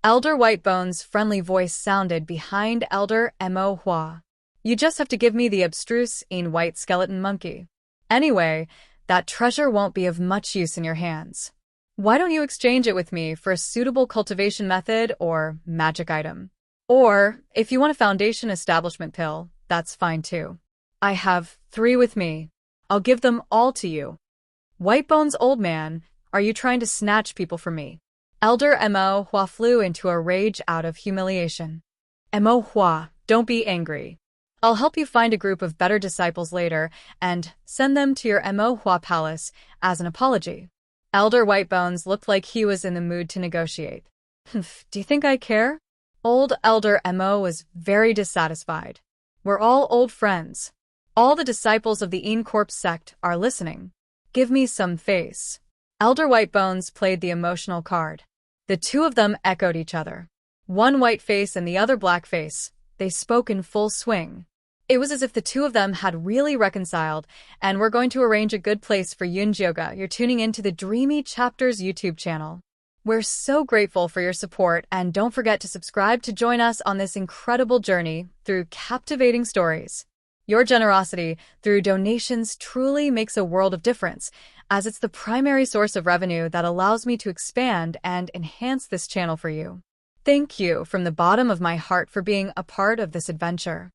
Elder Whitebone's friendly voice sounded behind Elder Mo Hua. You just have to give me the abstruse white skeleton monkey. Anyway, that treasure won't be of much use in your hands. Why don't you exchange it with me for a suitable cultivation method or magic item? Or, if you want a foundation establishment pill, that's fine too. I have 3 with me. I'll give them all to you. Whitebone's old man, are you trying to snatch people from me? Elder Mo Hua flew into a rage out of humiliation. Mo Hua, don't be angry. I'll help you find a group of better disciples later and send them to your Mo Hua palace as an apology. Elder Whitebones looked like he was in the mood to negotiate. Do you think I care? Old Elder Mo was very dissatisfied. We're all old friends. All the disciples of the Ain Corpse sect are listening. Give me some face. Elder Whitebones played the emotional card. The 2 of them echoed each other. One white face and the other black face. They spoke in full swing. It was as if the 2 of them had really reconciled, and we're going to arrange a good place for Yun Joga. You're tuning into the Dreamy Chapters YouTube channel. We're so grateful for your support, and don't forget to subscribe to join us on this incredible journey through captivating stories. Your generosity through donations truly makes a world of difference, as it's the primary source of revenue that allows me to expand and enhance this channel for you. Thank you from the bottom of my heart for being a part of this adventure.